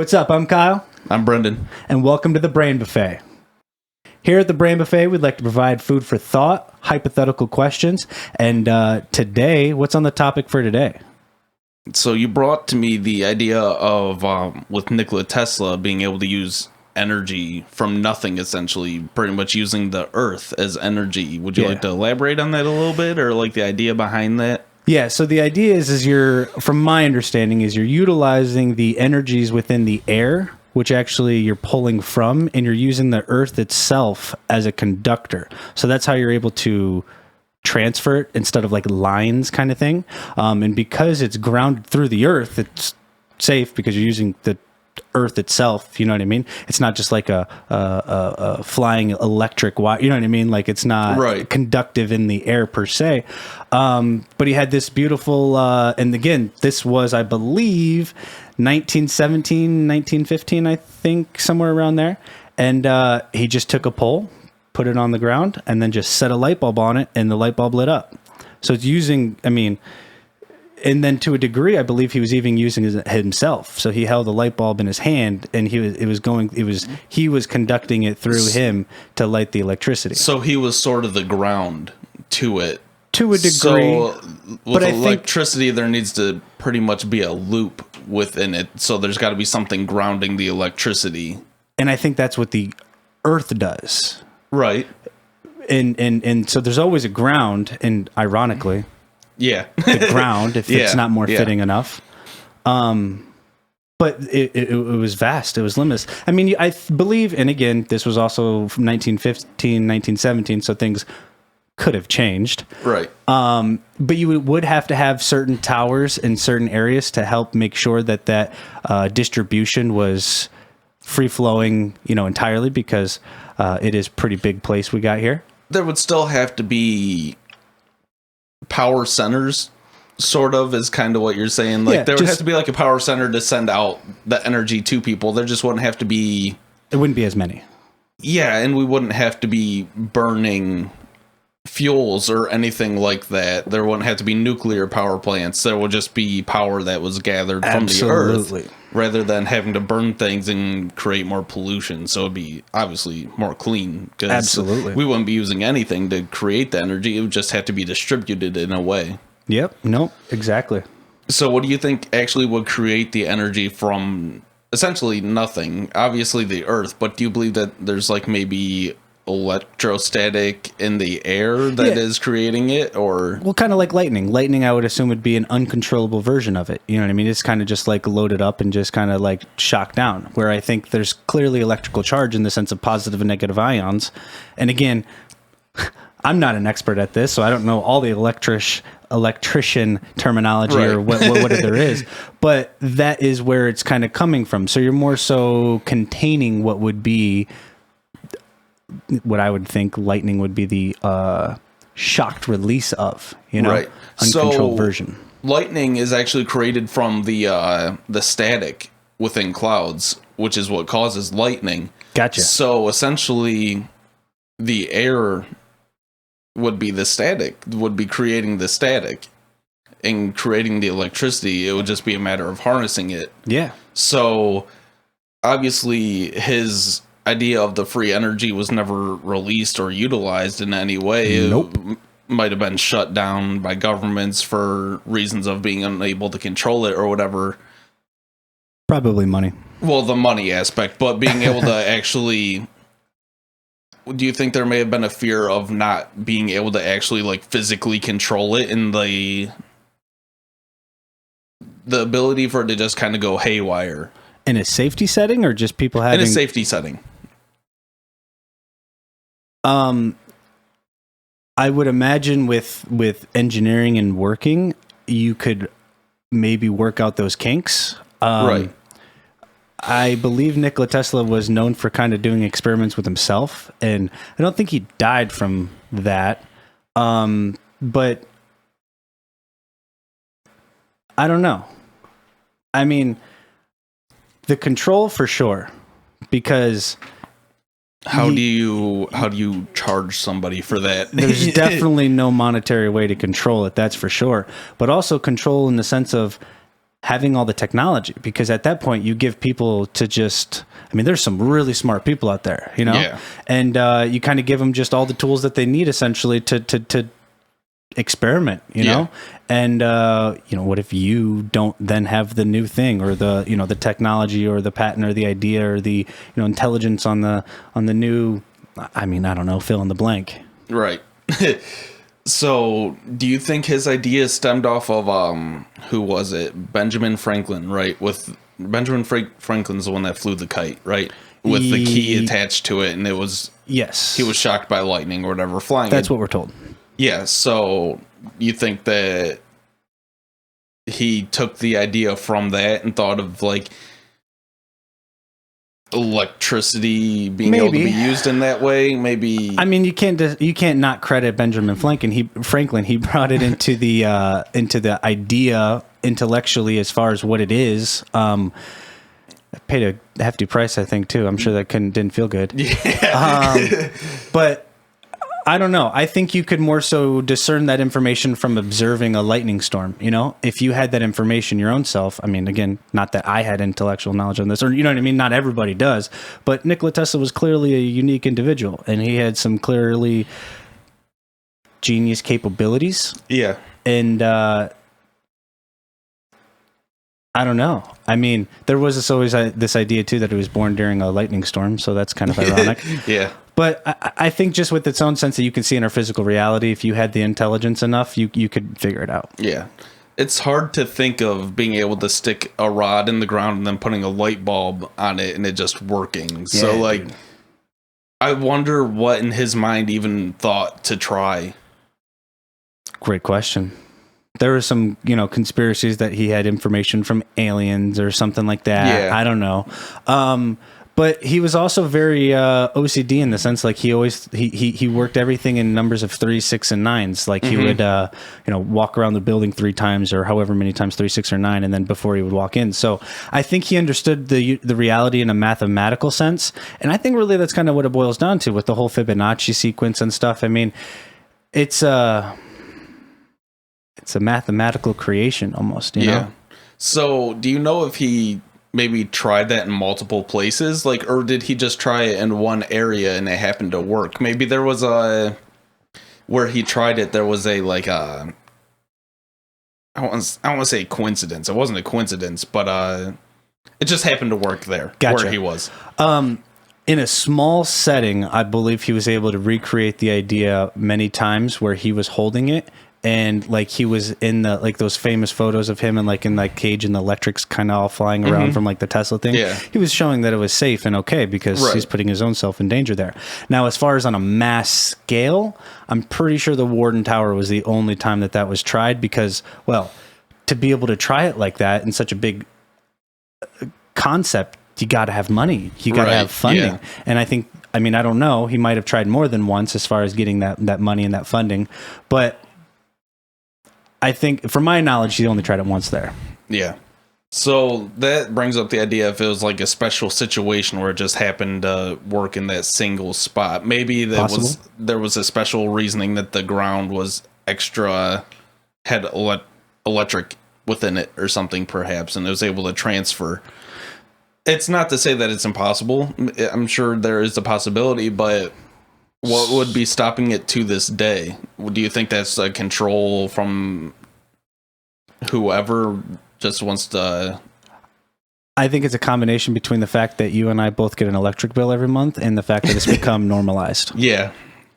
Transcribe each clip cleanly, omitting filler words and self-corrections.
what's up? I'm Kyle, I'm Brendan. and welcome to the Brain Buffet. Here at the Brain Buffet, we'd like to provide food for thought, hypothetical questions, and today, what's on the topic for today? So you brought to me the idea of, with Nikola Tesla, being able to use energy from nothing, essentially, pretty much using the earth as energy. Would you like to elaborate on that a little bit, or like the idea behind that? Yeah, so the idea is you're, from my understanding, is you're utilizing the energies within the air, which actually you're pulling from, and you're using the earth itself as a conductor. So that's how you're able to transfer it instead of like lines kind of thing. And because it's grounded through the earth, it's safe because you're using the earth itself. You know what I mean? It's not just like a flying electric wire. You know what I mean? Like it's not conductive in the air per se. But he had this beautiful, and again, this was, I believe, 1917, 1915, I think, somewhere around there. And he just took a pole, put it on the ground, and then just set a light bulb on it, and the light bulb lit up. So it's using, and then to a degree, I believe he was even using it himself. So he held a light bulb in his hand, and he was conducting it through him to light the electricity. So he was sort of the ground to it. To a degree. So with electricity, there needs to pretty much be a loop within it. So there's got to be something grounding the electricity. And I think that's what the earth does. Right. And so there's always a ground, and ironically, the ground, if it's not more fitting enough. But it was vast. It was limitless. I mean, I believe, and again, this was also from 1915, 1917, so things could have changed. Right. But you would have to have certain towers in certain areas to help make sure that distribution was free-flowing, entirely, because it is a pretty big place we got here. There would still have to be power centers, sort of, is kind of what you're saying. Like, there would have to be like a power center to send out the energy to people. There just wouldn't have to be... It wouldn't be as many. Yeah, and we wouldn't have to be burning fuels or anything like that. There wouldn't have to be nuclear power plants. There would just be power that was gathered from the earth, rather than having to burn things and create more pollution. So it'd be obviously more clean. Absolutely. We wouldn't be using anything to create the energy. It would just have to be distributed in a way. Yep. Nope. Exactly. So what do you think actually would create the energy from essentially nothing? Obviously the earth, but do you believe that there's like maybe electrostatic in the air that is creating it? Or kind of like lightning, I would assume, would be an uncontrollable version of it. You know what I mean? It's kind of just like loaded up and just kind of like shocked down, where I think there's clearly electrical charge in the sense of positive and negative ions. And again, I'm not an expert at this, so I don't know all the electrician terminology or what there is, but that is where it's kind of coming from. So you're more so containing what would be, what I would think lightning would be the shocked release of, uncontrolled version. Lightning is actually created from the static within clouds, which is what causes lightning. Gotcha. So essentially, the air would be the static, would be creating the static and creating the electricity. It would just be a matter of harnessing it. Yeah. So obviously, his idea of the free energy was never released or utilized in any way. Nope. It might have been shut down by governments for reasons of being unable to control it or whatever. Probably money. Well, the money aspect, but being able to actually... Do you think there may have been a fear of not being able to actually like physically control it, in the ability for it to just kind of go haywire? In a safety setting, or just people having... In a safety setting. I would imagine with engineering and working, you could maybe work out those kinks. Right. I believe Nikola Tesla was known for kind of doing experiments with himself, and I don't think he died from that. But I don't know. I mean, the control for sure, because how do you charge somebody for that? There's definitely no monetary way to control it, that's for sure. But also control in the sense of having all the technology, because at that point you give people to just, I mean, there's some really smart people out there, you know, Yeah. and you kind of give them just all the tools that they need essentially to experiment, you know, and you know, what if you don't then have the new thing or the, you know, the technology or the patent or the idea or the, you know, intelligence on the new, I mean, I don't know, fill in the blank. Right. So, do you think his idea stemmed off of who was it? Benjamin Franklin, right? With Benjamin Franklin's the one that flew the kite, right? With the key attached to it, and it was yes, he was shocked by lightning or whatever flying. That's what we're told. Yeah. So, you think that he took the idea from that and thought of like electricity being able to be used in that way? Maybe. I mean, you can't not credit Benjamin Franklin. He brought it into the idea intellectually as far as what it is. I paid a hefty price, I think, too. I'm sure that didn't feel good. Yeah. But I don't know. I think you could more so discern that information from observing a lightning storm. You know, if you had that information your own self, I mean, again, not that I had intellectual knowledge on this, or you know what I mean? Not everybody does, but Nikola Tesla was clearly a unique individual and he had some clearly genius capabilities. Yeah. And, I don't know. I mean, there was always this idea too that it was born during a lightning storm, so that's kind of ironic. Yeah. But I think just with its own sense that you can see in our physical reality, if you had the intelligence enough, you could figure it out. Yeah. It's hard to think of being able to stick a rod in the ground and then putting a light bulb on it and it just working. Yeah, so, like, dude. I wonder what in his mind even thought to try. Great question. There were some, you know, conspiracies that he had information from aliens or something like that. Yeah. I don't know. But he was also very OCD in the sense, like he worked everything in numbers of 3, 6, and 9s. Like he would, you know, walk around the building 3 times or however many times, 3, 6, or 9, and then before he would walk in. So I think he understood the reality in a mathematical sense, and I think really that's kind of what it boils down to with the whole Fibonacci sequence and stuff. I mean, it's a mathematical creation almost, you know? So do you know if he maybe tried that in multiple places, like, or did he just try it in one area and it happened to work? Maybe there was where he tried it, there was a like I don't want to say coincidence. It wasn't a coincidence, but it just happened to work there. Gotcha. Where he was. In a small setting, I believe he was able to recreate the idea many times where he was holding it. And like he was in the like those famous photos of him and like in that cage and the electrics kind of all flying around from like the Tesla thing. Yeah. He was showing that it was safe and okay because he's putting his own self in danger there. Now, as far as on a mass scale, I'm pretty sure the Warden Tower was the only time that was tried because, well, to be able to try it like that in such a big concept, you got to have money. You got to have funding. Yeah. And I think, I mean, I don't know. He might have tried more than once as far as getting that money and that funding, but I think, from my knowledge, he only tried it once there. Yeah. So that brings up the idea if it was like a special situation where it just happened to work in that single spot. Maybe there was a special reasoning that the ground was extra, had electric within it or something, perhaps, and it was able to transfer. It's not to say that it's impossible. I'm sure there is a possibility, but what would be stopping it to this day? Do you think that's a control from whoever just wants to? I think it's a combination between the fact that you and I both get an electric bill every month and the fact that it's become normalized. Yeah.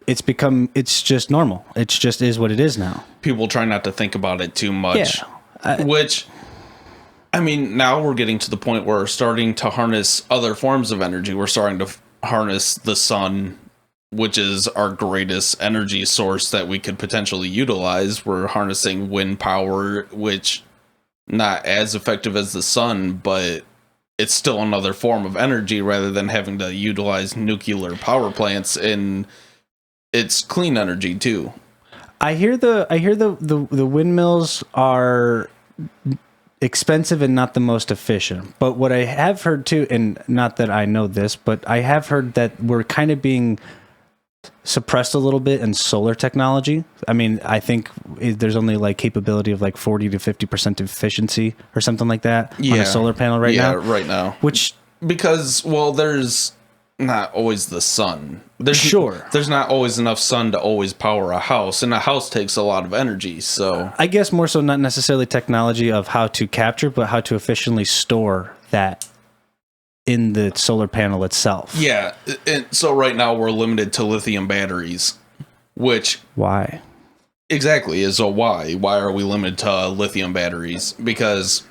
It's just normal. It just is what it is now. People try not to think about it too much. Yeah. Which, I mean, now we're getting to the point where we're starting to harness other forms of energy. We're starting to harness the sun, which is our greatest energy source that we could potentially utilize. We're harnessing wind power, which not as effective as the sun, but it's still another form of energy rather than having to utilize nuclear power plants, and it's clean energy too. I hear the windmills are expensive and not the most efficient. But what I have heard too, and not that I know this, but I have heard that we're kind of being suppressed a little bit in solar technology. I mean, I think there's only like capability of like 40 to 50% efficiency or something like that on a solar panel now. Yeah, right now. Which, because, well, there's not always the sun. There's not always enough sun to always power a house, and a house takes a lot of energy. So I guess more so not necessarily technology of how to capture, but how to efficiently store that in the solar panel itself. Yeah, and so right now we're limited to lithium batteries, which why? Exactly is a why. Why are we limited to lithium batteries? Because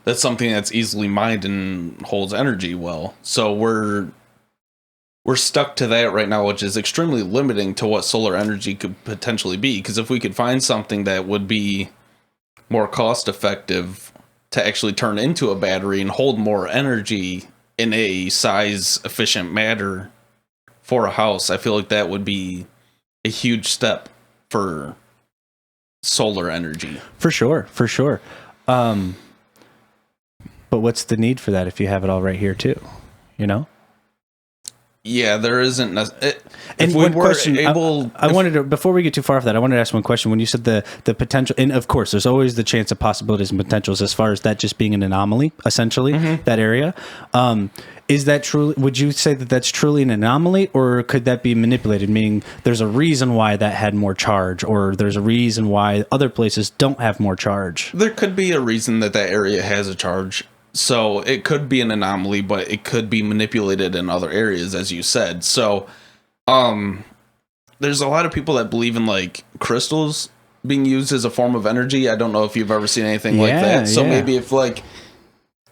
that's something that's easily mined and holds energy well. So we're stuck to that right now, which is extremely limiting to what solar energy could potentially be. Because if we could find something that would be more cost effective to actually turn into a battery and hold more energy in a size efficient manner for a house, I feel like that would be a huge step for solar energy. For sure. But what's the need for that if you have it all right here too? You know? Yeah, there isn't. And one question, I wanted to, before we get too far off that, I wanted to ask one question. When you said the potential, and of course, there's always the chance of possibilities and potentials as far as that just being an anomaly, essentially, that area. Is that truly, would you say that that's truly an anomaly, or could that be manipulated? Meaning there's a reason why that had more charge, or there's a reason why other places don't have more charge? There could be a reason that area has a charge. So it could be an anomaly, but it could be manipulated in other areas, as you said. So, there's a lot of people that believe in like crystals being used as a form of energy. I don't know if you've ever seen anything like that. So maybe if like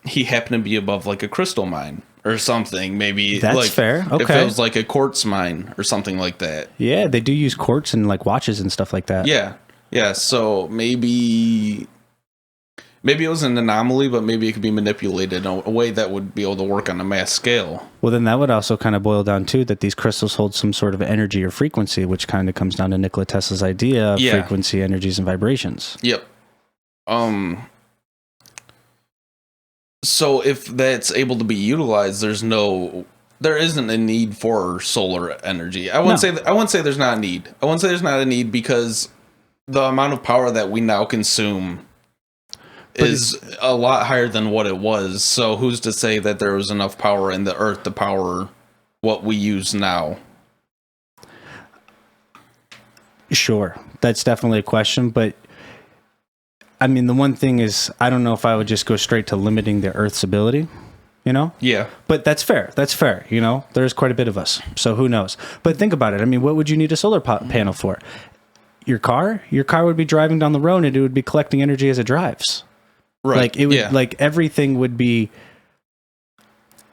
he happened to be above like a crystal mine or something, maybe that's like, fair. Okay. If it was like a quartz mine or something like that. Yeah, they do use quartz in like watches and stuff like that. Yeah. So maybe it was an anomaly, but maybe it could be manipulated in a way that would be able to work on a mass scale. Well, then that would also kind of boil down to that these crystals hold some sort of energy or frequency, which kind of comes down to Nikola Tesla's idea of frequency, energies, and vibrations. Yep. So if that's able to be utilized, there isn't a need for solar energy. I wouldn't say there's not a need. I wouldn't say there's not a need because the amount of power that we now consume is a lot higher than what it was. So who's to say that there was enough power in the earth to power what we use now? Sure. That's definitely a question. But I mean, the one thing is, I don't know if I would just go straight to limiting the earth's ability, you know? Yeah. But that's fair. You know, there's quite a bit of us. So who knows? But think about it. I mean, what would you need a solar panel for? Your car would be driving down the road and it would be collecting energy as it drives. Right. Like it would, like everything would be,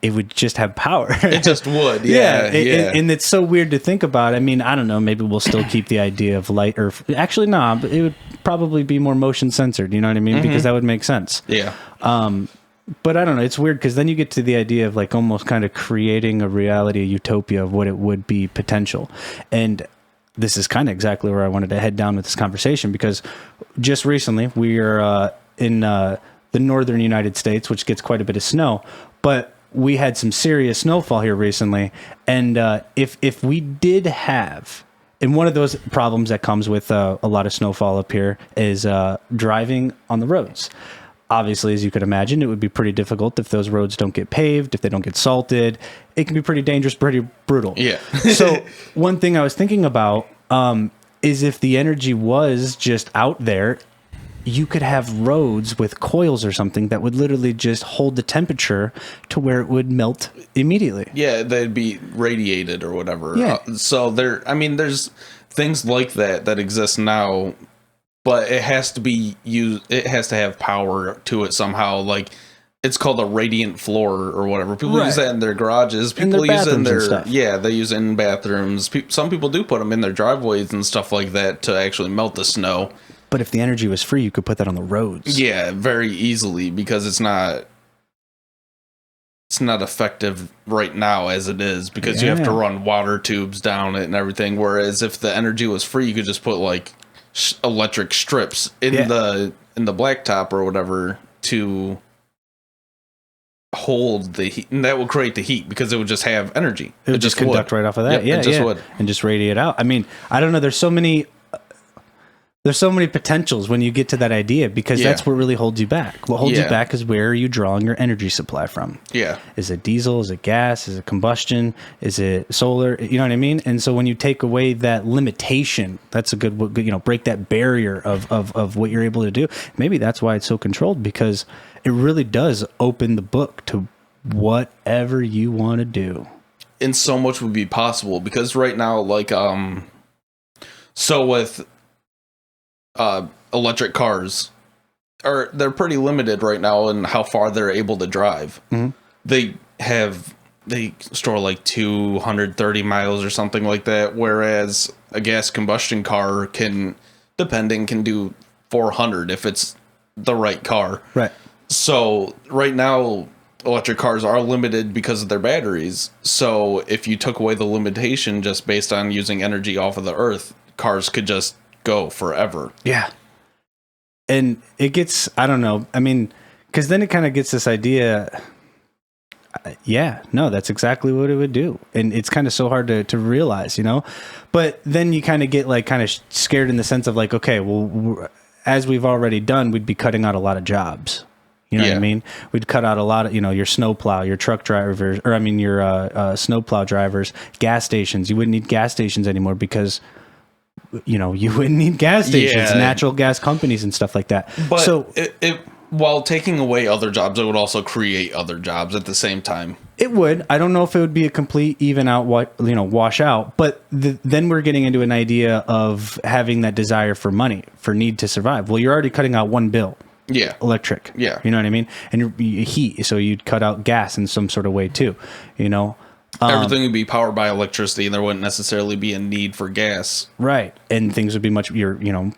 it would just have power. It just would. And it's so weird to think about. I mean, I don't know, maybe we'll still keep the idea of light or actually, no, but it would probably be more motion censored. You know what I mean? Because that would make sense. Yeah. But I don't know. It's weird because then you get to the idea of like almost kind of creating a reality, a utopia of what it would be potential. And this is kind of exactly where I wanted to head down with this conversation, because just recently we are in the northern United States, which gets quite a bit of snow, but we had some serious snowfall here recently. And if we did have, and one of those problems that comes with a lot of snowfall up here is driving on the roads. Obviously, as you could imagine, it would be pretty difficult if those roads don't get paved, if they don't get salted. It can be pretty dangerous, pretty brutal. Yeah. So one thing I was thinking about is if the energy was just out there, you could have roads with coils or something that would literally just hold the temperature to where it would melt immediately. Yeah, they'd be radiated or whatever. Yeah. So there's things like that exist now, but it has to be used. It has to have power to it somehow. Like it's called a radiant floor or whatever. People use that in their garages. People use it in their they use it in bathrooms. Some people do put them in their driveways and stuff like that to actually melt the snow. But if the energy was free, you could put that on the roads. Yeah, very easily, because it's not effective right now as it is, because you have to run water tubes down it and everything. Whereas if the energy was free, you could just put like electric strips in the blacktop or whatever to hold the heat, and that would create the heat because it would just have energy. It would just conduct right off of that. Yep, yeah, would. And just radiate out. I mean, I don't know. There's so many potentials when you get to that idea, because that's what really holds you back. What holds you back is where are you drawing your energy supply from? Yeah. Is it diesel? Is it gas? Is it combustion? Is it solar? You know what I mean? And so when you take away that limitation, that's a good, break that barrier of what you're able to do. Maybe that's why it's so controlled, because it really does open the book to whatever you want to do. And so much would be possible, because right now, like, so with electric cars, they're pretty limited right now in how far they're able to drive. Mm-hmm. They store like 230 miles or something like that, whereas a gas combustion car can do 400 if it's the right car. Right. So right now, electric cars are limited because of their batteries. So if you took away the limitation just based on using energy off of the earth, cars could just go forever. Yeah. And it gets, I don't know. I mean, because then it kind of gets this idea. That's exactly what it would do. And it's kind of so hard to realize, but then you kind of get like kind of scared in the sense of like, okay, well, as we've already done, we'd be cutting out a lot of jobs. You know what I mean? We'd cut out a lot of, your snowplow, your truck drivers, your snowplow drivers, gas stations. You wouldn't need gas stations anymore because, you wouldn't need gas stations, natural gas companies and stuff like that. But so while taking away other jobs, it would also create other jobs at the same time. It would. I don't know if it would be a complete even out, wash out, but then we're getting into an idea of having that desire for money, for need to survive. Well, you're already cutting out one bill. Yeah. Electric. Yeah. You know what I mean? And heat. So you'd cut out gas in some sort of way too, Everything would be powered by electricity, and there wouldn't necessarily be a need for gas. Right. And things would be much, even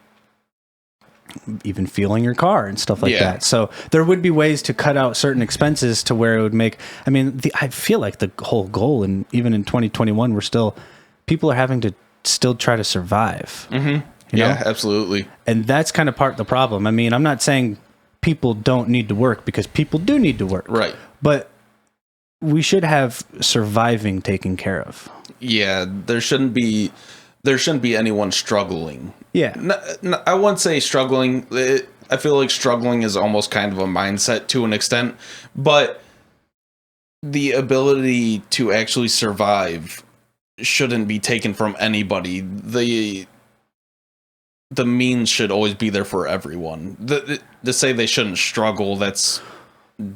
fueling your car and stuff like that. So there would be ways to cut out certain expenses to where it would make, I feel like the whole goal, and even in 2021, people are having to still try to survive. Mm-hmm. Yeah, absolutely. And that's kind of part of the problem. I mean, I'm not saying people don't need to work, because people do need to work. Right. But we should have surviving taken care of. Yeah, there shouldn't be anyone struggling. Yeah. I wouldn't say struggling. I feel like struggling is almost kind of a mindset to an extent, but the ability to actually survive shouldn't be taken from anybody. The means should always be there for everyone. To say they shouldn't struggle, that's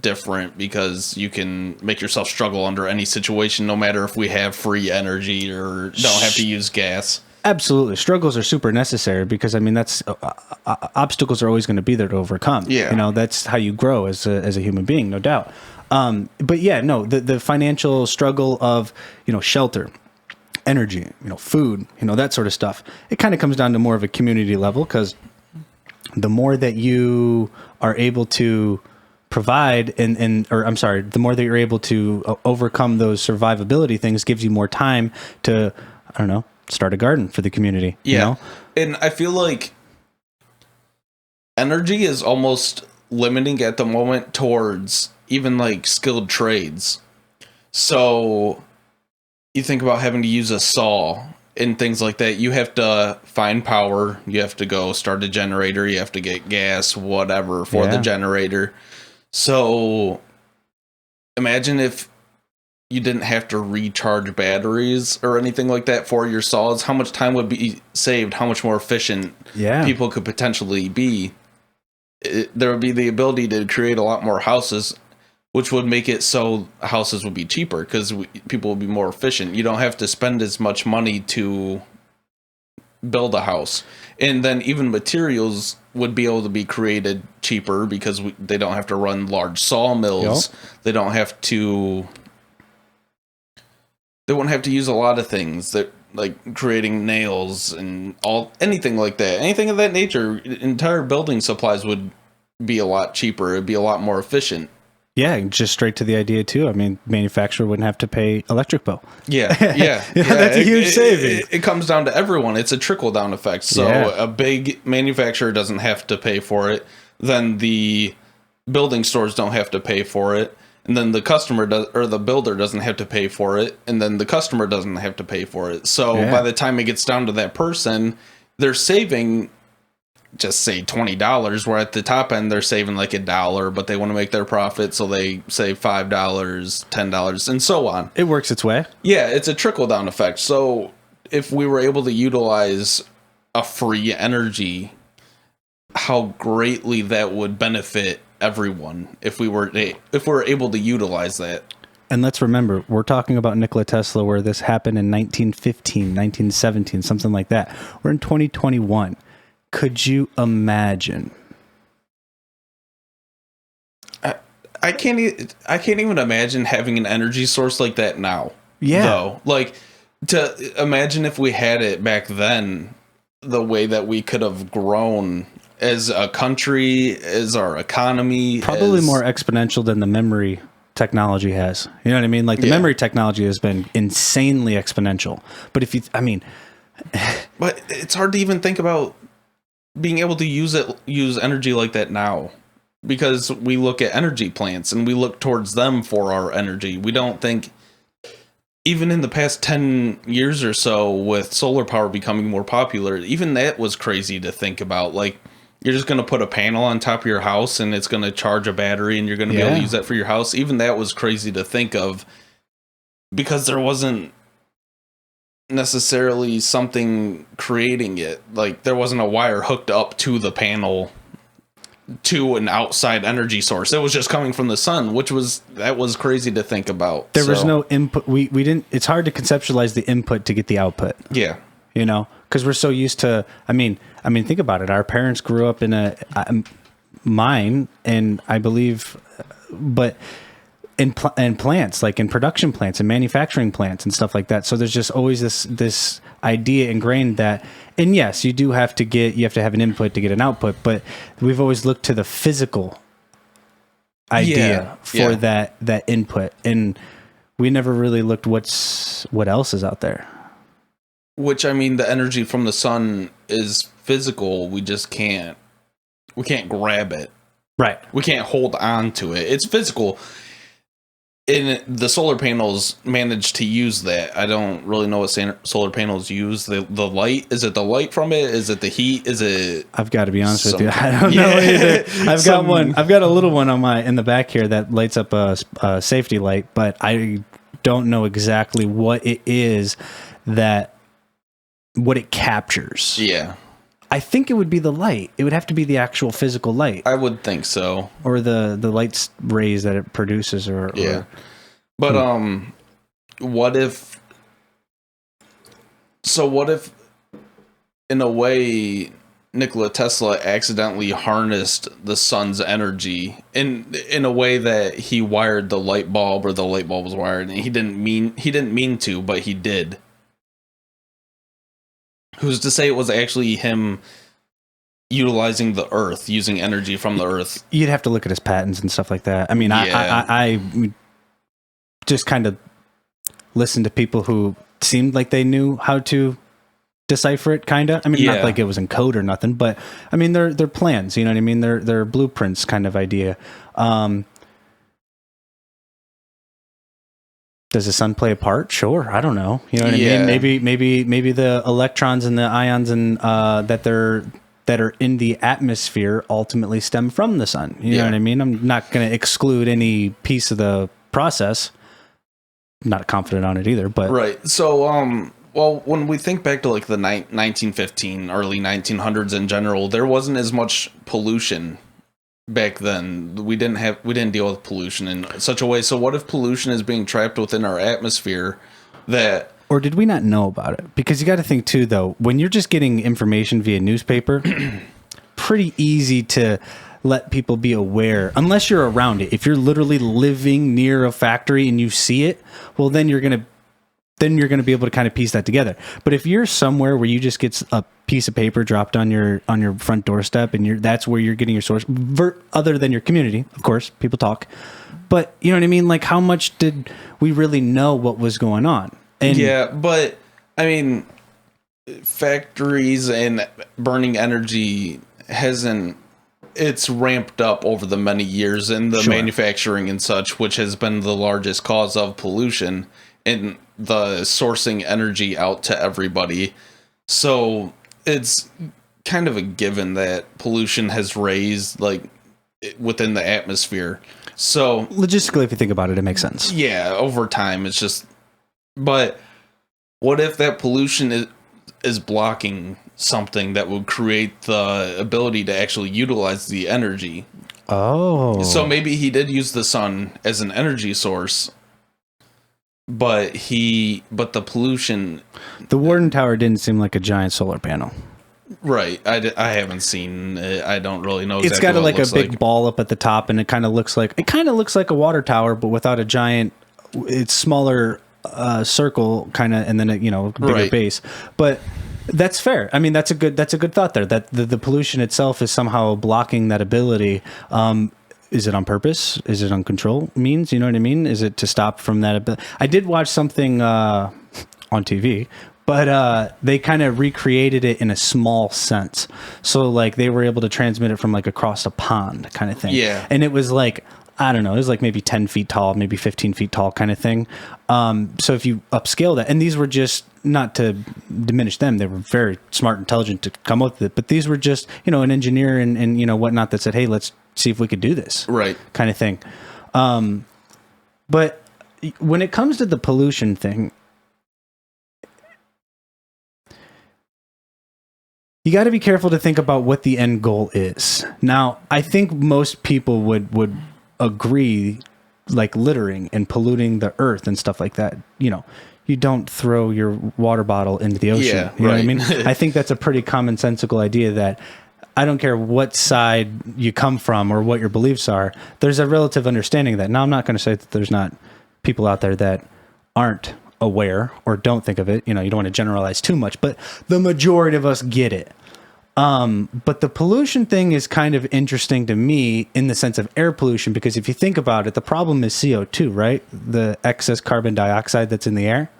different, because you can make yourself struggle under any situation, no matter if we have free energy or don't have to use gas. Absolutely. Struggles are super necessary, because that's obstacles are always going to be there to overcome. Yeah. That's how you grow as a human being, no doubt. But the financial struggle of, shelter, energy, food, that sort of stuff. It kind of comes down to more of a community level, because the more that you are able to provide the more that you're able to overcome those survivability things, gives you more time to, I don't know, start a garden for the community. Yeah. And I feel like energy is almost limiting at the moment towards even like skilled trades. So you think about having to use a saw and things like that. You have to find power. You have to go start a generator. You have to get gas, whatever, for the generator. So imagine if you didn't have to recharge batteries or anything like that for your saws, how much time would be saved, how much more efficient people could potentially be. There would be the ability to create a lot more houses, which would make it so houses would be cheaper, because people would be more efficient. You don't have to spend as much money to build a house. And then even materials would be able to be created cheaper, because they don't have to run large sawmills. Yep. They wouldn't have to use a lot of things, that like creating nails and anything like that. Anything of that nature, entire building supplies would be a lot cheaper. It'd be a lot more efficient. Yeah, just straight to the idea too. Manufacturer wouldn't have to pay electric bill. Yeah. That's a huge savings. It comes down to everyone. It's a trickle down effect. So a big manufacturer doesn't have to pay for it. Then the building stores don't have to pay for it. and then the customer does, or the builder doesn't have to pay for it, and then the customer doesn't have to pay for it. So by the time it gets down to that person, they're saving, just say $20, where at the top end they're saving like $1, but they want to make their profit, so they save $5, $10, and so on. It works its way. Yeah, it's a trickle down effect. So if we were able to utilize a free energy, how greatly that would benefit everyone if we were able to utilize that. And let's remember, we're talking about Nikola Tesla, where this happened in 1915, 1917, something like that. We're in 2021. Could you imagine? I can't even imagine having an energy source like that now. Yeah. Though, like, to imagine if we had it back then, the way that we could have grown as a country, as our economy. Probably more exponential than the memory technology has. You know what I mean? Like the memory technology has been insanely exponential. But but it's hard to even think about being able to use energy like that now, because we look at energy plants and we look towards them for our energy. We don't think, even in the past 10 years or so, with solar power becoming more popular, even that was crazy to think about. Like, you're just going to put a panel on top of your house and it's going to charge a battery and you're going to be able to use that for your house. Even that was crazy to think of, because there wasn't necessarily something creating it. Like, there wasn't a wire hooked up to the panel to an outside energy source. It was just coming from the sun, that was crazy to think about. There was no input. We didn't, it's hard to conceptualize the input to get the output. Yeah. You know, because we're so used to, I mean, think about it. Our parents grew up in mine, and I believe, but in plants, like in production plants and manufacturing plants and stuff like that. So there's just always this idea ingrained that, and yes, you have to have an input to get an output, but we've always looked to the physical idea for that input, and we never really looked what else is out there. Which, I mean, the energy from the sun is physical. We can't grab it. Right. We can't hold on to it. It's physical. And the solar panels manage to use that. I don't really know what solar panels use. The light, is it the light from it? Is it the heat? Is it? I've got to be honest with you. I don't know either. I've got one. I've got a little one in the back here that lights up a safety light, but I don't know exactly what it is what it captures. Yeah. I think it would be the light. It would have to be the actual physical light. I would think so. Or the light's rays that it produces, But what if in a way Nikola Tesla accidentally harnessed the sun's energy in a way that he wired the light bulb, or the light bulb was wired, and he didn't mean to, but he did. Who's to say it was actually him utilizing the earth, using energy from the earth? You'd have to look at his patents and stuff like that. I mean, I just kind of listened to people who seemed like they knew how to decipher it, kind of. I mean, not like it was in code or nothing, but I mean, they're plans, you know what I mean? They're blueprints kind of idea. Does the sun play a part? Sure. I don't know. You know what I mean? Maybe the electrons and the ions and that are in the atmosphere ultimately stem from the sun. You know what I mean? I'm not going to exclude any piece of the process. Not confident on it either, but right. So, well, when we think back to like the 1915, early 1900s in general, there wasn't as much pollution. Back then, we didn't deal with pollution in such a way. So what if pollution is being trapped within our atmosphere or did we not know about it? Because you got to think too, though, when you're just getting information via newspaper, pretty easy to let people be aware, unless you're around it. If you're literally living near a factory and you see it, well, then you're going to be able to kind of piece that together. But if you're somewhere where you just get a piece of paper dropped on your front doorstep, and that's where you're getting your source, other than your community, of course, people talk. But you know what I mean? Like, how much did we really know what was going on? And yeah, but I mean, factories and burning energy hasn't it's ramped up over the many years in the manufacturing and such, which has been the largest cause of pollution and the sourcing energy out to everybody. So it's kind of a given that pollution has raised like within the atmosphere. So logistically, if you think about it, it makes sense. Yeah, over time, it's just. But what if that pollution is blocking something that would create the ability to actually utilize the energy? Oh. So maybe he did use the sun as an energy source, but the pollution. The Warden Tower didn't seem like a giant solar panel. Right. I haven't seen it. I don't really know exactly. It's got like a big ball up at the top, and it kind of looks like a water tower, but without a giant. It's smaller circle kind of, and then a, bigger base. But that's fair. I mean, that's a good thought there. That the pollution itself is somehow blocking that ability. Is it on purpose? Is it on control means? You know what I mean? Is it to stop from that ability? I did watch something on TV. But they kind of recreated it in a small sense. So like they were able to transmit it from like across a pond kind of thing. Yeah. And it was like, I don't know, it was like maybe 10 feet tall, maybe 15 feet tall kind of thing. So if you upscale that, and these were just, not to diminish them, they were very smart, intelligent to come up with it. But these were just, an engineer and whatnot that said, hey, let's see if we could do this. Right. Kind of thing. But when it comes to the pollution thing, you got to be careful to think about what the end goal is. Now, I think most people would agree, like littering and polluting the earth and stuff like that. You don't throw your water bottle into the ocean. Yeah, you know what I mean? I think that's a pretty commonsensical idea that I don't care what side you come from or what your beliefs are. There's a relative understanding of that. Now, I'm not going to say that there's not people out there that aren't aware or don't think of it. You don't want to generalize too much, but the majority of us get it. But the pollution thing is kind of interesting to me in the sense of air pollution, because if you think about it, the problem is CO2, right? The excess carbon dioxide that's in the air,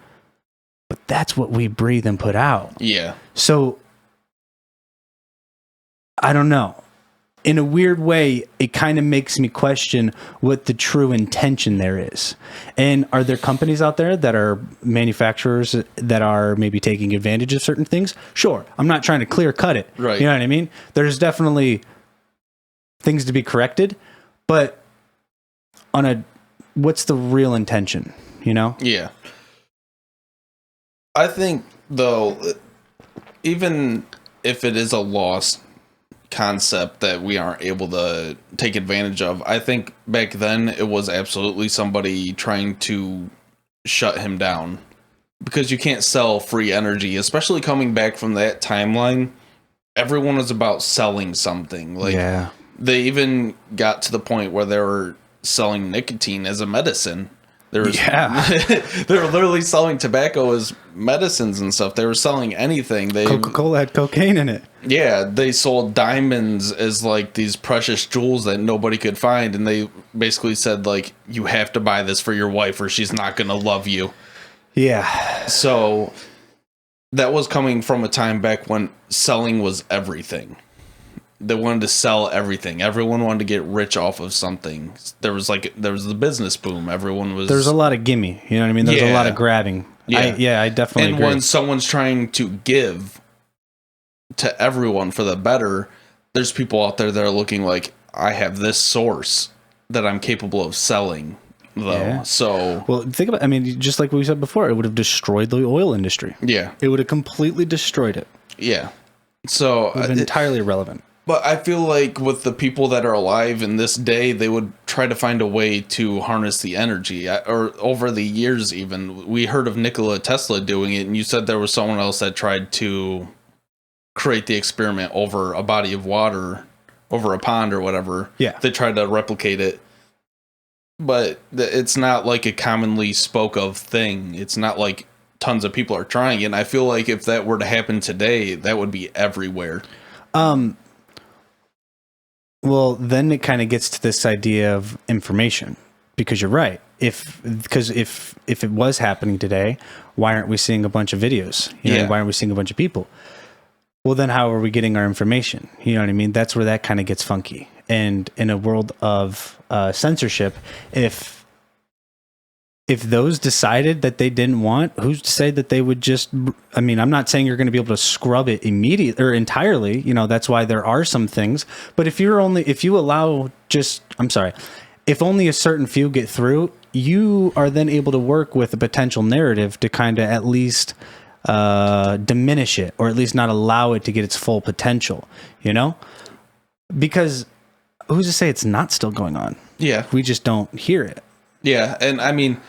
but that's what we breathe and put out. Yeah. So I don't know. In a weird way, it kind of makes me question what the true intention there is. And are there companies out there that are manufacturers that are maybe taking advantage of certain things? Sure. I'm not trying to clear cut it. Right. You know what I mean? There's definitely things to be corrected, but what's the real intention, Yeah. I think, though, even if it is a lost concept that we aren't able to take advantage of, I think back then it was absolutely somebody trying to shut him down, because you can't sell free energy, especially coming back from that timeline. Everyone was about selling something. They even got to the point where they were selling nicotine as a medicine. They were literally selling tobacco as medicines and stuff. They were selling anything. Coca-Cola had cocaine in it. Yeah, they sold diamonds as like these precious jewels that nobody could find, and they basically said like, you have to buy this for your wife or she's not going to love you. Yeah. So that was coming from a time back when selling was everything. They wanted to sell everything. Everyone wanted to get rich off of something. There was the business boom. There's a lot of gimme. You know what I mean? There's a lot of grabbing. I definitely agree. And when someone's trying to give to everyone for the better, there's people out there that are looking like, I have this source that I'm capable of selling, though. Yeah. So, well, think about, just like we said before, it would have destroyed the oil industry. Yeah. It would have completely destroyed it. Yeah. So, it would have been entirely irrelevant. But I feel like with the people that are alive in this day, they would try to find a way to harness the energy. Or over the years, even, we heard of Nikola Tesla doing it, and you said there was someone else that tried to create the experiment over a body of water, over a pond or whatever. Yeah. They tried to replicate it. But it's not like a commonly spoke of thing. It's not like tons of people are trying it. And I feel like if that were to happen today, that would be everywhere. Well, then it kind of gets to this idea of information, because you're right. If it was happening today, why aren't we seeing a bunch of videos? Why aren't we seeing a bunch of people? Well, then how are we getting our information? You know what I mean? That's where that kind of gets funky. And in a world of censorship, if those decided that they didn't want, who's to say that they would just, I mean, I'm not saying you're going to be able to scrub it immediately or entirely, you know, that's why there are some things, but if you allow just, I'm sorry, if only a certain few get through, you are then able to work with a potential narrative to kind of at least diminish it, or at least not allow it to get its full potential, you know, because who's to say it's not still going on? Yeah. We just don't hear it. Yeah. And I mean,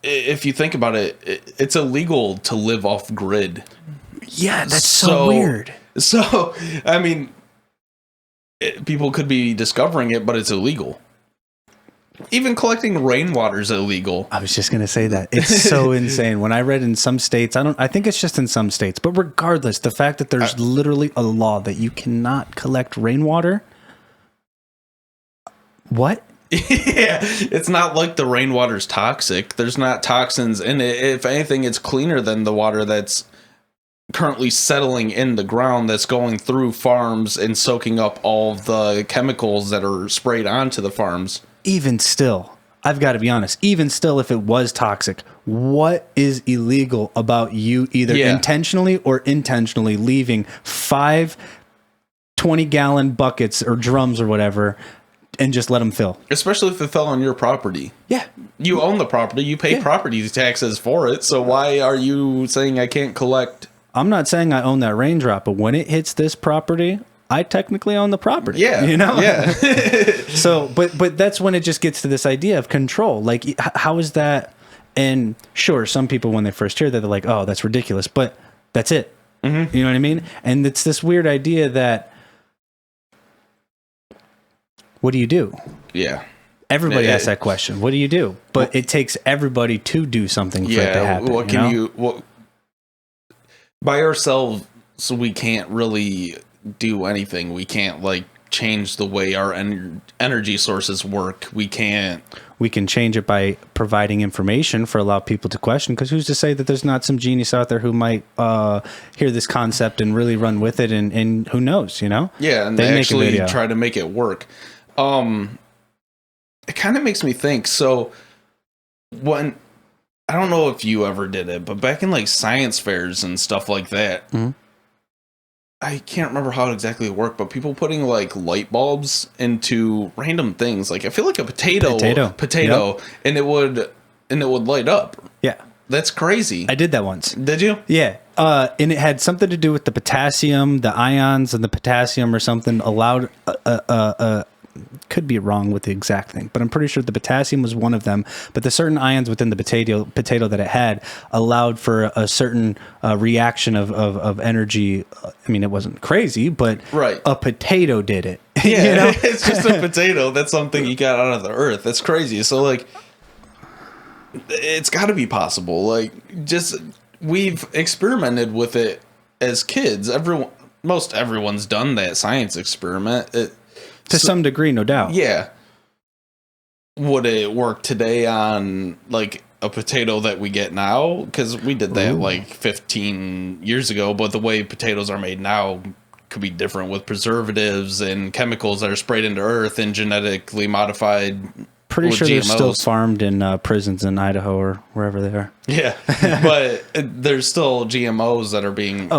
if you think about it, it's illegal to live off grid. Yeah, that's so weird. So, I mean, people could be discovering it, but it's illegal. Even collecting rainwater is illegal. I was just going to say that. It's so insane. When I read in some states, I think it's just in some states, but regardless, the fact that there's literally a law that you cannot collect rainwater. What? Yeah, it's not like the rainwater's toxic. There's not toxins in it. If anything, it's cleaner than the water that's currently settling in the ground, that's going through farms and soaking up all of the chemicals that are sprayed onto the farms. Even still, I've got to be honest, even still, if it was toxic, what is illegal about you either intentionally or intentionally leaving 5 20-gallon buckets or drums or whatever and just let them fill? Especially if it fell on your property. Yeah. You own the property. You pay property taxes for it. So why are you saying I can't collect? I'm not saying I own that raindrop, but when it hits this property, I technically own the property. Yeah. You know? Yeah. So, but that's when it just gets to this idea of control. Like, how is that? And sure, some people, when they first hear that, they're like, oh, that's ridiculous. But that's it. Mm-hmm. You know what I mean? And it's this weird idea that, what do you do? Yeah. Everybody asks that question. What do you do? But it takes everybody to do something for it to happen. What can you by ourselves, so we can't really do anything. We can't like change the way our energy sources work. We can change it by providing information for allow people to question, because who's to say that there's not some genius out there who might hear this concept and really run with it, and who knows, you know? Yeah, and they actually try to make it work. It kind of makes me think, so when, I don't know if you ever did it, but back in like science fairs and stuff like that, mm-hmm. I can't remember how it exactly worked, but people putting like light bulbs into random things, like I feel like a potato, yep. and it would light up. Yeah, that's crazy. I did that once. Did you? Yeah. And it had something to do with the potassium, the ions and the potassium or something allowed, could be wrong with the exact thing, but I'm pretty sure the potassium was one of them, but the certain ions within the potato that it had allowed for a certain reaction of energy. I mean, it wasn't crazy, but a potato did it. Yeah, you know? It's just a potato. That's something you got out of the earth. That's crazy. So like, it's got to be possible. Like, just, we've experimented with it as kids. Most everyone's done that science experiment. To some degree, no doubt. Yeah. Would it work today on like a potato that we get now? Because we did that like 15 years ago, but the way potatoes are made now could be different with preservatives and chemicals that are sprayed into earth and genetically modified. Pretty sure they're still farmed in prisons in Idaho or wherever they are. Yeah, but there's still GMOs that are being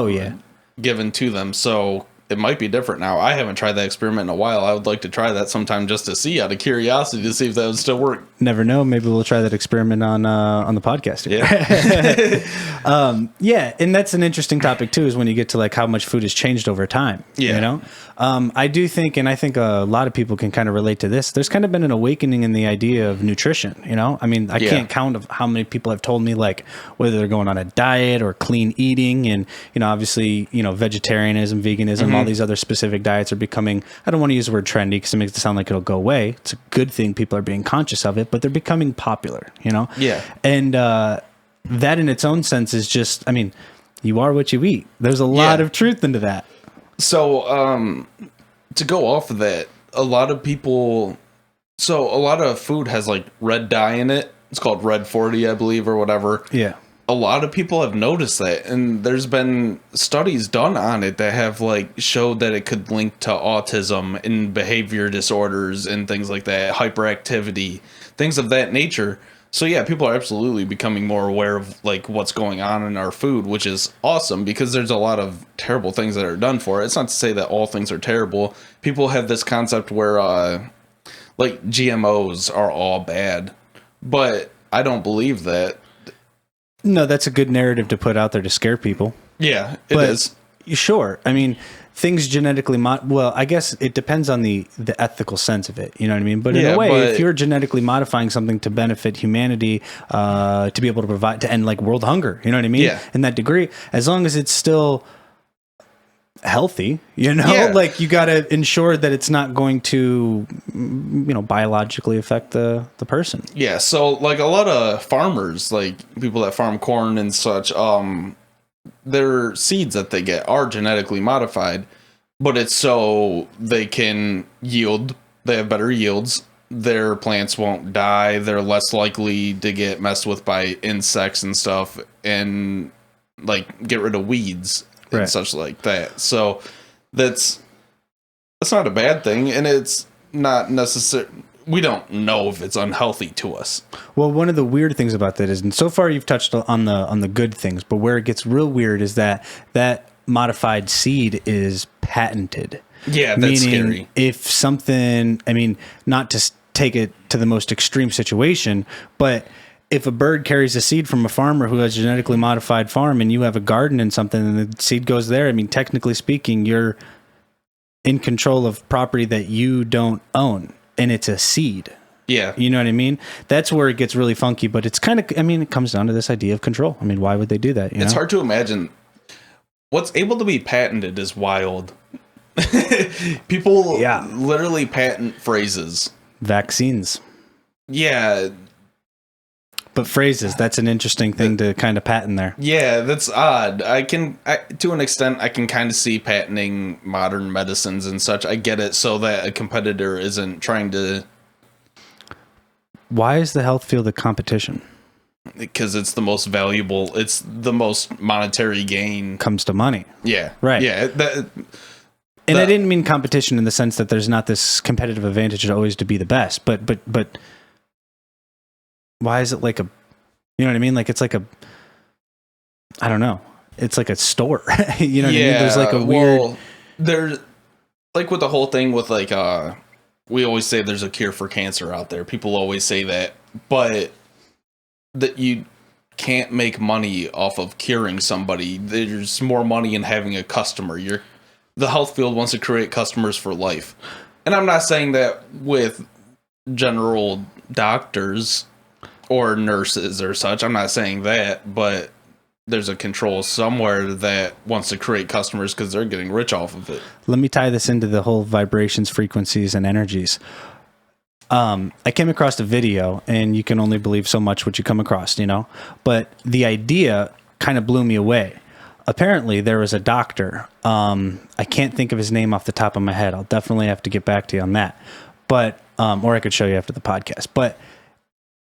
given to them, so it might be different now. I haven't tried that experiment in a while. I would like to try that sometime just to see, out of curiosity, to see if that would still work. Never know. Maybe we'll try that experiment on the podcast. Yeah. Yeah, and that's an interesting topic too, is when you get to like how much food has changed over time. Yeah. You know? I do think, and I think a lot of people can kind of relate to this, there's kind of been an awakening in the idea of nutrition, you know? I mean, I can't count of how many people have told me, like, whether they're going on a diet or clean eating, and, you know, obviously, you know, vegetarianism, veganism, all these other specific diets are becoming, I don't want to use the word trendy because it makes it sound like it'll go away. It's a good thing. People are being conscious of it, but they're becoming popular, you know? Yeah. And that in its own sense is just, I mean, you are what you eat. There's a lot of truth into that. So, to go off of that, a lot of food has like red dye in it. It's called red 40, I believe, or whatever. Yeah. a lot of people have noticed that, and there's been studies done on it that have like showed that it could link to autism and behavior disorders and things like that, hyperactivity, things of that nature. So yeah, people are absolutely becoming more aware of like what's going on in our food, which is awesome because there's a lot of terrible things that are done for it. It's not to say that all things are terrible. People have this concept where like GMOs are all bad, but I don't believe that. No, that's a good narrative to put out there to scare people. Yeah, it is. Sure. I mean, things genetically well, I guess it depends on the ethical sense of it. You know what I mean? But in a way, if you're genetically modifying something to benefit humanity, to be able to provide, to end like world hunger, you know what I mean? Yeah. In that degree, as long as it's still healthy, you know, like you got to ensure that it's not going to, you know, biologically affect the person. Yeah. So like a lot of farmers, like people that farm corn and such, their seeds that they get are genetically modified, but it's so they can yield. They have better yields. Their plants won't die. They're less likely to get messed with by insects and stuff, and like get rid of weeds and such like that. So that's not a bad thing, and it's not necessary. We don't know if it's unhealthy to us. Well, one of the weird things about that is, and so far you've touched on the good things, but where it gets real weird is that modified seed is patented. Yeah, that's scary. If something, I mean, not to take it to the most extreme situation, but if a bird carries a seed from a farmer who has a genetically modified farm and you have a garden and something and the seed goes there, I mean, technically speaking, you're in control of property that you don't own. And it's a seed. Yeah. You know what I mean? That's where it gets really funky, but it's kind of, I mean, it comes down to this idea of control. I mean, why would they do that? It's hard to imagine. What's able to be patented is wild. People literally patent phrases. Vaccines. Yeah. But phrases, that's an interesting thing to kind of patent there. Yeah, that's odd. To an extent, I can kind of see patenting modern medicines and such. I get it, so that a competitor isn't trying to... Why is the health field a competition? Because it's the most valuable, it's the most monetary gain. Comes to money. Yeah. Right. Yeah. And I didn't mean competition in the sense that there's not this competitive advantage always to be the best, but why is it like a, you know what I mean? Like it's like a, I don't know. It's like a store. You know what I mean? There's like a weird. Well, there's like with the whole thing with like, we always say there's a cure for cancer out there. People always say that, but that you can't make money off of curing somebody. There's more money in having a customer. The health field wants to create customers for life. And I'm not saying that with general doctors or nurses or such. I'm not saying that, but there's a control somewhere that wants to create customers because they're getting rich off of it. Let me tie this into the whole vibrations, frequencies, and energies. I came across a video, and you can only believe so much what you come across, you know? But the idea kind of blew me away. Apparently, there was a doctor. I can't think of his name off the top of my head. I'll definitely have to get back to you on that. But, or I could show you after the podcast. But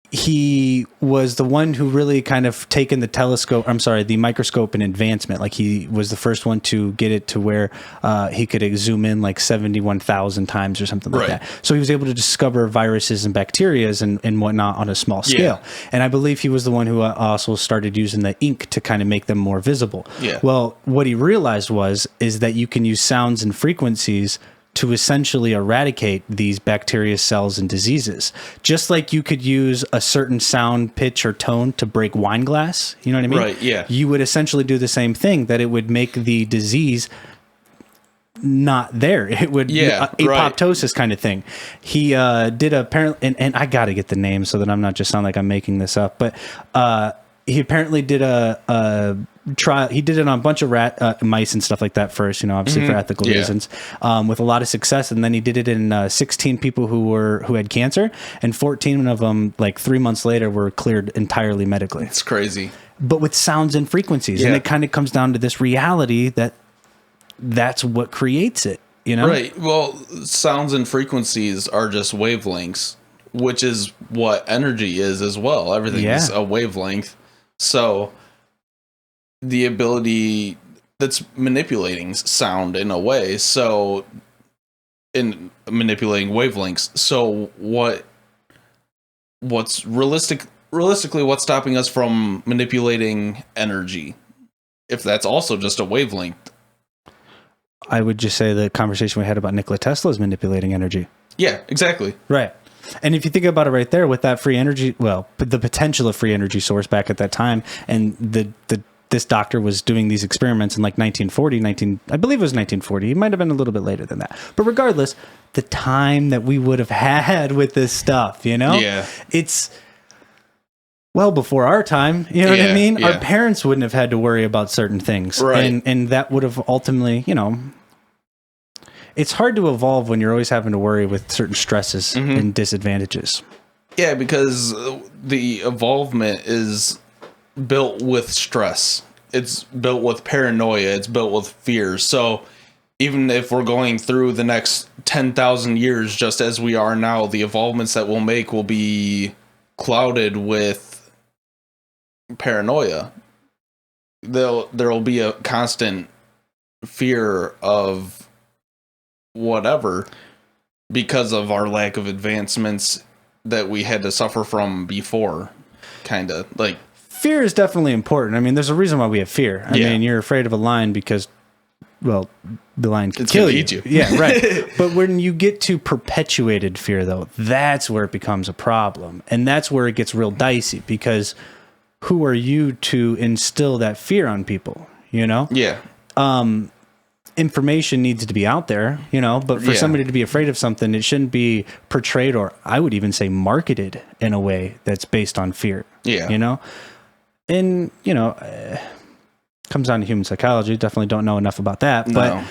he was the one who really kind of taken the microscope and advancement. Like he was the first one to get it to where he could zoom in like 71,000 times or something like that. So he was able to discover viruses and bacteria and whatnot on a small scale. Yeah. And I believe he was the one who also started using the ink to kind of make them more visible. Yeah. Well, what he realized is that you can use sounds and frequencies to essentially eradicate these bacteria, cells, and diseases. Just like you could use a certain sound, pitch, or tone to break wine glass, you know what I mean? Right, yeah. You would essentially do the same thing, that it would make the disease not there. It would, apoptosis kind of thing. He did apparently, and I got to get the name so that I'm not just sound like I'm making this up, but he apparently did a trial. He did it on a bunch of mice and stuff like that first, you know, obviously for ethical reasons, with a lot of success. And then he did it in 16 people who had cancer, and 14 of them, like 3 months later, were cleared entirely medically. It's crazy. But with sounds and frequencies. And it kind of comes down to this reality that's what creates it, you know? Right. Well, sounds and frequencies are just wavelengths, which is what energy is as well. Everything is a wavelength. So the ability that's manipulating sound in a way. So in manipulating wavelengths. So what's realistically what's stopping us from manipulating energy? If that's also just a wavelength. I would just say the conversation we had about Nikola Tesla is manipulating energy. Yeah, exactly. Right. And if you think about it right there with that free energy, well, the potential of free energy source back at that time, and this doctor was doing these experiments in like 1940, I believe it was 1940. It might have been a little bit later than that. But regardless, the time that we would have had with this stuff, Yeah. It's well before our time, you know what I mean? Yeah. Our parents wouldn't have had to worry about certain things. Right. And that would have ultimately, it's hard to evolve when you're always having to worry with certain stresses and disadvantages. Yeah, because the evolvement is built with stress. It's built with paranoia. It's built with fear. So even if we're going through the next 10,000 years, just as we are now, the evolvements that we'll make will be clouded with paranoia. There'll be a constant fear of whatever because of our lack of advancements that we had to suffer from before. Kind of like fear is definitely important. I mean, there's a reason why we have fear. I mean, you're afraid of a lion because, well, the lion can kill you. Eat you. Yeah, right. But when you get to perpetuated fear, though, that's where it becomes a problem. And that's where it gets real dicey, because who are you to instill that fear on people, Yeah. Information needs to be out there, but for somebody to be afraid of something, it shouldn't be portrayed, or I would even say marketed in a way that's based on fear. Yeah. And, comes down to human psychology. Definitely don't know enough about that, but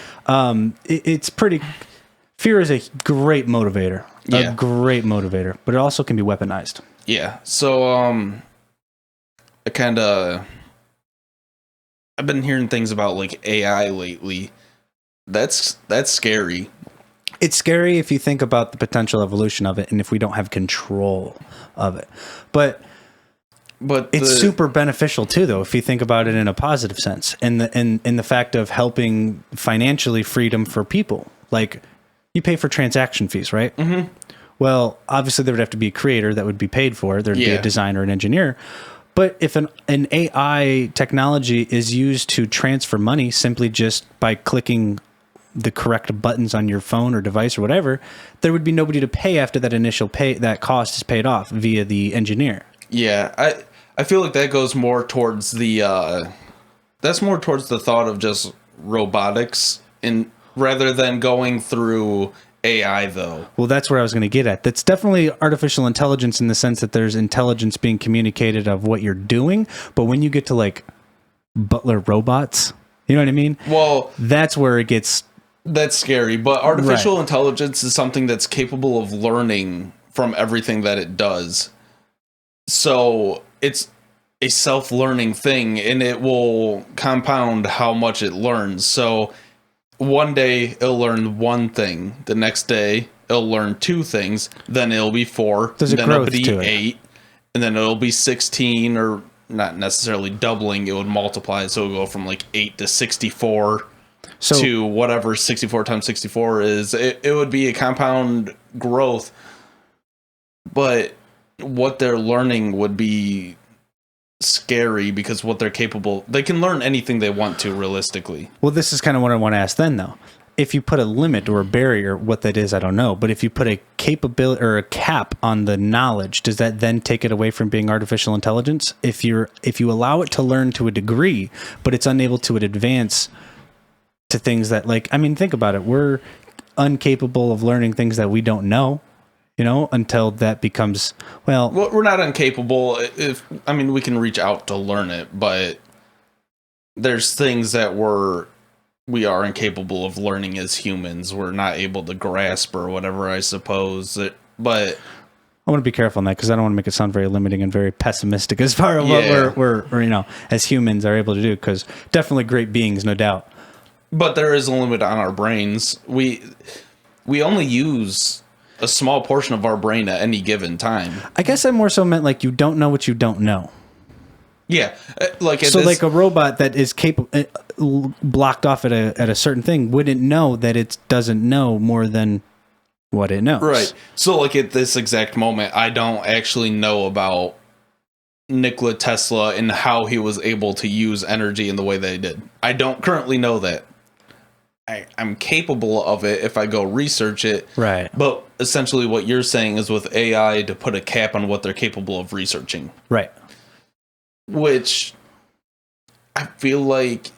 it's pretty, fear is a great motivator, but it also can be weaponized. Yeah. So, I've been hearing things about like AI lately. That's scary. It's scary if you think about the potential evolution of it, and if we don't have control of it. But it's super beneficial too, though, if you think about it in a positive sense, and the fact of helping financially freedom for people. Like, you pay for transaction fees, right? Mm-hmm. Well, obviously there would have to be a creator that would be paid for. There'd be a designer, an engineer. But if an AI technology is used to transfer money simply just by clicking the correct buttons on your phone or device or whatever, there would be nobody to pay after that initial that cost is paid off via the engineer. Yeah, I feel like that goes more towards that's more towards the thought of just robotics, and rather than going through AI, though. Well, that's where I was going to get at. That's definitely artificial intelligence in the sense that there's intelligence being communicated of what you're doing. But when you get to like butler robots, you know what I mean? Well, that's where it gets... That's scary. But artificial intelligence is something that's capable of learning from everything that it does. So it's a self-learning thing, and it will compound how much it learns. So one day it'll learn one thing, the next day it'll learn two things, then it'll be 4, There's then a growth it'll be to it. 8, and then it'll be 16, or not necessarily doubling, it would multiply, so it'll go from like 8 to 64 to whatever 64 times 64 is. It would be a compound growth, but what they're learning would be scary, because what they're capable, they can learn anything they want to realistically. Well, this is kind of what I want to ask then, though. If you put a limit or a barrier, what that is, I don't know. But if you put a capability or a cap on the knowledge, does that then take it away from being artificial intelligence? If you allow it to learn to a degree, but it's unable to advance to things that, like, I mean, think about it. We're incapable of learning things that we don't know, until that becomes, well, we're not incapable. We can reach out to learn it, but there's things that we are incapable of learning as humans. We're not able to grasp or whatever, I suppose. But I want to be careful on that, because I don't want to make it sound very limiting and very pessimistic as far as what we're as humans are able to do, because definitely great beings, no doubt. But there is a limit on our brains. We only use a small portion of our brain at any given time. I guess I more so meant like you don't know what you don't know. Yeah, like so like a robot that is capable blocked off at a certain thing wouldn't know that it doesn't know more than what it knows. Right. So like at this exact moment, I don't actually know about Nikola Tesla and how he was able to use energy in the way that he did. I don't currently know that. I'm capable of it if I go research it. Right. But essentially what you're saying is with AI to put a cap on what they're capable of researching. Right. Which I feel like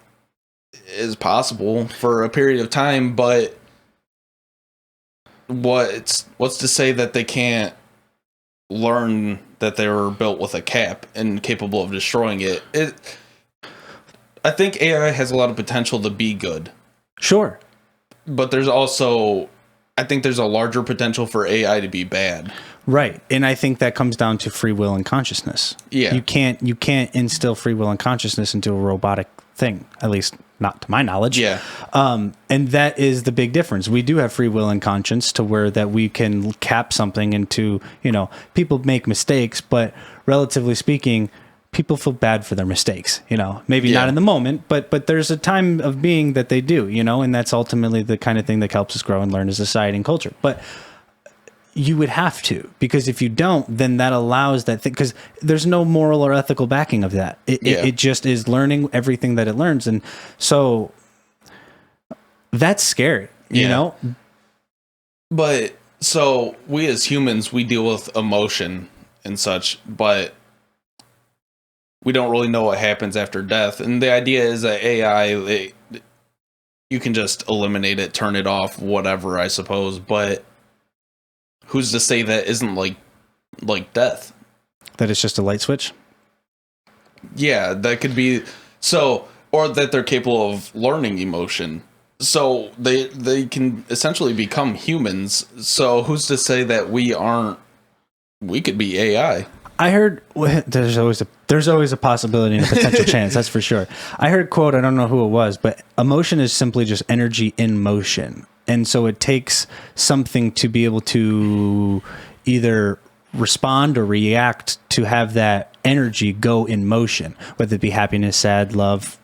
is possible for a period of time, but what's to say that they can't learn that they were built with a cap and capable of destroying it? I think AI has a lot of potential to be good. Sure. But there's also, I think there's a larger potential for AI to be bad. Right. And I think that comes down to free will and consciousness. Yeah. You can't instill free will and consciousness into a robotic thing, at least not to my knowledge. Yeah. And that is the big difference. We do have free will and conscience to where that we can cap something into, people make mistakes, but relatively speaking, people feel bad for their mistakes, maybe not in the moment, but there's a time of being that they do, and that's ultimately the kind of thing that helps us grow and learn as a society and culture. But you would have to, because if you don't, then that allows that thing, because there's no moral or ethical backing of that. It just is learning everything that it learns. And so that's scary, you know? But so we as humans, we deal with emotion and such, but we don't really know what happens after death. And the idea is that AI, you can just eliminate it, turn it off, whatever, I suppose. But who's to say that isn't like death? That it's just a light switch? Yeah, that could be. So, or that they're capable of learning emotion. So they can essentially become humans. So who's to say that we could be AI? I heard there's always a possibility and a potential chance. That's for sure. I heard a quote. I don't know who it was, but emotion is simply just energy in motion. And so it takes something to be able to either respond or react to have that energy go in motion, whether it be happiness, sad, love,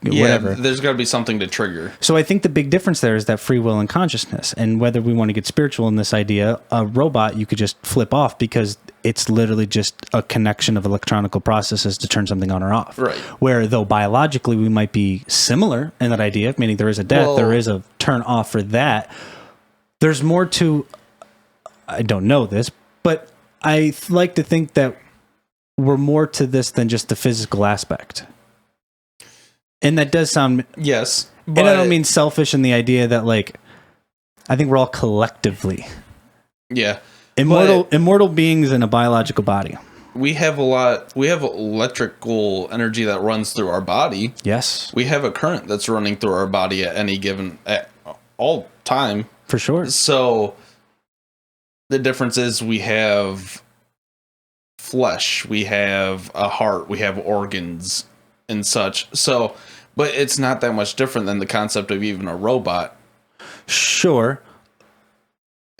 whatever. There's got to be something to trigger. So I think the big difference there is that free will and consciousness. And whether we want to get spiritual in this idea, a robot you could just flip off because it's literally just a connection of electronical processes to turn something on or off. Right. Where though biologically we might be similar in that idea, meaning there is a death, there is a turn off for that. There's more to, I don't know this, but I like to think that we're more to this than just the physical aspect. And that does sound... Yes. But and I don't mean selfish in the idea that, I think we're all collectively... Yeah. Immortal beings in a biological body. We have electrical energy that runs through our body. Yes. We have a current that's running through our body at all time. For sure. So the difference is we have flesh, we have a heart, we have organs and such. So, but it's not that much different than the concept of even a robot. Sure.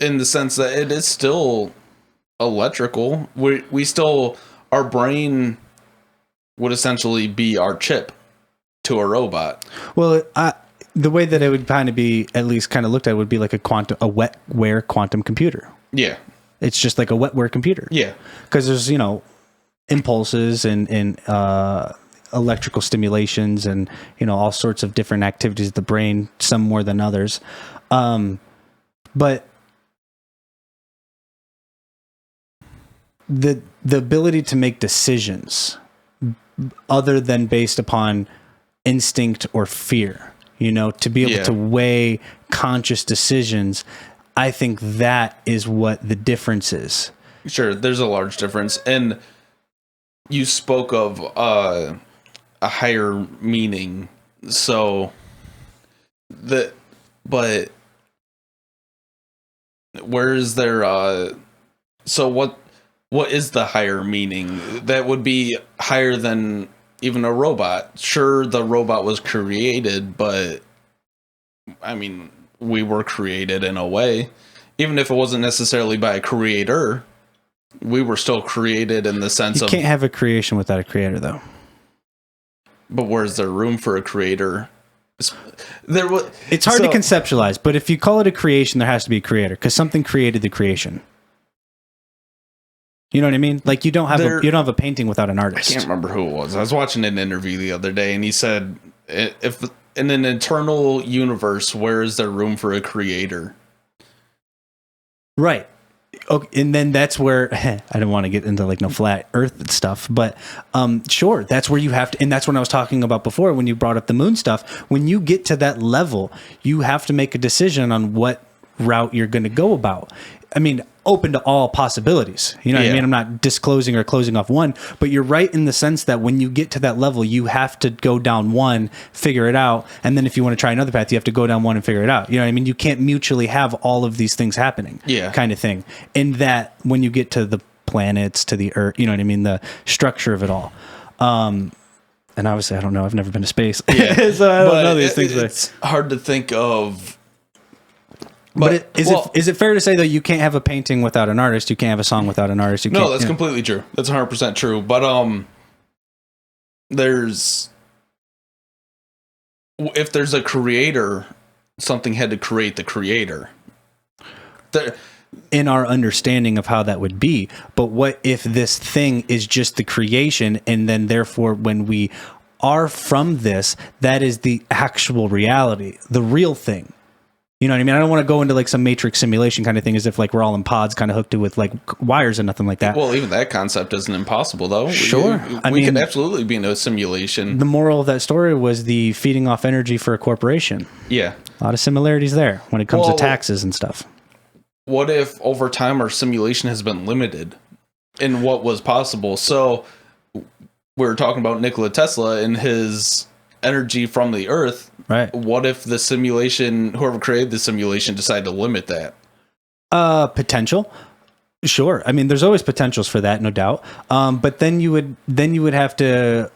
In the sense that it is still electrical. We still, our brain would essentially be our chip to a robot. Well, the way that it would kind of be, at least kind of looked at, would be like a wetware quantum computer. Yeah. It's just like a wetware computer. Yeah. Because there's, impulses and electrical stimulations and, all sorts of different activities of the brain, some more than others. But the ability to make decisions other than based upon instinct or fear, to be able to weigh conscious decisions, I think that is what the difference is. Sure, there's a large difference. And you spoke of a higher meaning. So but where is there so what is the higher meaning that would be higher than even a robot? Sure, the robot was created, but I mean, we were created in a way. Even if it wasn't necessarily by a creator, we were still created in the sense of... You can't have a creation without a creator, though. But where's there room for a creator? It's hard to conceptualize, but if you call it a creation, there has to be a creator because something created the creation. You know what I mean? Like you don't have a painting without an artist. I can't remember who it was. I was watching an interview the other day, and he said, "If in an eternal universe, where is there room for a creator?" Right. Okay, and then that's where I don't want to get into like no flat Earth stuff, but sure, that's where you have to, and that's when I was talking about before when you brought up the moon stuff. When you get to that level, you have to make a decision on what route you're going to go about. I mean, open to all possibilities. You know what I mean? I'm not disclosing or closing off one, but you're right in the sense that when you get to that level, you have to go down one, figure it out. And then if you want to try another path, you have to go down one and figure it out. You know what I mean? You can't mutually have all of these things happening kind of thing. And that when you get to the planets, to the Earth, you know what I mean? The structure of it all. And obviously, I don't know. I've never been to space. So I don't know these things. It's hard to think of. But is it fair to say that you can't have a painting without an artist? You can't have a song without an artist? No, that's completely true. That's 100% true. But if there's a creator, something had to create the creator. In our understanding of how that would be. But what if this thing is just the creation, and then therefore when we are from this, that is the actual reality, the real thing? You know what I mean? I don't want to go into like some matrix simulation kind of thing as if like we're all in pods kind of hooked to with like wires and nothing like that. Well, even that concept isn't impossible though. Sure. We could absolutely be in a simulation. The moral of that story was the feeding off energy for a corporation. Yeah. A lot of similarities there when it comes to taxes and stuff. What if over time our simulation has been limited in what was possible? So we were talking about Nikola Tesla and his energy from the earth. Right. What if the simulation, whoever created the simulation, decided to limit that? Potential. Sure. I mean, there's always potentials for that, no doubt. But then you would have to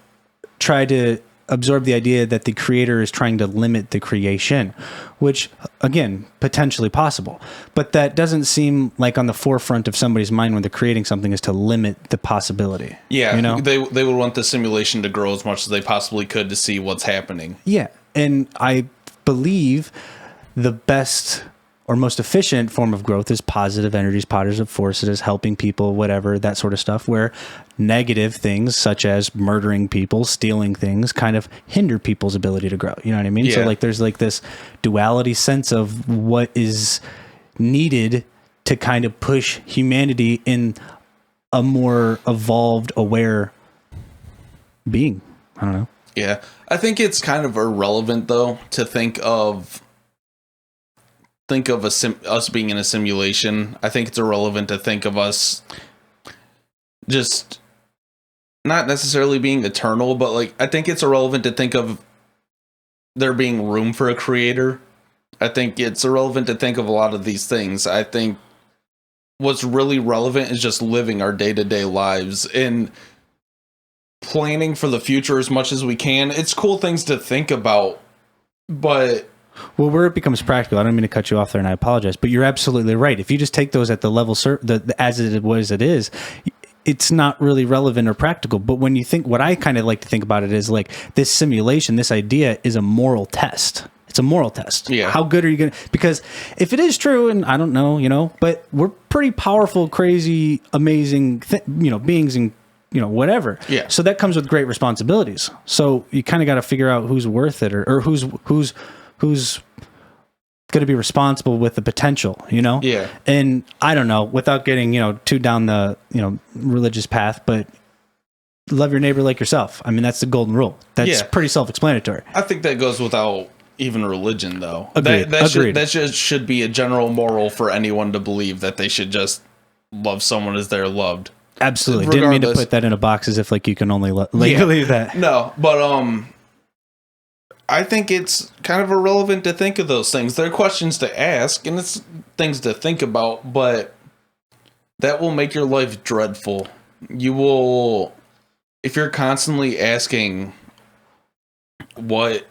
try to absorb the idea that the creator is trying to limit the creation, which again, potentially possible. But that doesn't seem like on the forefront of somebody's mind when they're creating something is to limit the possibility. Yeah. You know? They would want the simulation to grow as much as they possibly could to see what's happening. Yeah. And I believe the best or most efficient form of growth is positive energies, positive forces, helping people, whatever, that sort of stuff, where negative things such as murdering people, stealing things kind of hinder people's ability to grow. You know what I mean? Yeah. So like there's like this duality sense of what is needed to kind of push humanity in a more evolved, aware being. I don't know. Yeah. I think it's kind of irrelevant though to think of us being in a simulation. I think it's irrelevant to think of us just not necessarily being eternal, but like I think it's irrelevant to think of there being room for a creator. I think it's irrelevant to think of a lot of these things. I think what's really relevant is just living our day-to-day lives and planning for the future as much as we can. It's cool things to think about, but well, where it becomes practical, I don't mean to cut you off there, and I apologize, but you're absolutely right. If you just take those at the level as it is, it's not really relevant or practical. But when you think, what I kind of like to think about it is like this simulation, this idea is a moral test. It's a moral test. Yeah. How good are you going to, because if it is true, and I don't know, but we're pretty powerful, crazy, amazing, beings and, whatever. Yeah. So that comes with great responsibilities. So you kind of got to figure out who's worth it or who's going to be responsible with the potential, Yeah. And I don't know, without getting, too down the, religious path, but love your neighbor like yourself. I mean, that's the golden rule. That's pretty self-explanatory. I think that goes without even religion, though. Agreed. That should be a general moral for anyone to believe that they should just love someone as they're loved. Absolutely. Didn't mean to put that in a box as if like you can only believe that. No, but I think it's kind of irrelevant to think of those things. They're questions to ask and it's things to think about, but that will make your life dreadful. You will, if you're constantly asking what,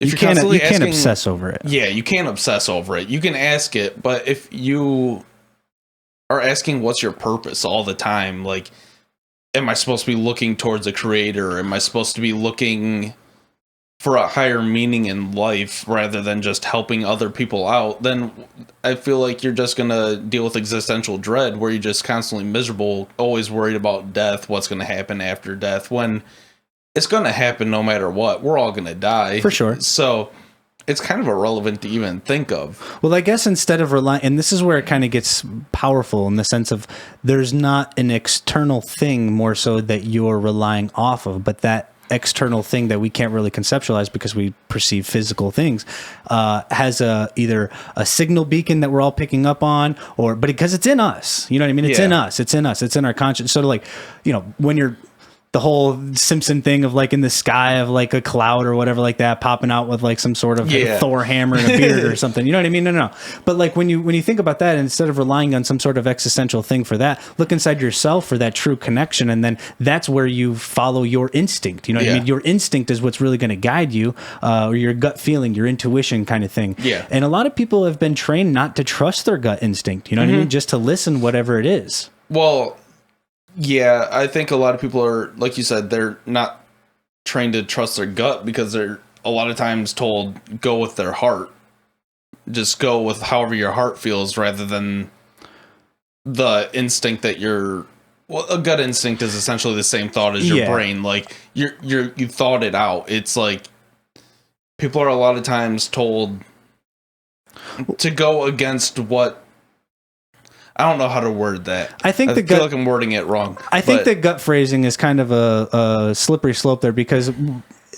you can't obsess over it. Yeah, you can't obsess over it. You can ask it, but if you are asking what's your purpose all the time, like am I supposed to be looking towards a creator? Am I supposed to be looking for a higher meaning in life rather than just helping other people out? Then I feel like you're just going to deal with existential dread where you're just constantly miserable, always worried about death, what's going to happen after death, when it's going to happen no matter what. We're all going to die. For sure. So it's kind of irrelevant to even think of. Well, I guess instead of relying, and this is where it kind of gets powerful in the sense of there's not an external thing more so that you're relying off of, but that external thing that we can't really conceptualize because we perceive physical things has either a signal beacon that we're all picking up on, but because it's in us, you know what I mean? It's in us, it's in our conscience. So like, when you're the whole Simpson thing of like in the sky of like a cloud or whatever like that popping out with like some sort of Thor hammer and a beard or something, you know what I mean? No. But like when you think about that, instead of relying on some sort of existential thing for that, look inside yourself for that true connection. And then that's where you follow your instinct. You know what I mean? Your instinct is what's really going to guide you, or your gut feeling, your intuition kind of thing. Yeah. And a lot of people have been trained not to trust their gut instinct. You know what I mean? Just to listen, whatever it is. Well, yeah, I think a lot of people are, like you said, they're not trained to trust their gut because they're a lot of times told go with their heart. Just go with however your heart feels rather than the instinct that a gut instinct is essentially the same thought as your brain. Like you thought it out. It's like people are a lot of times told to go against what. I don't know how to word that. I feel like I'm wording it wrong. I think the gut phrasing is kind of a slippery slope there because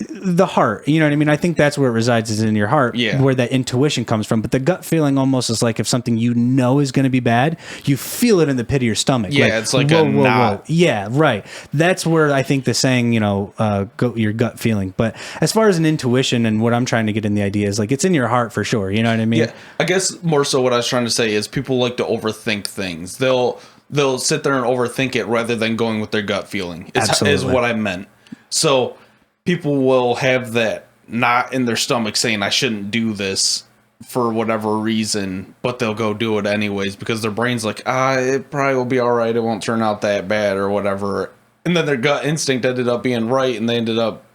the heart, you know what I mean? I think that's where it resides, is in your heart, where that intuition comes from. But the gut feeling almost is like if something you know is going to be bad, you feel it in the pit of your stomach. Yeah, it's like a knot. Yeah, right. That's where I think the saying, go your gut feeling. But as far as an intuition and what I'm trying to get in the idea is like it's in your heart for sure. You know what I mean? Yeah, I guess more so what I was trying to say is people like to overthink things. They'll sit there and overthink it rather than going with their gut feeling. Is what I meant. So people will have that knot in their stomach saying I shouldn't do this for whatever reason, but they'll go do it anyways because their brain's like, it probably will be all right. It won't turn out that bad or whatever. And then their gut instinct ended up being right and they ended up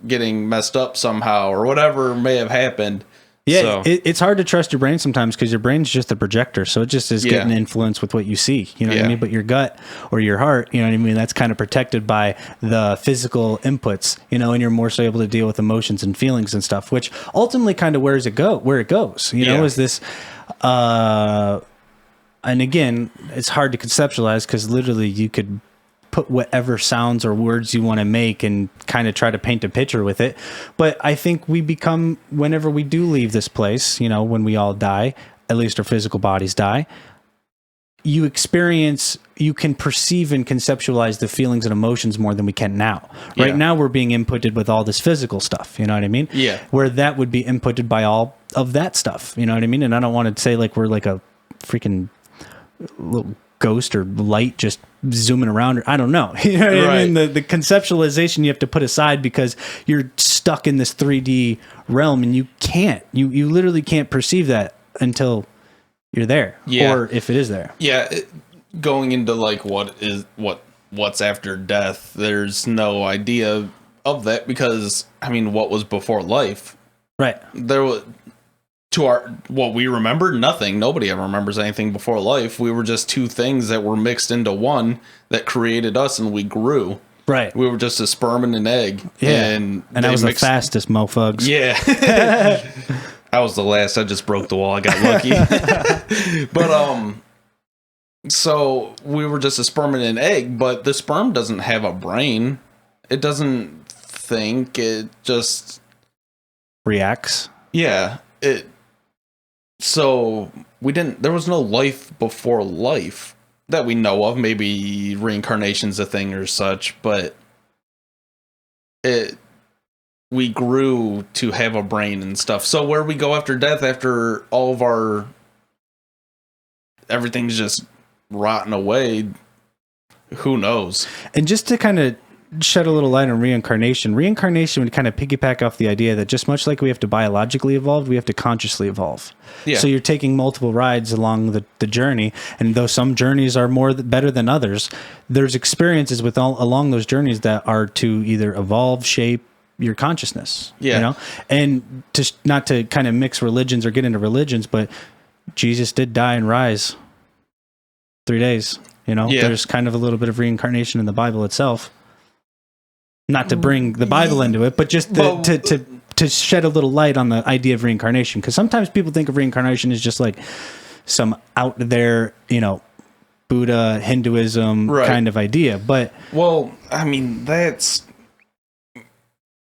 getting messed up somehow or whatever may have happened. Yeah, so it's hard to trust your brain sometimes because your brain's just a projector. So it just is getting influenced with what you see. You know what I mean? But your gut or your heart, you know what I mean? That's kind of protected by the physical inputs, and you're more so able to deal with emotions and feelings and stuff, which ultimately kind of where it goes, is this, and again, it's hard to conceptualize because literally you could put whatever sounds or words you want to make and kind of try to paint a picture with it. But I think we become, whenever we do leave this place, when we all die, at least our physical bodies die, you can perceive and conceptualize the feelings and emotions more than we can now. Right now we're being inputted with all this physical stuff, you know what I mean? Yeah. Where that would be inputted by all of that stuff, you know what I mean? And I don't want to say like we're like a freaking little ghost or light just zooming around, or I don't know. You know what I mean? The conceptualization you have to put aside because you're stuck in this 3D realm and you literally can't perceive that until you're there, or if it is there. Yeah, going into like what's after death, there's no idea of that because what was before life? Right. There was what we remember, nothing. Nobody ever remembers anything before life. We were just two things that were mixed into one that created us, and we grew. Right. We were just a sperm and an egg. Yeah. And I was the fastest, mofugs. Yeah. I was the last. I just broke the wall. I got lucky. But so we were just a sperm and an egg. But the sperm doesn't have a brain. It doesn't think. It just reacts. Yeah. So there was no life before life that we know of. Maybe reincarnation's a thing or such, but we grew to have a brain and stuff. So where we go after death, after all of everything's just rotting away, who knows? And just to kind of shed a little light on reincarnation. Reincarnation would kind of piggyback off the idea that just much like we have to biologically evolve, we have to consciously evolve. Yeah. So you're taking multiple rides along the journey, and though some journeys are better than others, there's experiences along those journeys that are to either evolve, shape your consciousness. Yeah. You know, and not to kind of mix religions or get into religions, but Jesus did die and rise 3 days. You know, there's kind of a little bit of reincarnation in the Bible itself. Not to bring the Bible into it, but just to shed a little light on the idea of reincarnation. Because sometimes people think of reincarnation as just like some out there, you know, Buddha, Hinduism kind of idea. But well, I mean, that's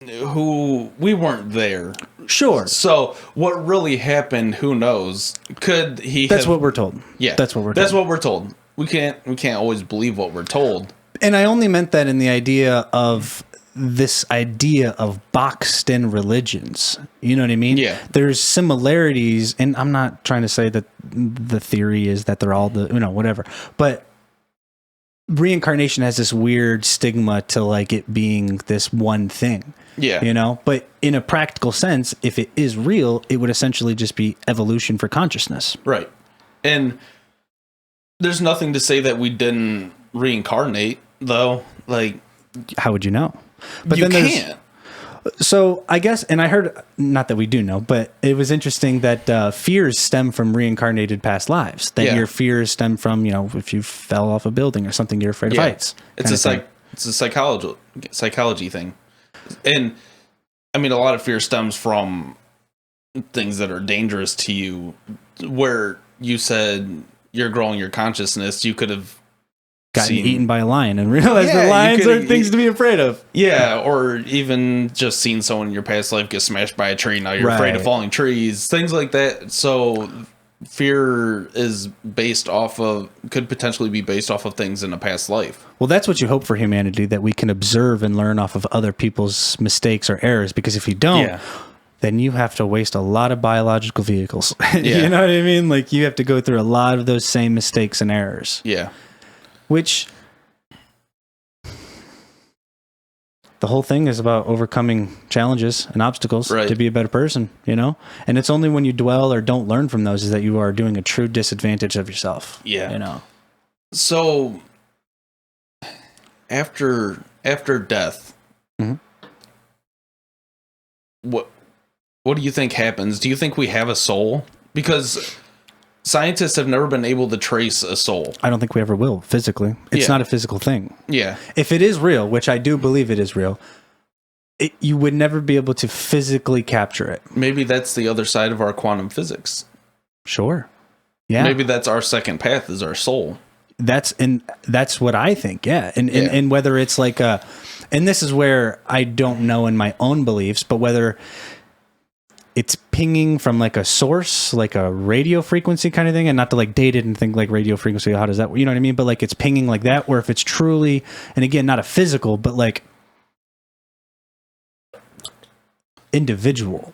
we weren't there. Sure. So what really happened? Who knows? Could he? That's what we're told. Yeah, that's what we're told. We can't always believe what we're told. And I only meant that in the idea of this idea of boxed in religions. You know what I mean? Yeah. There's similarities, and I'm not trying to say that the theory is that they're all whatever. But reincarnation has this weird stigma to like it being this one thing. Yeah. You know? But in a practical sense, if it is real, it would essentially just be evolution for consciousness. Right. And there's nothing to say that we didn't reincarnate, though. Like, how would you know? But you can't. So I guess, and I heard, not that we do know, but it was interesting that fears stem from reincarnated past lives. That your fears stem from, you know, if you fell off a building or something, you're afraid of heights. It's a psychology thing. And I mean, a lot of fear stems from things that are dangerous to you. Where you said you're growing your consciousness, you could have gotten eaten by a lion and realized the lions are things to be afraid of. Yeah, or even just seen someone in your past life get smashed by a tree. Now you're afraid of falling trees, things like that. So fear is could potentially be based off of things in a past life. Well, that's what you hope for humanity, that we can observe and learn off of other people's mistakes or errors. Because if you don't, then you have to waste a lot of biological vehicles. You know what I mean? Like you have to go through a lot of those same mistakes and errors. Yeah. Which the whole thing is about overcoming challenges and obstacles to be a better person, you know? And it's only when you dwell or don't learn from those is that you are doing a true disadvantage of yourself. Yeah. You know? So after death, what do you think happens? Do you think we have a soul? Because scientists have never been able to trace a soul. I don't think we ever will physically. It's not a physical thing. Yeah. If it is real, which I do believe it is real, you would never be able to physically capture it. Maybe that's the other side of our quantum physics. Sure. Yeah. Maybe that's our second path, is our soul. That's what I think. Yeah. And whether it's like and this is where I don't know in my own beliefs, but whether it's pinging from like a source, like a radio frequency kind of thing, and not to like date it and think like radio frequency, how does that, you know what I mean? But like it's pinging like that, or if it's truly, and again, not a physical, but like individual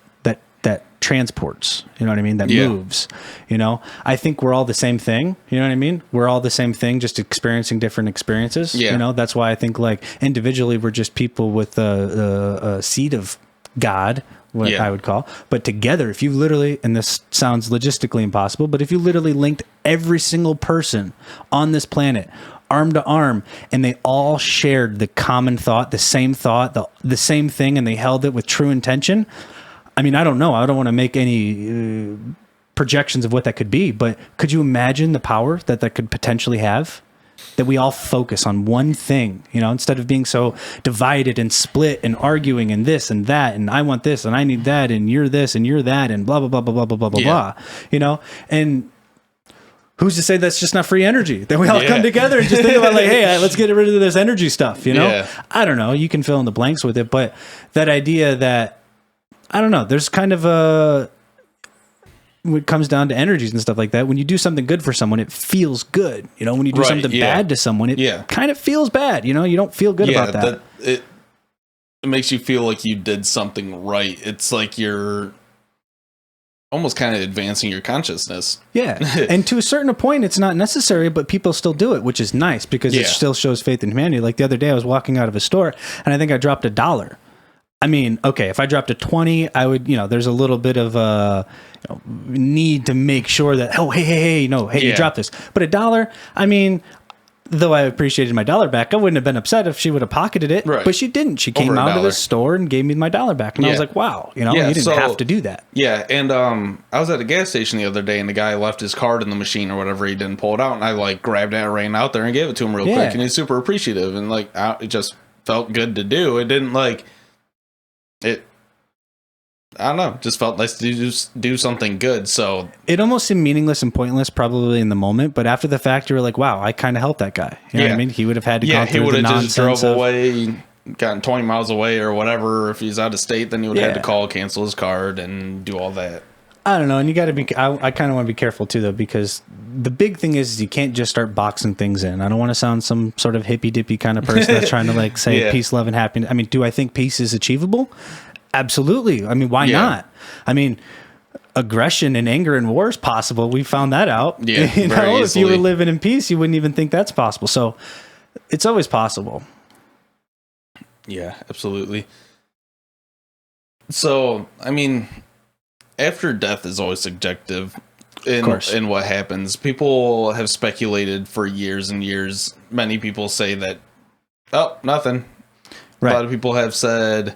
that transports, you know what I mean? That moves, you know? I think we're all the same thing, you know what I mean? We're all the same thing, just experiencing different experiences, you know? That's why I think like individually we're just people with a seed of God, what I would call, but together, if you literally, and this sounds logistically impossible, but if you literally linked every single person on this planet arm to arm, and they all shared the common thought, the same thing, and they held it with true intention. I mean, I don't know. I don't want to make any projections of what that could be, but could you imagine the power that could potentially have? That we all focus on one thing, you know, instead of being so divided and split and arguing and this and that, and I want this and I need that, and you're this and you're that, and blah, blah, blah, blah, blah, blah, blah, blah, you know? And who's to say that's just not free energy? That we all come together and just think about like, hey, let's get rid of this energy stuff, you know? Yeah. I don't know. You can fill in the blanks with it, but that idea that, I don't know, there's kind of when it comes down to energies and stuff like that, when you do something good for someone, it feels good. You know, when you do something bad to someone, it kind of feels bad. You know, you don't feel good about that. It makes you feel like you did something right. It's like you're almost kind of advancing your consciousness. Yeah. And to a certain point, it's not necessary, but people still do it, which is nice because it still shows faith in humanity. Like the other day, I was walking out of a store and I think I dropped $1. I mean, okay, if I dropped a 20, I would, there's a little bit of a need to make sure that, oh, hey, you dropped this. But $1, I mean, though I appreciated my $1 back, I wouldn't have been upset if she would have pocketed it, but she didn't. She came out of the store and gave me my $1 back. And I was like, wow, you didn't have to do that. Yeah. And I was at a gas station the other day and the guy left his card in the machine or whatever. He didn't pull it out. And I like grabbed it and ran out there and gave it to him real quick. And he's super appreciative. And like, it just felt good to do. It didn't like it. I don't know. Just felt nice to do something good. So it almost seemed meaningless and pointless, probably in the moment. But after the fact, you were like, "Wow, I kind of helped that guy." You know what I mean? He would have had to go through the nonsense. He would have just drove away, gotten 20 miles away or whatever. If he's out of state, then he would have had to call, cancel his card, and do all that. I don't know. And you got to be. I kind of want to be careful too, though, because the big thing is you can't just start boxing things in. I don't want to sound some sort of hippy dippy kind of person that's trying to like say peace, love, and happiness. I mean, do I think peace is achievable? Absolutely. I mean, why not? I mean, aggression and anger and war is possible. We found that out. Yeah, if you were living in peace, you wouldn't even think that's possible. So it's always possible. Yeah, absolutely. So, I mean, after death is always subjective in what happens. People have speculated for years and years. Many people say that, oh, nothing. Right. A lot of people have said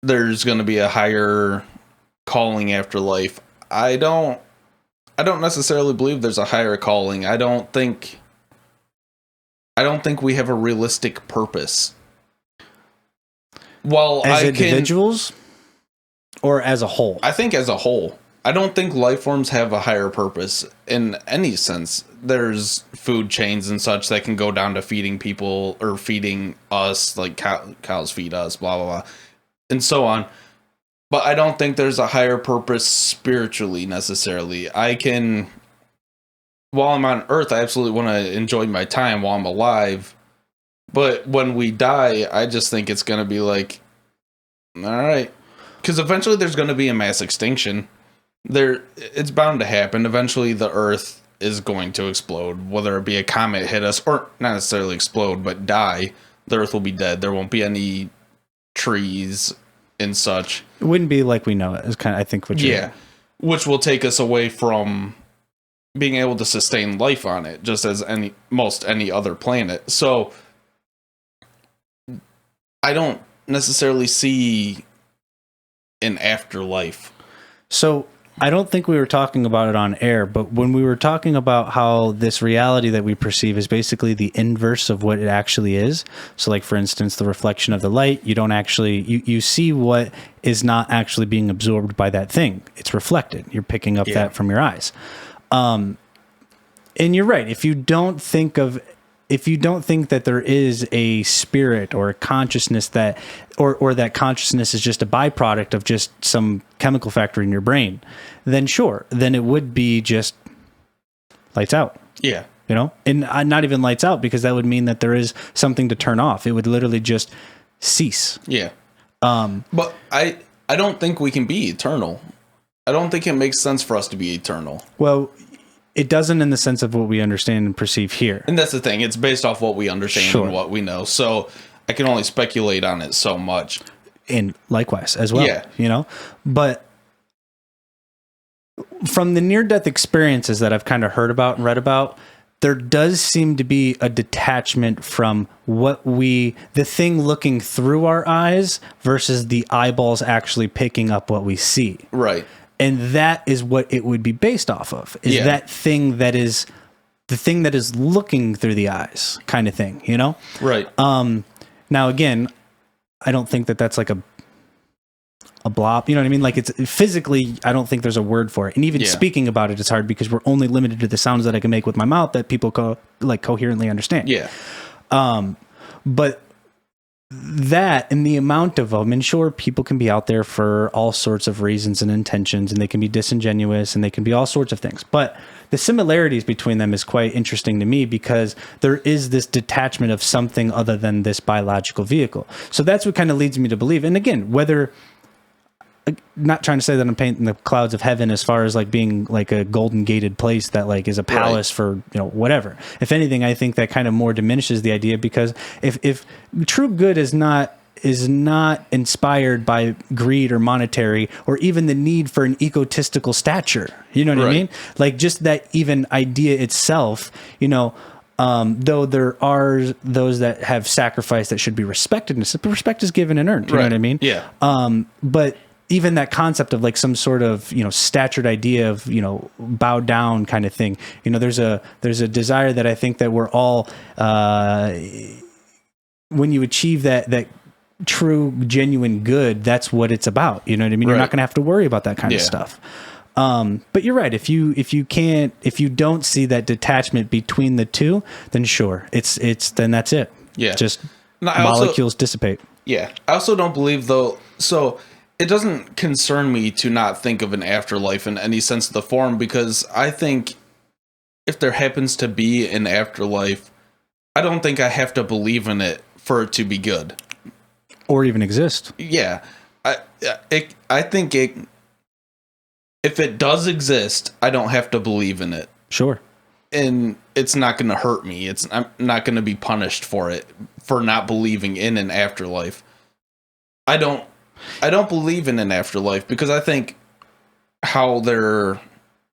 there's going to be a higher calling after life. I don't necessarily believe there's a higher calling. I don't think we have a realistic purpose. Well, as individuals or as a whole? I think as a whole. I don't think life forms have a higher purpose in any sense. There's food chains and such that can go down to feeding people or feeding us, like cows feed us, blah, blah, blah, and so on. But I don't think there's a higher purpose spiritually necessarily. While I'm on Earth, I absolutely want to enjoy my time while I'm alive. But when we die, I just think it's going to be like, all right. Because eventually there's going to be a mass extinction. It's bound to happen. Eventually the Earth is going to explode, whether it be a comet hit us or not necessarily explode, but die. The Earth will be dead. There won't be any trees and such. It wouldn't be like we know it. Is kind of, I think, what you're which will take us away from being able to sustain life on it, just as any other planet. So I don't necessarily see an afterlife. So I don't think we were talking about it on air, but when we were talking about how this reality that we perceive is basically the inverse of what it actually is. So like, for instance, the reflection of the light, you don't actually, you see what is not actually being absorbed by that thing. It's reflected. You're picking up that from your eyes. And you're right. If you don't think that there is a spirit or a consciousness that, or that consciousness is just a byproduct of just some chemical factor in your brain, then sure, then it would be just lights out. Yeah. And not even lights out, because that would mean that there is something to turn off. It would literally just cease. Yeah. But I don't think we can be eternal. I don't think it makes sense for us to be eternal. Well, it doesn't in the sense of what we understand and perceive here. And that's the thing. It's based off what we understand and what we know. So I can only speculate on it so much. And likewise as well. Yeah. But from the near-death experiences that I've kind of heard about and read about, there does seem to be a detachment from the thing looking through our eyes versus the eyeballs actually picking up what we see. Right. And that is what it would be based off of, is that thing that is the thing that is looking through the eyes kind of thing, Right. Now, again, I don't think that that's like a blob, you know what I mean? Like, it's physically, I don't think there's a word for it. And even speaking about it is hard because we're only limited to the sounds that I can make with my mouth that people coherently understand. Yeah. But that and the amount of them, and sure, people can be out there for all sorts of reasons and intentions, and they can be disingenuous and they can be all sorts of things. But the similarities between them is quite interesting to me, because there is this detachment of something other than this biological vehicle. So that's what kind of leads me to believe. And again, whether not trying to say that I'm painting the clouds of heaven as far as like being like a golden gated place that like is a palace for, whatever. If anything, I think that kind of more diminishes the idea, because if true good is not inspired by greed or monetary or even the need for an egotistical stature, you know what I mean? Like just that even idea itself, though there are those that have sacrificed that should be respected, but respect is given and earned, you know what I mean? Yeah. But even that concept of like some sort of, statured idea of, bow down kind of thing, there's a desire that I think that we're all, when you achieve that true, genuine good, that's what it's about. You know what I mean? You're not going to have to worry about that kind of stuff. But you're right. If you don't see that detachment between the two, then sure, then that's it. Yeah. Just molecules dissipate. Yeah. I also don't believe though. So it doesn't concern me to not think of an afterlife in any sense of the form, because I think if there happens to be an afterlife, I don't think I have to believe in it for it to be good. Or even exist. Yeah. I think if it does exist, I don't have to believe in it. Sure. And it's not going to hurt me. I'm not going to be punished for it, for not believing in an afterlife. I don't believe in an afterlife because I think how they're...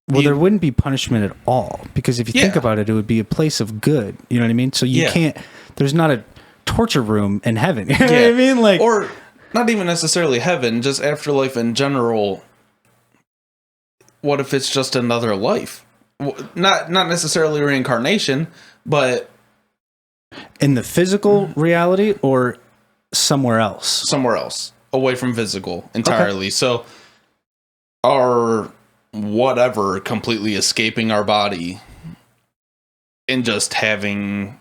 Well, there wouldn't be punishment at all, because if you think about it, it would be a place of good. You know what I mean? So you can't... There's not a torture room in heaven. You know what I mean? Like, or not even necessarily heaven, just afterlife in general. What if it's just another life? Not necessarily reincarnation, but in the physical reality or somewhere else? Somewhere else, away from physical entirely. Okay. So our whatever completely escaping our body and just having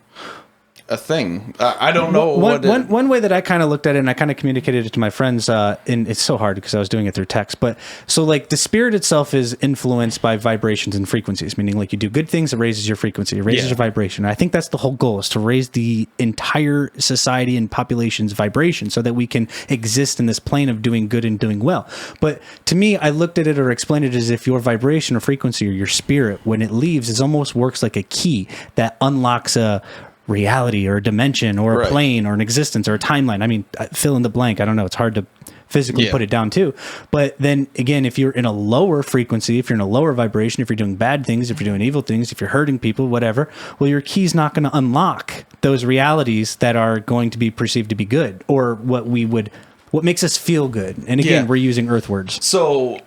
a thing. I don't know. One way that I kind of looked at it, and I kind of communicated it to my friends, and it's so hard because I was doing it through text, but so like the spirit itself is influenced by vibrations and frequencies, meaning like you do good things, it raises your frequency, it raises your vibration. And I think that's the whole goal, is to raise the entire society and population's vibration so that we can exist in this plane of doing good and doing well. But to me, I looked at it or explained it as if your vibration or frequency or your spirit, when it leaves, it almost works like a key that unlocks a reality or a dimension or a plane or an existence or a timeline. I mean, fill in the blank. I don't know. It's hard to physically put it down too. But then again, if you're in a lower frequency, if you're in a lower vibration, if you're doing bad things, if you're doing evil things, if you're hurting people, whatever, well, your key's not going to unlock those realities that are going to be perceived to be good, or what makes us feel good. And again, we're using earth words. So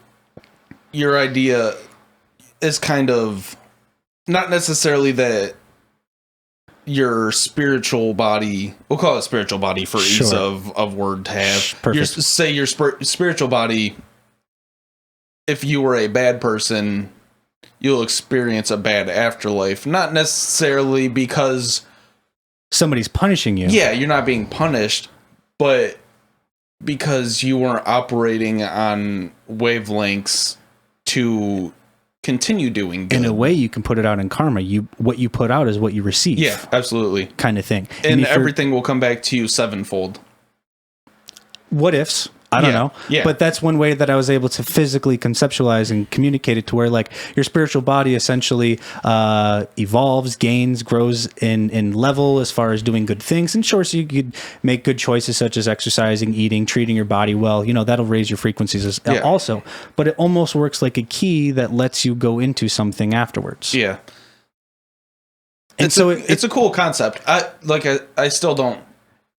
your idea is kind of not necessarily that your spiritual body, we'll call it spiritual body for ease of word to have. Perfect. Your spiritual body, if you were a bad person, you'll experience a bad afterlife. Not necessarily because somebody's punishing you. Yeah, you're not being punished, but because you weren't operating on wavelengths to continue doing good. In a way, you can put it out in karma. What you put out is what you receive. Yeah, absolutely. Kind of thing. And everything will come back to you sevenfold. What ifs? I don't know. Yeah. But that's one way that I was able to physically conceptualize and communicate it, to where like your spiritual body essentially evolves, gains, grows in level as far as doing good things. And sure, so you could make good choices such as exercising, eating, treating your body well. That'll raise your frequencies also. But it almost works like a key that lets you go into something afterwards. Yeah. And so it's a cool concept. I still don't.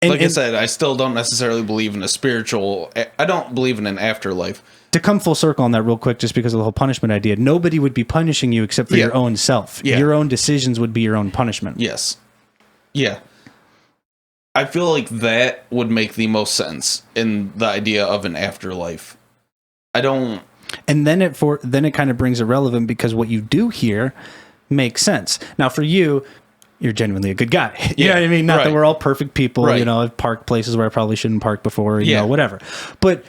I said, I still don't necessarily believe in I don't believe in an afterlife. To come full circle on that real quick, just because of the whole punishment idea, nobody would be punishing you except for your own self. Yeah. Your own decisions would be your own punishment. Yes. Yeah. I feel like that would make the most sense in the idea of an afterlife. I don't... And then it kind of brings it relevant, because what you do here makes sense. Now, for you... You're genuinely a good guy. You know what I mean? Not that we're all perfect people. I've parked places where I probably shouldn't park before, you know, whatever. But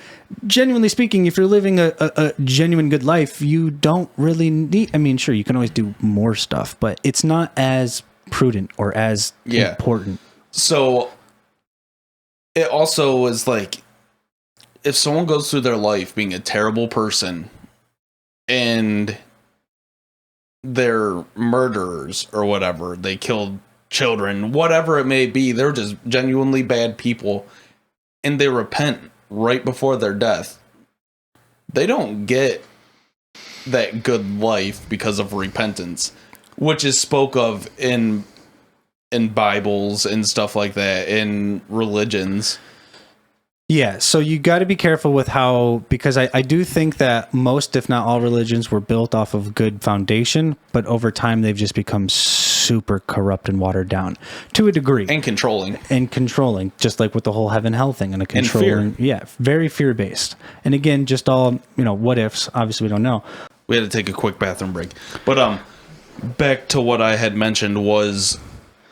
genuinely speaking, if you're living a genuine good life, you don't really need... I mean, sure, you can always do more stuff, but it's not as prudent or as important. So it also was like... if someone goes through their life being a terrible person and they're murderers or whatever, they killed children, whatever it may be, they're just genuinely bad people, and they repent right before their death, they don't get that good life because of repentance, which is spoke of in Bibles and stuff like that, in religions. Yeah, so you got to be careful with how, because I do think that most, if not all, religions were built off of good foundation, but over time they've just become super corrupt and watered down to a degree. And controlling. Just like with the whole heaven-hell thing and a controlling. And fear. Yeah, very fear-based. And again, just all, what ifs. Obviously, we don't know. We had to take a quick bathroom break. But back to what I had mentioned was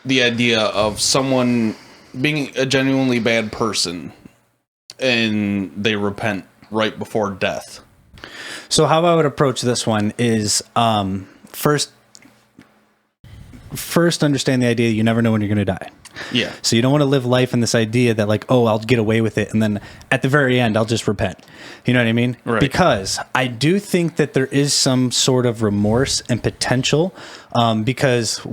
the idea of someone being a genuinely bad person and they repent right before death. So how I would approach this one is first understand the idea you never know when you're going to die. Yeah. So you don't want to live life in this idea that like, oh, I'll get away with it, and then at the very end I'll just repent. You know what I mean? Right. Because I do think that there is some sort of remorse and potential. Because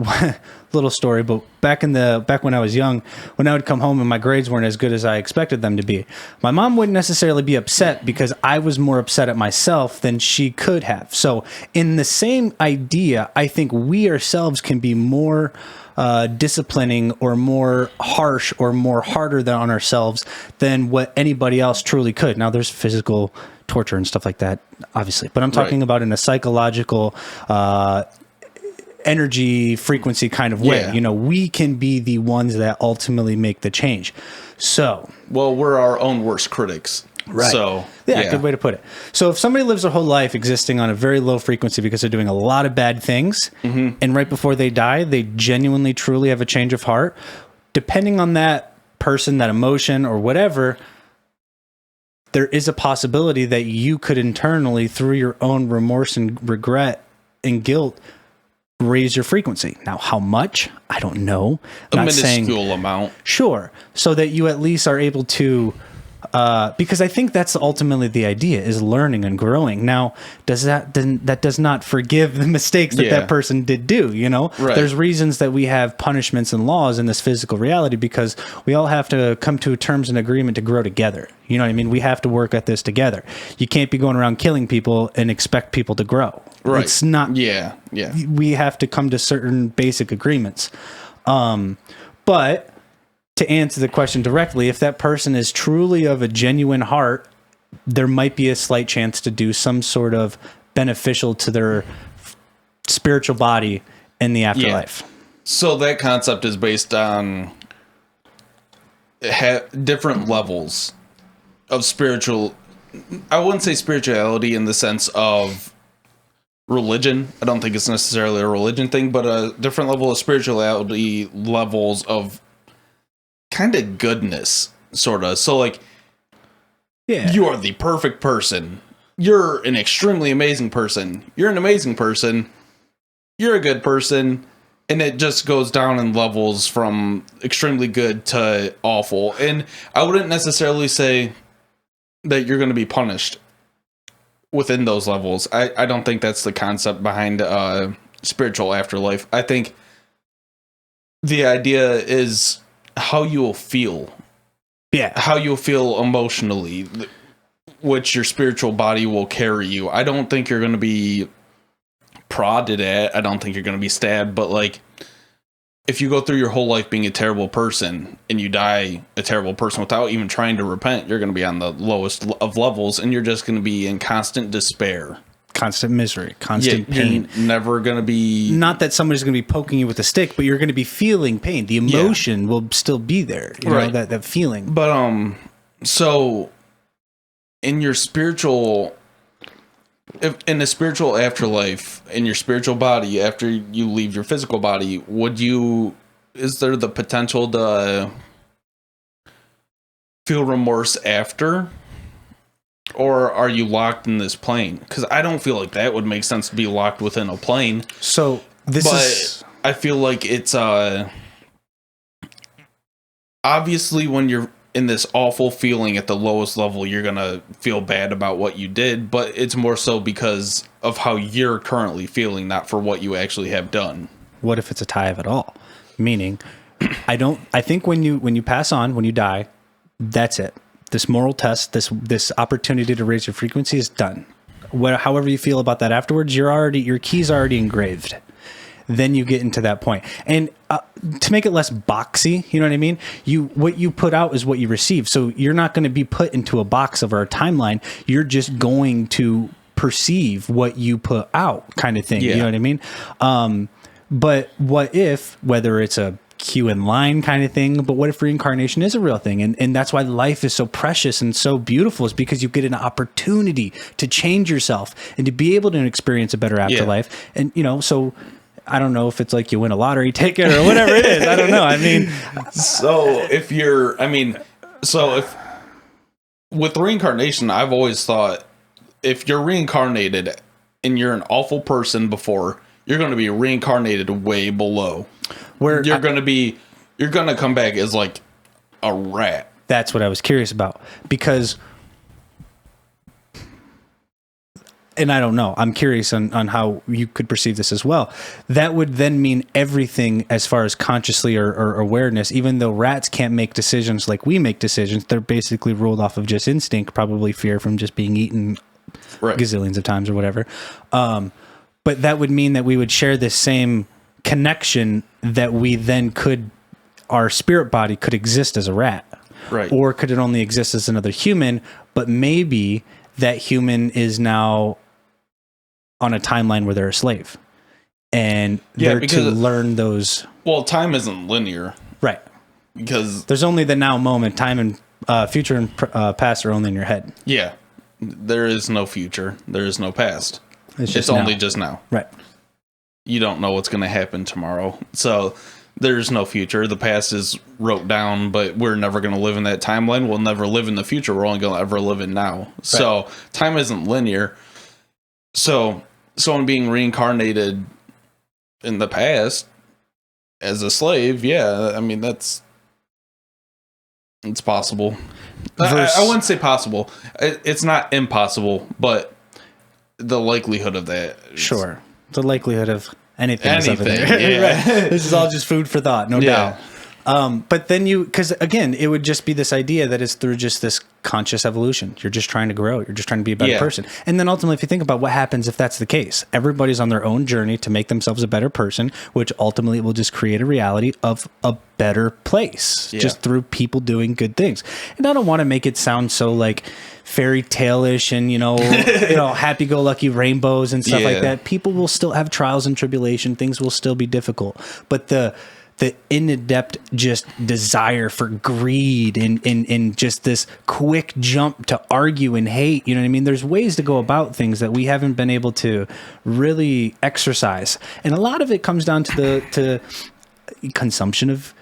little story, but back when I was young, when I would come home and my grades weren't as good as I expected them to be, my mom wouldn't necessarily be upset because I was more upset at myself than she could have. So in the same idea, I think we ourselves can be more disciplining or more harsh or more harder than on ourselves than what anybody else truly could. Now there's physical torture and stuff like that, obviously, but I'm talking about in a psychological energy frequency kind of way. Yeah. We can be the ones that ultimately make the change. So, well, we're our own worst critics. Right. So, yeah, good way to put it. So if somebody lives their whole life existing on a very low frequency because they're doing a lot of bad things, and right before they die, they genuinely, truly have a change of heart, depending on that person, that emotion, or whatever, there is a possibility that you could internally, through your own remorse and regret and guilt, raise your frequency. Now, how much? I don't know. A minuscule amount. Sure. So that you at least are able to, because I think that's ultimately the idea, is learning and growing. Now, that does not forgive the mistakes that person did do, Right. There's reasons that we have punishments and laws in this physical reality because we all have to come to terms and agreement to grow together. You know what I mean? We have to work at this together. You can't be going around killing people and expect people to grow. Right. It's not. Yeah. We have to come to certain basic agreements. But to answer the question directly, if that person is truly of a genuine heart, there might be a slight chance to do some sort of beneficial to their spiritual body in the afterlife. Yeah. So that concept is based on different levels of spiritual. I wouldn't say spirituality in the sense of religion. I don't think it's necessarily a religion thing, but a different level of spirituality, levels of kind of goodness, sort of. So like, you are the perfect person. You're an extremely amazing person. You're an amazing person. You're a good person. And it just goes down in levels from extremely good to awful. And I wouldn't necessarily say that you're going to be punished within those levels. I don't think that's the concept behind spiritual afterlife. I think the idea is how you'll feel. Yeah. How you'll feel emotionally, which your spiritual body will carry you. I don't think you're going to be prodded at. I don't think you're going to be stabbed. But like, if you go through your whole life being a terrible person and you die a terrible person without even trying to repent, you're going to be on the lowest of levels, and you're just going to be in constant despair. Constant misery, constant pain. You're never going to be... Not that somebody's going to be poking you with a stick, but you're going to be feeling pain. The emotion will still be there. You know, that feeling. But, so in your spiritual... If in a spiritual afterlife, in your spiritual body, after you leave your physical body, is there the potential to feel remorse after? Or are locked in this plane? Because I don't feel like that would make sense to be locked within a plane. So I feel like it's obviously when you're in this awful feeling at the lowest level, you're going to feel bad about what you did, but it's more so because of how you're currently feeling, not for what you actually have done. What if it's a tie of it all? Meaning, I think when you pass on, when you die, that's it. This moral test, this opportunity to raise your frequency is done. However you feel about that afterwards, your key's already engraved. Then you get into that point. And to make it less boxy, you know what I mean? What you put out is what you receive. So you're not going to be put into a box of our timeline. You're just going to perceive what you put out, kind of thing. Yeah. You know what I mean? But what if, whether it's a queue in line kind of thing, but what if reincarnation is a real thing? And that's why life is so precious and so beautiful, is because you get an opportunity to change yourself and to be able to experience a better afterlife. Yeah. And, so I don't know if it's like you win a lottery ticket or whatever it is. I don't know. I mean, if with reincarnation, I've always thought if you're reincarnated and you're an awful person before, you're going to be reincarnated way below. Where you're going to come back as like a rat. That's what I was curious about, because, and I don't know, I'm curious on how you could perceive this as well. That would then mean everything as far as consciously or awareness, even though rats can't make decisions like we make decisions. They're basically ruled off of just instinct, probably fear from just being eaten gazillions of times or whatever. But that would mean that we would share this same connection, that we then our spirit body could exist as a rat. Right. Or could it only exist as another human, but maybe that human is now on a timeline where they're a slave. And they're to learn those. Well, time isn't linear. Right. Because there's only the now moment. Time and future and past are only in your head. Yeah. There is no future. There is no past. It's only just now. Right. You don't know what's going to happen tomorrow. So there's no future. The past is wrote down, but we're never going to live in that timeline. We'll never live in the future. We're only going to ever live in now. Right. So time isn't linear. So someone being reincarnated in the past as a slave, yeah, I mean, it's possible. I wouldn't say possible. It's not impossible, but the likelihood of that. Sure. The likelihood of anything. Yeah. Right. This is all just food for thought, no doubt. But then because again, it would just be this idea that it's through just this conscious evolution. You're just trying to grow. You're just trying to be a better person. And then ultimately, if you think about what happens if that's the case, everybody's on their own journey to make themselves a better person, which ultimately will just create a reality of a better place just through people doing good things. And I don't want to make it sound so like fairy tale-ish and, happy-go-lucky rainbows and stuff like that. People will still have trials and tribulation. Things will still be difficult. But the inadept just desire for greed and just this quick jump to argue and hate, you know what I mean? There's ways to go about things that we haven't been able to really exercise. And a lot of it comes down to the consumption of,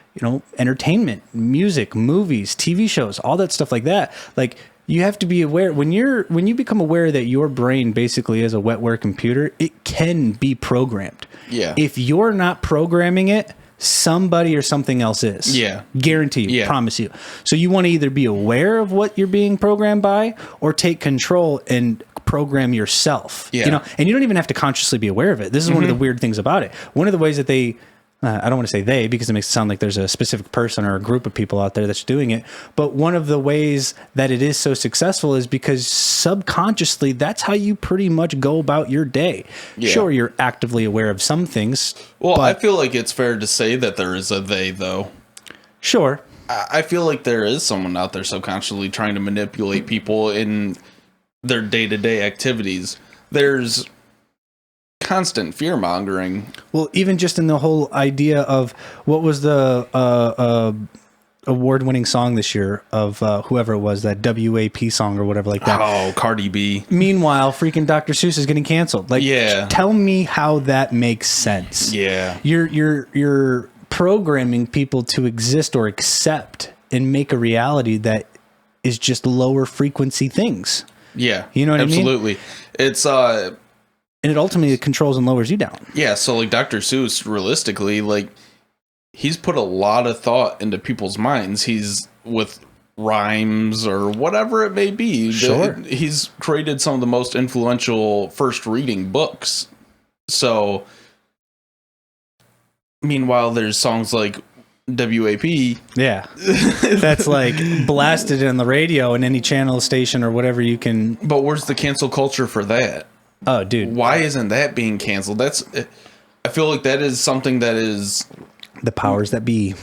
entertainment, music, movies, TV shows, all that stuff like that. Like, you have to be aware when you become aware that your brain basically is a wetware computer, it can be programmed. Yeah. If you're not programming it, somebody or something else is. Yeah. Guarantee you, promise you. So you want to either be aware of what you're being programmed by or take control and program yourself. Yeah. And you don't even have to consciously be aware of it. This is one of the weird things about it. One of the ways that they I don't want to say they, because it makes it sound like there's a specific person or a group of people out there that's doing it. But one of the ways that it is so successful is because subconsciously, that's how you pretty much go about your day. Yeah. Sure, you're actively aware of some things. Well, I feel like it's fair to say that there is a they, though. Sure. I feel like there is someone out there subconsciously trying to manipulate people in their day-to-day activities. There's constant fear-mongering. Well, even just in the whole idea of what was the award-winning song this year of whoever it was, that WAP song or whatever like that. Oh, Cardi B. Meanwhile, freaking Dr. Seuss is getting canceled. Like, tell me how that makes sense. Yeah. You're programming people to exist or accept and make a reality that is just lower frequency things. Yeah. You know what absolutely. I mean? It's and it ultimately controls and lowers you down. Yeah, so like Dr. Seuss, realistically, like he's put a lot of thought into people's minds. He's with rhymes or whatever it may be. Sure. He's created some of the most influential first reading books. So, meanwhile, there's songs like WAP. Yeah. That's like blasted on the radio in any channel station or whatever you can. But where's the cancel culture for that? Oh, dude. Why isn't that being canceled? I feel like that is something that is... The powers that be.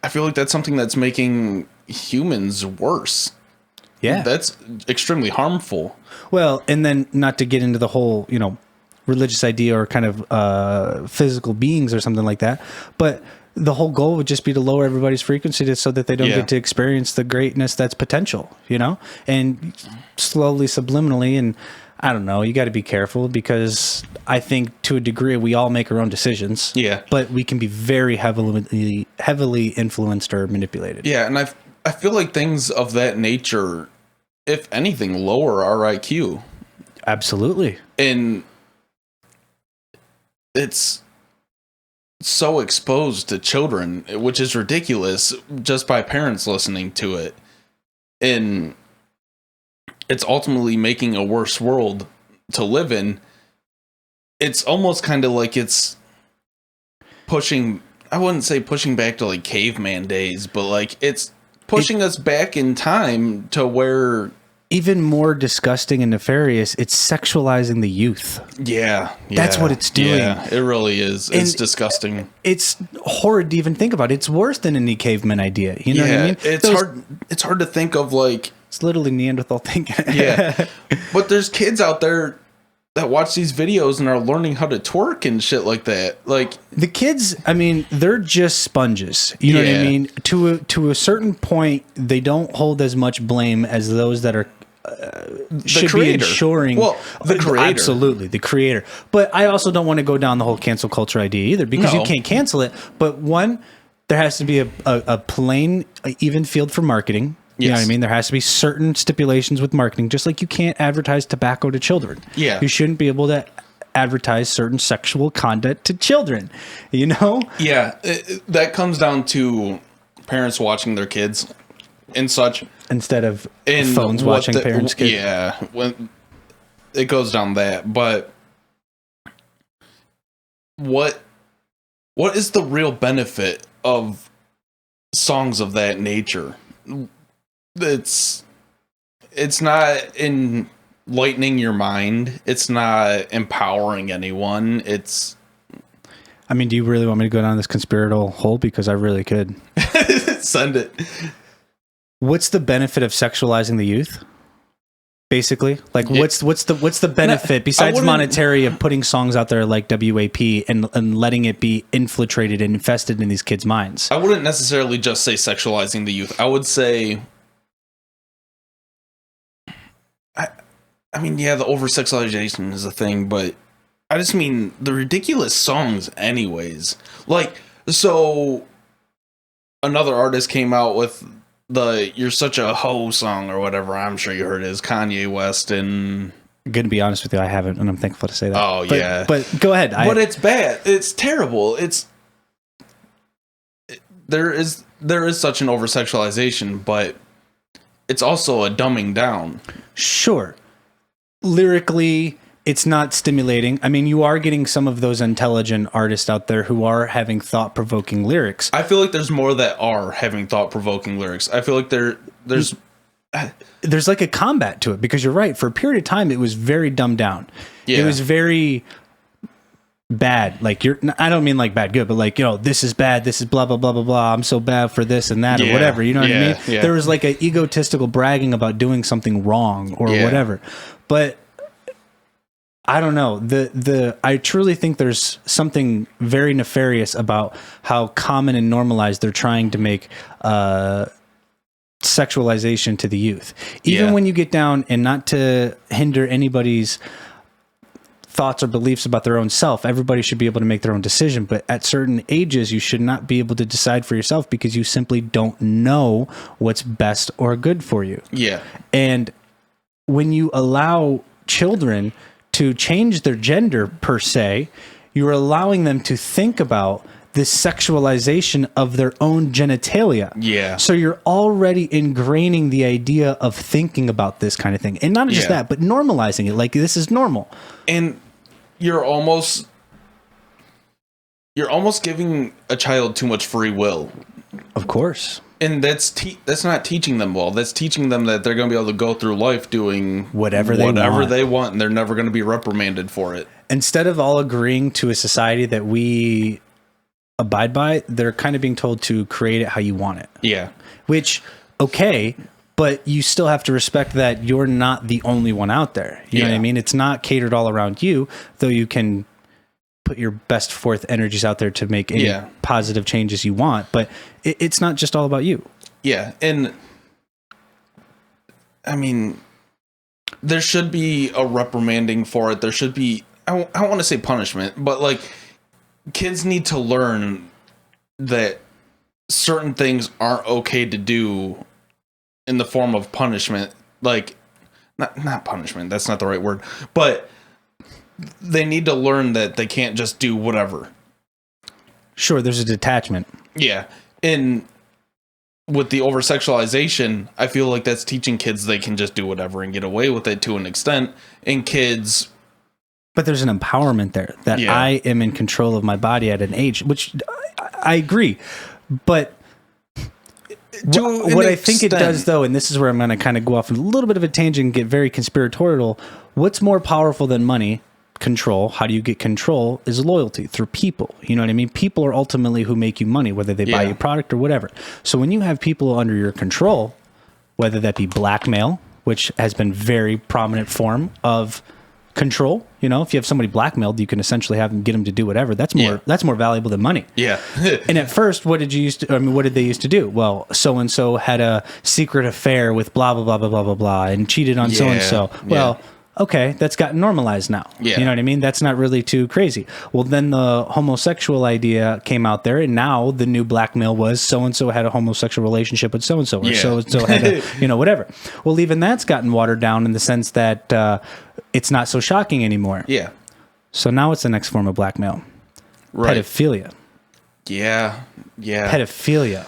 I feel like that's something that's making humans worse. Yeah. That's extremely harmful. Well, and then not to get into the whole, religious idea or kind of physical beings or something like that, but the whole goal would just be to lower everybody's frequency so that they don't get to experience the greatness that's potential, and slowly, subliminally, and I don't know, you got to be careful because I think to a degree we all make our own decisions. Yeah. But we can be very heavily influenced or manipulated. Yeah, and I feel like things of that nature, if anything, lower our IQ. Absolutely. And it's so exposed to children, which is ridiculous just by parents listening to it. And it's ultimately making a worse world to live in. It's almost kind of like it's pushing, I wouldn't say pushing back to like caveman days, but like it's pushing us back in time to where... Even more disgusting and nefarious, it's sexualizing the youth. Yeah. That's what it's doing. Yeah, it really is. It's disgusting. It's horrid to even think about. It's worse than any caveman idea. You know what I mean? It's hard to think of like... It's literally Neanderthal thinking. Yeah. But there's kids out there that watch these videos and are learning how to twerk and shit like that. Like the kids, I mean, they're just sponges. You know what I mean? To a certain point, they don't hold as much blame as those that are should be ensuring. Well, the creator. Absolutely, the creator. But I also don't want to go down the whole cancel culture idea either because you can't cancel it. But one, there has to be a plain, even field for marketing. You know what I mean? There has to be certain stipulations with marketing, just like you can't advertise tobacco to children. Yeah. You shouldn't be able to advertise certain sexual content to children, Yeah. That comes down to parents watching their kids and such. Instead of phones watching parents' kids. Yeah. When it goes down that. But what is the real benefit of songs of that nature? It's not enlightening your mind. It's not empowering anyone. It's... I mean, do you really want me to go down this conspiratorial hole? Because I really could. Send it. What's the benefit of sexualizing the youth? Basically, like what's the benefit besides monetary of putting songs out there like WAP and letting it be infiltrated and infested in these kids' minds? I wouldn't necessarily just say sexualizing the youth. I would say, I mean, yeah, the over-sexualization is a thing, but I just mean the ridiculous songs anyways. Like, so another artist came out with the "You're Such a Hoe" song or whatever. I'm sure you heard it. Is Kanye West. And I'm gonna be honest with you, I haven't, and I'm thankful to say that. Oh, yeah. But go ahead. But it's bad. It's terrible. There is such an over-sexualization, but it's also a dumbing down. Sure. Lyrically, it's not stimulating. I mean, you are getting some of those intelligent artists out there who are having thought-provoking lyrics. I feel like there's more that are having thought-provoking lyrics. I feel like there's like a combat to it because you're right. For a period of time, it was very dumbed down. Yeah. It was very bad. Like I don't mean like bad good, but like, this is bad. This is blah, blah, blah, blah, blah. I'm so bad for this and that or whatever. You know what I mean? Yeah. There was like an egotistical bragging about doing something wrong or whatever. But I don't know. I truly think there's something very nefarious about how common and normalized they're trying to make sexualization to the youth. Even when you get down, and not to hinder anybody's thoughts or beliefs about their own self, everybody should be able to make their own decision. But at certain ages, you should not be able to decide for yourself because you simply don't know what's best or good for you. Yeah. And when you allow children to change their gender per se, you're allowing them to think about this sexualization of their own genitalia. Yeah. So you're already ingraining the idea of thinking about this kind of thing. And not just that, but normalizing it. Like, this is normal. And you're almost giving a child too much free will. Of course. And that's not teaching them well. That's teaching them that they're going to be able to go through life doing whatever they want, and they're never going to be reprimanded for it. Instead of all agreeing to a society that we abide by, they're kind of being told to create it how you want it. Yeah. Which, okay, but you still have to respect that you're not the only one out there. You know what I mean? It's not catered all around you, though you can put your best forth energies out there to make any positive changes you want, but it's not just all about you. Yeah. And I mean, there should be a reprimanding for it. There should be, I don't want to say punishment, but like, kids need to learn that certain things aren't okay to do in the form of punishment. Like, not punishment, that's not the right word, but they need to learn that they can't just do whatever. Sure, there's a detachment. Yeah. And with the over-sexualization, I feel like that's teaching kids they can just do whatever and get away with it to an extent. And kids... But there's an empowerment there that I am in control of my body at an age, which I agree. But what I think it does, though, and this is where I'm going to kind of go off on a little bit of a tangent and get very conspiratorial, what's more powerful than money? Control. How do you get control? Is loyalty through people. You know what I mean? People are ultimately who make you money, whether they buy your product or whatever. So when you have people under your control, whether that be blackmail, which has been very prominent form of control, you know, if you have somebody blackmailed, you can essentially have them, get them to do whatever. That's more valuable than money. Yeah. And at first, what did they used to do? Well, so and so had a secret affair with blah blah blah blah blah blah blah and cheated on so and so. Well. Okay, that's gotten normalized now. Yeah. You know what I mean? That's not really too crazy. Well, then the homosexual idea came out there, and now the new blackmail was so-and-so had a homosexual relationship with so-and-so, or so-and-so had a, you know, whatever. Well, even that's gotten watered down in the sense that it's not so shocking anymore. Yeah. So now it's the next form of blackmail. Right. Pedophilia. Yeah. Yeah. Pedophilia.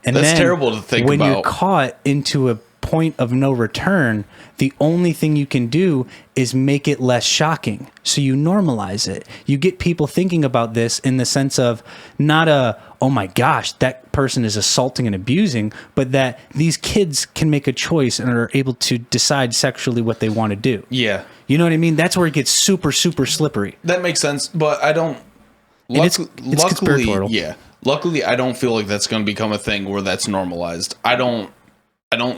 And that's then terrible to think when about. When you're caught into a point of no return, the only thing you can do is make it less shocking. So you normalize it. You get people thinking about this in the sense of not oh my gosh, that person is assaulting and abusing, but that these kids can make a choice and are able to decide sexually what they want to do. Yeah. You know what I mean? That's where it gets super, super slippery. That makes sense, but I don't... It's conspiratorial. Yeah. Luckily, I don't feel like that's going to become a thing where that's normalized. I don't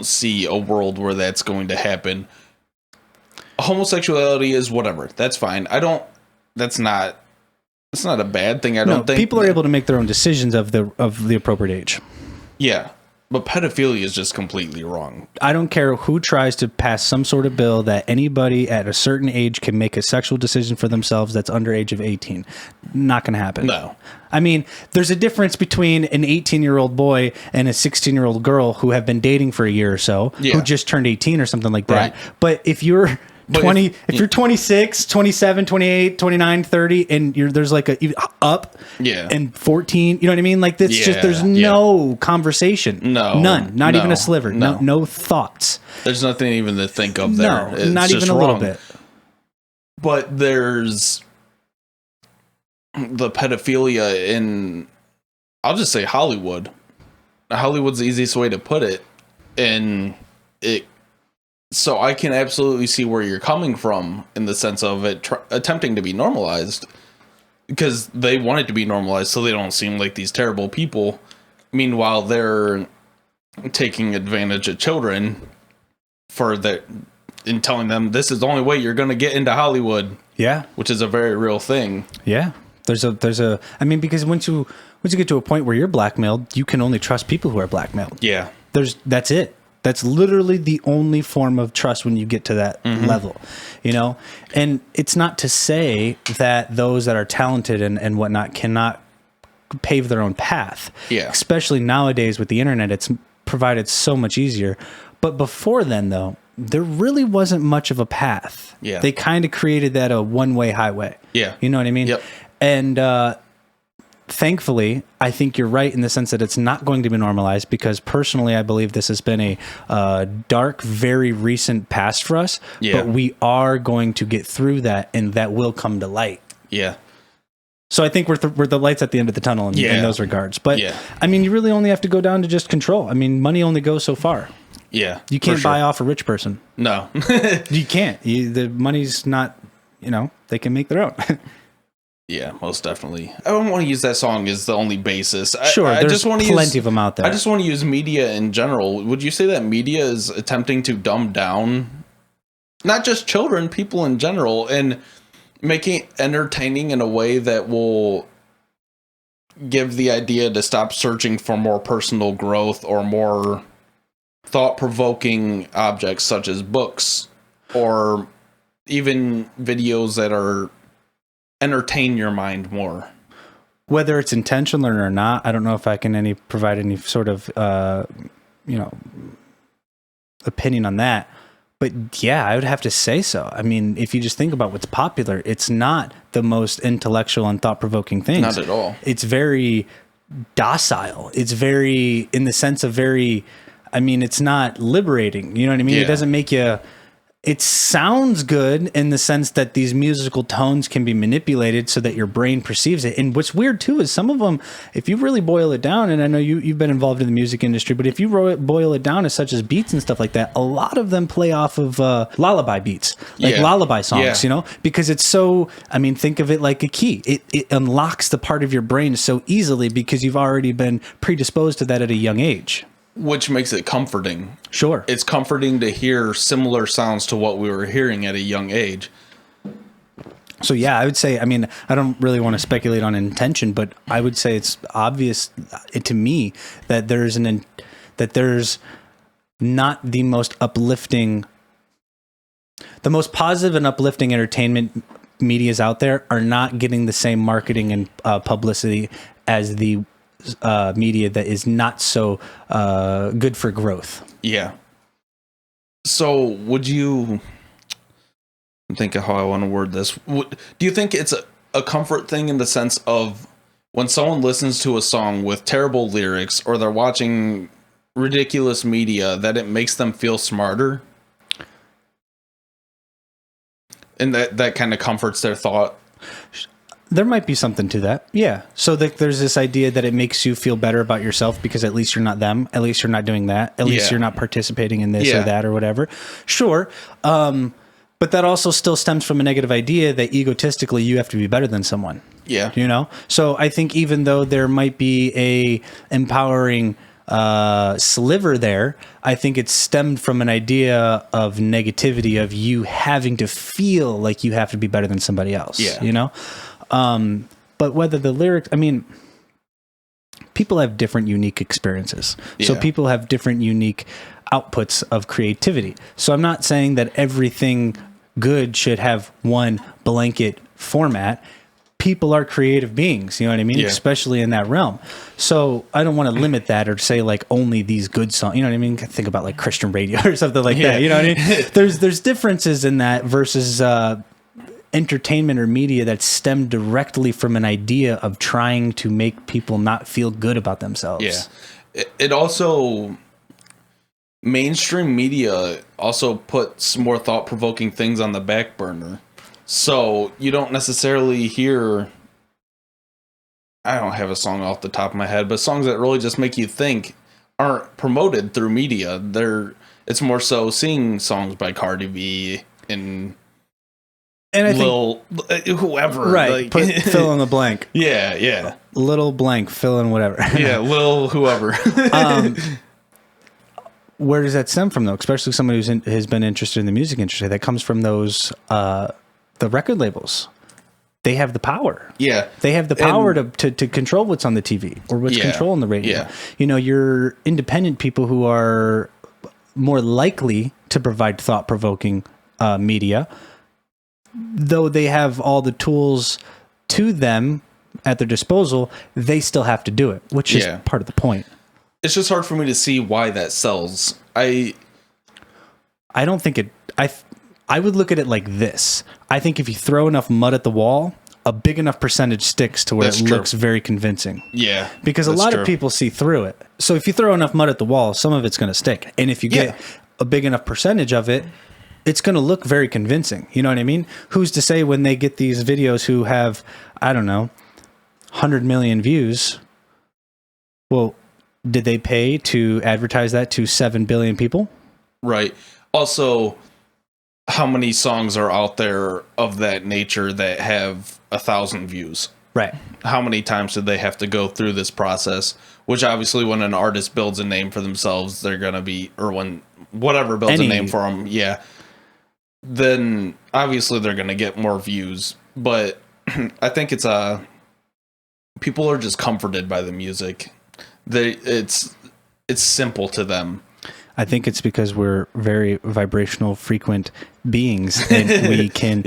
see a world where that's going to happen. Homosexuality is whatever. That's fine. That's not a bad thing. I don't think people are able to make their own decisions of the appropriate age. Yeah. But pedophilia is just completely wrong. I don't care who tries to pass some sort of bill that anybody at a certain age can make a sexual decision for themselves that's under age of 18. Not going to happen. No. I mean, there's a difference between an 18-year-old boy and a 16-year-old girl who have been dating for a year or so, who just turned 18 or something like that. Right. But if you're... if you're 26, 27, 28, 29, 30, and there's like a up and 14, you know what I mean? Like that's just, there's no conversation. No. None. Not even a sliver. No thoughts. There's nothing even to think of there. No, not even a little bit. But there's the pedophilia in, I'll just say Hollywood. Hollywood's the easiest way to put it. And so I can absolutely see where you're coming from in the sense of it attempting to be normalized because they want it to be normalized so they don't seem like these terrible people. Meanwhile, they're taking advantage of children in telling them this is the only way you're going to get into Hollywood. Yeah. Which is a very real thing. Yeah. There's a, I mean, because once you get to a point where you're blackmailed, you can only trust people who are blackmailed. Yeah. That's it. That's literally the only form of trust when you get to that level, you know? And it's not to say that those that are talented and whatnot cannot pave their own path. Yeah. Especially nowadays with the internet, it's provided so much easier. But before then, though, there really wasn't much of a path. Yeah. They kind of created that a one-way highway. Yeah. You know what I mean? Yep. And thankfully, I think you're right in the sense that it's not going to be normalized, because personally, I believe this has been a dark, very recent past for us. Yeah. But we are going to get through that, and that will come to light. Yeah. So I think we're the lights at the end of the tunnel in those regards. But yeah. I mean, you really only have to go down to just control. I mean, money only goes so far. Yeah. You can't buy off a rich person. No. You can't. The money's not, they can make their own. Yeah, most definitely. I don't want to use that song as the only basis. Sure, I there's just want to plenty of them out there. I just want to use media in general. Would you say that media is attempting to dumb down not just children, people in general, and making it entertaining in a way that will give the idea to stop searching for more personal growth or more thought-provoking objects such as books or even videos that are entertain your mind more? Whether it's intentional or not, I don't know if I can provide any sort of opinion on that. But yeah, I would have to say so. I mean, if you just think about what's popular, it's not the most intellectual and thought-provoking things. Not at all. It's very docile. It's very, in the sense of very, I mean, it's not liberating. You know what I mean? Yeah. It doesn't make you... It sounds good in the sense that these musical tones can be manipulated so that your brain perceives it. And what's weird too is some of them, if you really boil it down, and I know you've been involved in the music industry, but if you boil it down as such as beats and stuff like that, a lot of them play off of lullaby beats, like lullaby songs, because it's so, I mean, think of it like a key. It unlocks the part of your brain so easily because you've already been predisposed to that at a young age. Which makes it comforting. Sure. It's comforting to hear similar sounds to what we were hearing at a young age. So yeah, I would say, I mean, I don't really want to speculate on intention, but I would say it's obvious to me that there's not the most uplifting, the most positive and uplifting entertainment medias out there are not getting the same marketing and publicity as the media that is not so good for growth. Yeah. So would you think of how I want to word this? Do you think it's a comfort thing in the sense of when someone listens to a song with terrible lyrics or they're watching ridiculous media that it makes them feel smarter? And that kind of comforts their thought? There might be something to that. Yeah. So there's this idea that it makes you feel better about yourself because at least you're not them. At least you're not doing that. At least you're not participating in this or that or whatever. Sure. But that also still stems from a negative idea that egotistically you have to be better than someone. Yeah. So I think even though there might be a empowering sliver there, I think it's stemmed from an idea of negativity of you having to feel like you have to be better than somebody else. Yeah. But whether the lyrics, I mean, people have different unique experiences. So people have different unique outputs of creativity. So I'm not saying that everything good should have one blanket format. People are creative beings, you know what I mean? Especially in that realm. So I don't want to limit that or say like only these good songs, you know what I mean? Think about like Christian radio or something like that, you know what I mean? There's differences in that versus entertainment or media that stem directly from an idea of trying to make people not feel good about themselves. Yeah. It also, mainstream media also puts more thought-provoking things on the back burner. So you don't necessarily hear, I don't have a song off the top of my head, but songs that really just make you think aren't promoted through media. It's more so seeing songs by Cardi B and I think whoever, right? Like, fill in the blank. Yeah. Little blank, fill in whatever. Yeah, Lil whoever. Where does that stem from, though? Especially someone has been interested in the music industry. That comes from those the record labels. They have the power. Yeah, they have the power to control what's on the TV or what's controlling the radio. Yeah. Your independent people who are more likely to provide thought-provoking media, though they have all the tools to them at their disposal, they still have to do it, which is part of the point. It's just hard for me to see why that sells. I don't think it... I would look at it like this. I think if you throw enough mud at the wall, a big enough percentage sticks to where it looks very convincing. Yeah. Because a lot of people see through it. So if you throw enough mud at the wall, some of it's going to stick. And if you get a big enough percentage of it, it's going to look very convincing. You know what I mean? Who's to say when they get these videos who have, I don't know, 100 million views, well, did they pay to advertise that to 7 billion people? Right. Also, how many songs are out there of that nature that have 1,000 views? Right. How many times did they have to go through this process? Which obviously, when an artist builds a name for themselves, they're going to be, or when whatever builds a name for them, then obviously they're going to get more views. But I think it's people are just comforted by the music. It's simple to them. I think it's because we're very vibrational, frequent beings, and we can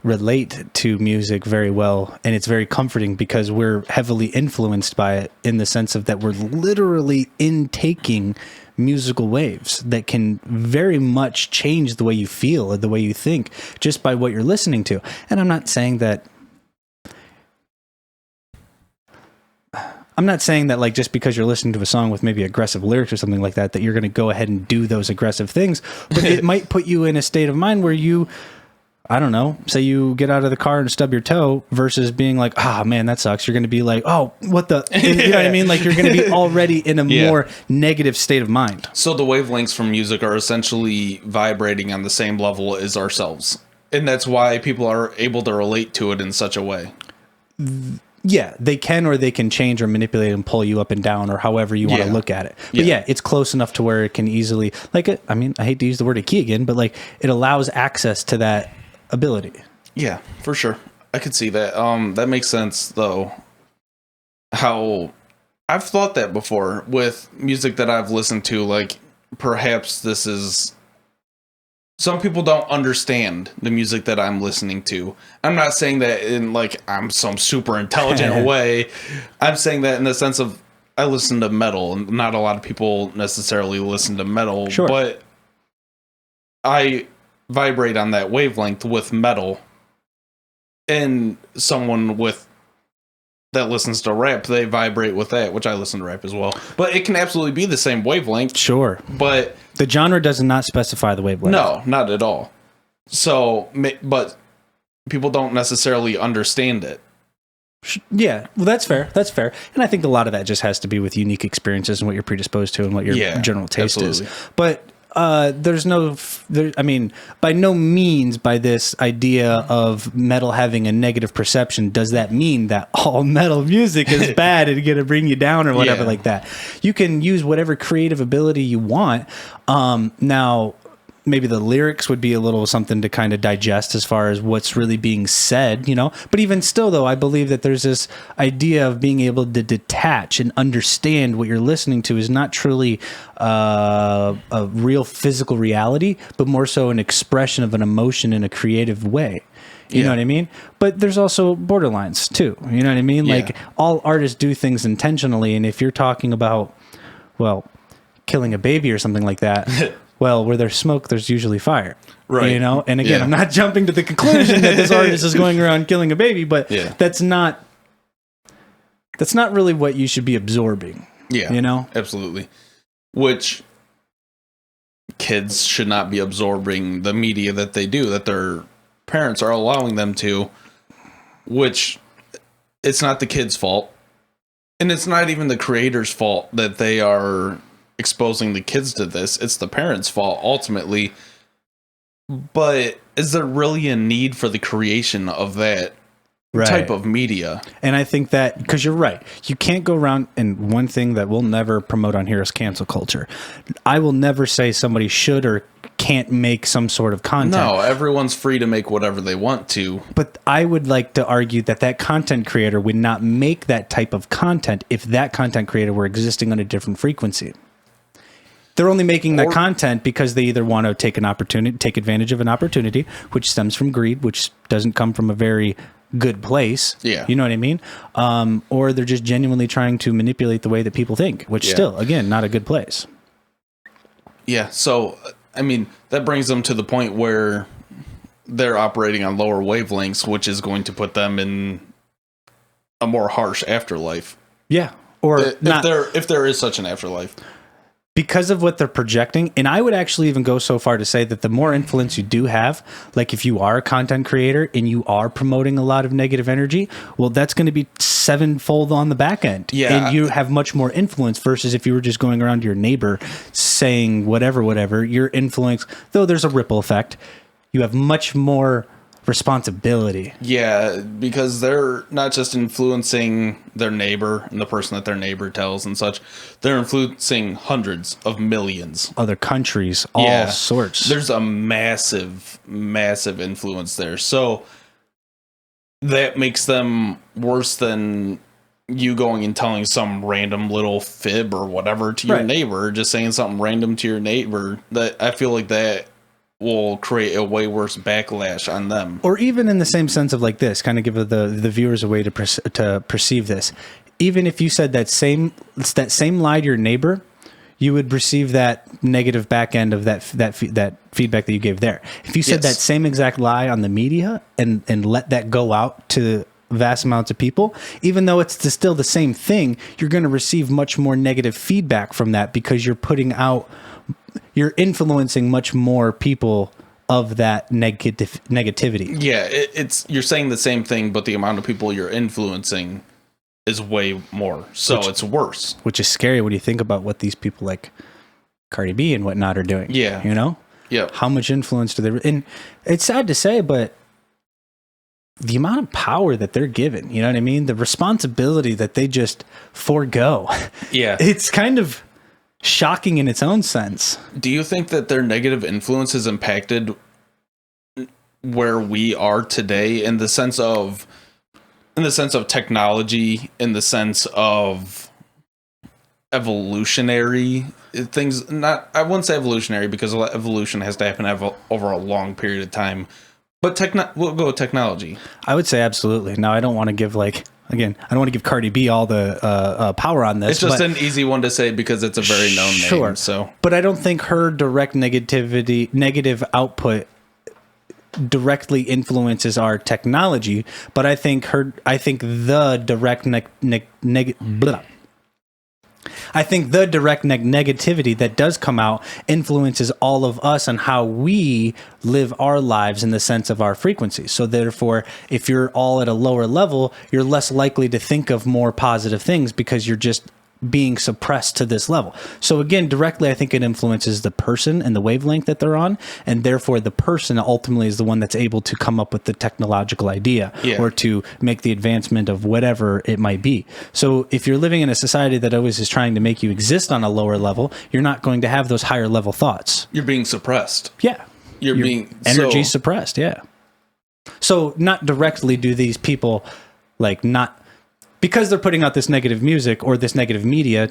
relate to music very well. And it's very comforting because we're heavily influenced by it in the sense of that we're literally intaking musical waves that can very much change the way you feel or the way you think just by what you're listening to. And I'm not saying that like just because you're listening to a song with maybe aggressive lyrics or something like that, that you're going to go ahead and do those aggressive things, but it might put you in a state of mind where you, I don't know, say you get out of the car and stub your toe versus being like, ah, man, that sucks. You're going to be like, oh, what the, you know what I mean? Like you're going to be already in a more negative state of mind. So the wavelengths from music are essentially vibrating on the same level as ourselves. And that's why people are able to relate to it in such a way. Yeah, they can, or they can change or manipulate and pull you up and down, or however you want to look at it. But it's close enough to where it can easily, like, I mean, I hate to use the word a key again, but like it allows access to that ability. Yeah, for sure. I could see that. That makes sense, though. How I've thought that before with music that I've listened to. Like, perhaps this is. Some people don't understand the music that I'm listening to. I'm not saying that in like I'm some super intelligent way. I'm saying that in the sense of I listen to metal, and not a lot of people necessarily listen to metal, but I vibrate on that wavelength with metal. And someone that listens to rap, they vibrate with that, which I listen to rap as well. But it can absolutely be the same wavelength. Sure. But the genre does not specify the wavelength. No, not at all. So, but people don't necessarily understand it. Yeah, well, that's fair. That's fair. And I think a lot of that just has to be with unique experiences and what you're predisposed to and what your general taste is. But I mean, by no means by this idea of metal having a negative perception does that mean that all metal music is bad and going to bring you down or whatever like that. You can use whatever creative ability you want. Now, maybe the lyrics would be a little something to kind of digest as far as what's really being said, you know. But even still, though, I believe that there's this idea of being able to detach and understand what you're listening to is not truly a real physical reality, but more so an expression of an emotion in a creative way. You know what I mean? But there's also borderlines, too. You know what I mean? Like, all artists do things intentionally, and if you're talking about, well, killing a baby or something like that... Well, where there's smoke, there's usually fire. Right. You know? And again, I'm not jumping to the conclusion that this artist is going around killing a baby, but that's not really what you should be absorbing. Yeah. You know? Absolutely. Which kids should not be absorbing the media that they do, that their parents are allowing them to, which it's not the kid's fault. And it's not even the creator's fault that they are exposing the kids to this. It's the parents' fault ultimately. But is there really a need for the creation of that type of media? And I think that, because you're right, you can't go around, and one thing that we'll never promote on here is cancel culture. I will never say somebody should or can't make some sort of content. No, everyone's free to make whatever they want to. But I would like to argue that that content creator would not make that type of content if that content creator were existing on a different frequency. They're only making that content because they either want to take advantage of an opportunity, which stems from greed, which doesn't come from a very good place. Yeah. You know what I mean? Or they're just genuinely trying to manipulate the way that people think, which still, again, not a good place. Yeah. So, I mean, that brings them to the point where they're operating on lower wavelengths, which is going to put them in a more harsh afterlife. Yeah. Or if there is such an afterlife. Because of what they're projecting. And I would actually even go so far to say that the more influence you do have, like if you are a content creator and you are promoting a lot of negative energy, well, that's going to be sevenfold on the back end. Yeah. And you have much more influence versus if you were just going around to your neighbor saying whatever, your influence, though there's a ripple effect, you have much more responsibility. Yeah, because they're not just influencing their neighbor and the person that their neighbor tells and such. They're influencing hundreds of millions. Other countries, all sorts. There's a massive, massive influence there. So that makes them worse than you going and telling some random little fib or whatever to your neighbor, just saying something random to your neighbor. That I feel like that will create a way worse backlash on them. Or even in the same sense of like this, kind of give the viewers a way to perceive this. Even if you said that same lie to your neighbor, you would receive that negative back end of that feedback that you gave there. If you said that same exact lie on the media and let that go out to vast amounts of people, even though it's still the same thing, you're going to receive much more negative feedback from that because you're influencing much more people of that negativity. Yeah, you're saying the same thing, but the amount of people you're influencing is way more. So it's worse. Which is scary when you think about what these people like Cardi B and whatnot are doing. Yeah. You know? Yeah. How much influence do they... And it's sad to say, but the amount of power that they're given, you know what I mean? The responsibility that they just forego. Yeah. It's kind of shocking in its own sense. Do you think that their negative influence has impacted where we are today in the sense of technology, in the sense of evolutionary things? I wouldn't say evolutionary because evolution has to happen over a long period of time. But we'll go with technology. I would say absolutely. Now, I don't want to give I don't want to give Cardi B all the power on this. It's just an easy one to say because it's a very known name. So, but I don't think her direct negative output directly influences our technology. But I think the direct negativity that does come out influences all of us on how we live our lives in the sense of our frequencies. So therefore, if you're all at a lower level, you're less likely to think of more positive things because you're just being suppressed to this level. So again, directly, I think it influences the person and the wavelength that they're on. And therefore, the person ultimately is the one that's able to come up with the technological idea or to make the advancement of whatever it might be. So if you're living in a society that always is trying to make you exist on a lower level, you're not going to have those higher level thoughts. You're being suppressed. Yeah. You're being energy suppressed. Yeah. So not directly do these people because they're putting out this negative music or this negative media,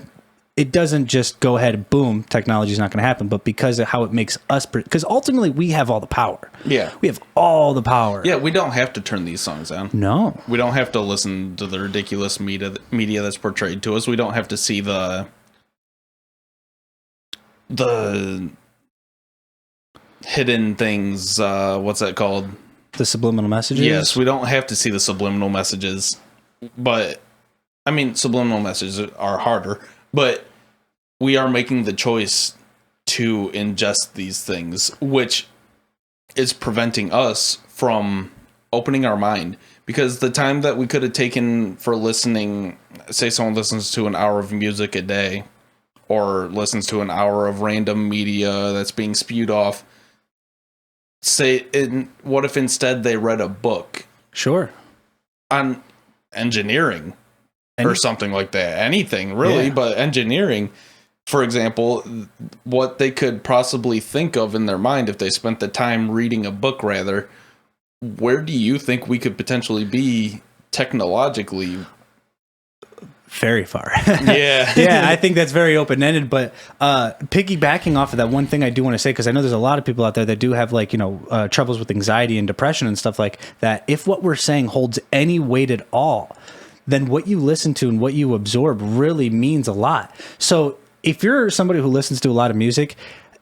it doesn't just go ahead and boom, technology is not going to happen. But because of how it makes us, because ultimately we have all the power. Yeah. We have all the power. Yeah, we don't have to turn these songs down. No. We don't have to listen to the ridiculous media that's portrayed to us. We don't have to see the hidden things. What's that called? The subliminal messages? Yes, we don't have to see the subliminal messages. But, I mean, subliminal messages are harder, but we are making the choice to ingest these things, which is preventing us from opening our mind. Because the time that we could have taken for listening, say someone listens to an hour of music a day, or listens to an hour of random media that's being spewed off, what if instead they read a book? Sure. On engineering or something like that. Anything really, but engineering, for example, what they could possibly think of in their mind if they spent the time reading a book rather. Where do you think we could potentially be technologically? Very far. Yeah. Yeah, I think that's very open-ended, but piggybacking off of that, one thing I do want to say, because I know there's a lot of people out there that do have troubles with anxiety and depression and stuff like that. If what we're saying holds any weight at all, then what you listen to and what you absorb really means a lot. So if you're somebody who listens to a lot of music,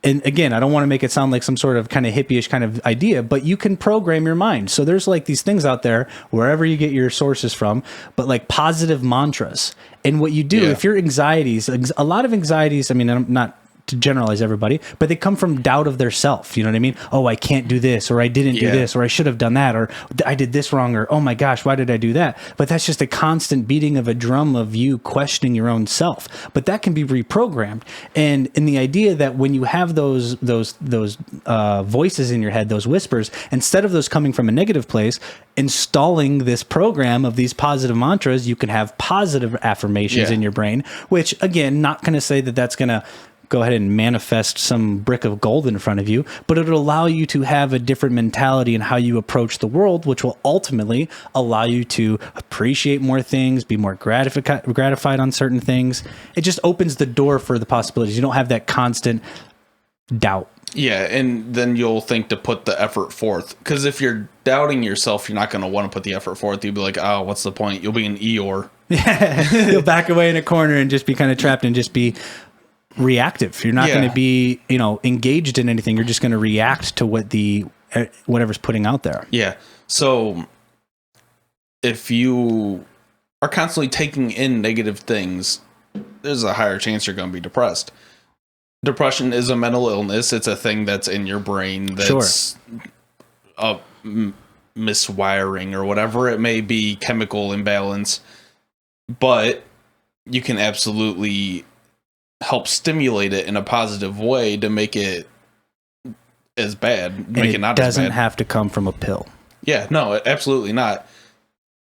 and again, I don't want to make it sound like some sort of kind of hippie-ish kind of idea, but you can program your mind. So there's like these things out there, wherever you get your sources from, but like positive mantras. And what you do, if your anxieties, a lot of anxieties, I mean, I'm not to generalize everybody, but they come from doubt of their self. You know what I mean? Oh, I can't do this, or I didn't do this, or I should have done that, or I did this wrong, or oh my gosh, why did I do that? But that's just a constant beating of a drum of you questioning your own self. But that can be reprogrammed. And in the idea that when you have those voices in your head, those whispers, instead of those coming from a negative place, installing this program of these positive mantras, you can have positive affirmations in your brain, which again, not going to say that that's going to go ahead and manifest some brick of gold in front of you, but it'll allow you to have a different mentality in how you approach the world, which will ultimately allow you to appreciate more things, be more gratified on certain things. It just opens the door for the possibilities. You don't have that constant doubt. Yeah, and then you'll think to put the effort forth. Because if you're doubting yourself, you're not going to want to put the effort forth. You'll be like, oh, what's the point? You'll be an Eeyore. Yeah, you'll back away in a corner and just be kind of trapped and just be reactive. You're not going to be, engaged in anything. You're just going to react to whatever's putting out there. Yeah. So if you are constantly taking in negative things, there's a higher chance you're going to be depressed. Depression is a mental illness. It's a thing that's in your brain that's a miswiring or whatever it may be, chemical imbalance. But you can absolutely help stimulate it in a positive way to make it as bad. Make it not as bad. It doesn't have to come from a pill. Yeah, no, absolutely not.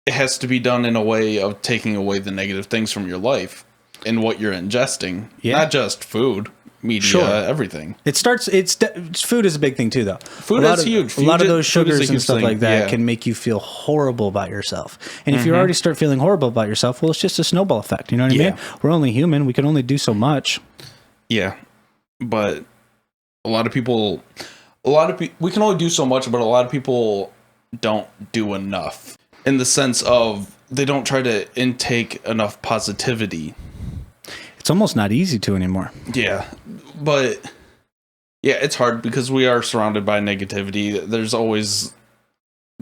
It has to be done in a way of taking away the negative things from your life and what you're ingesting. Yeah. Not just food, media, everything. Food is a big thing too, though. Food is huge. A lot of those sugars and stuff like that can make you feel horrible about yourself. And if you already start feeling horrible about yourself, well, it's just a snowball effect. You know what I mean? We're only human. We can only do so much. Yeah. But a lot of people, we can only do so much, but a lot of people don't do enough in the sense of they don't try to intake enough positivity. It's almost not easy to anymore. Yeah. But yeah, it's hard because we are surrounded by negativity. There's always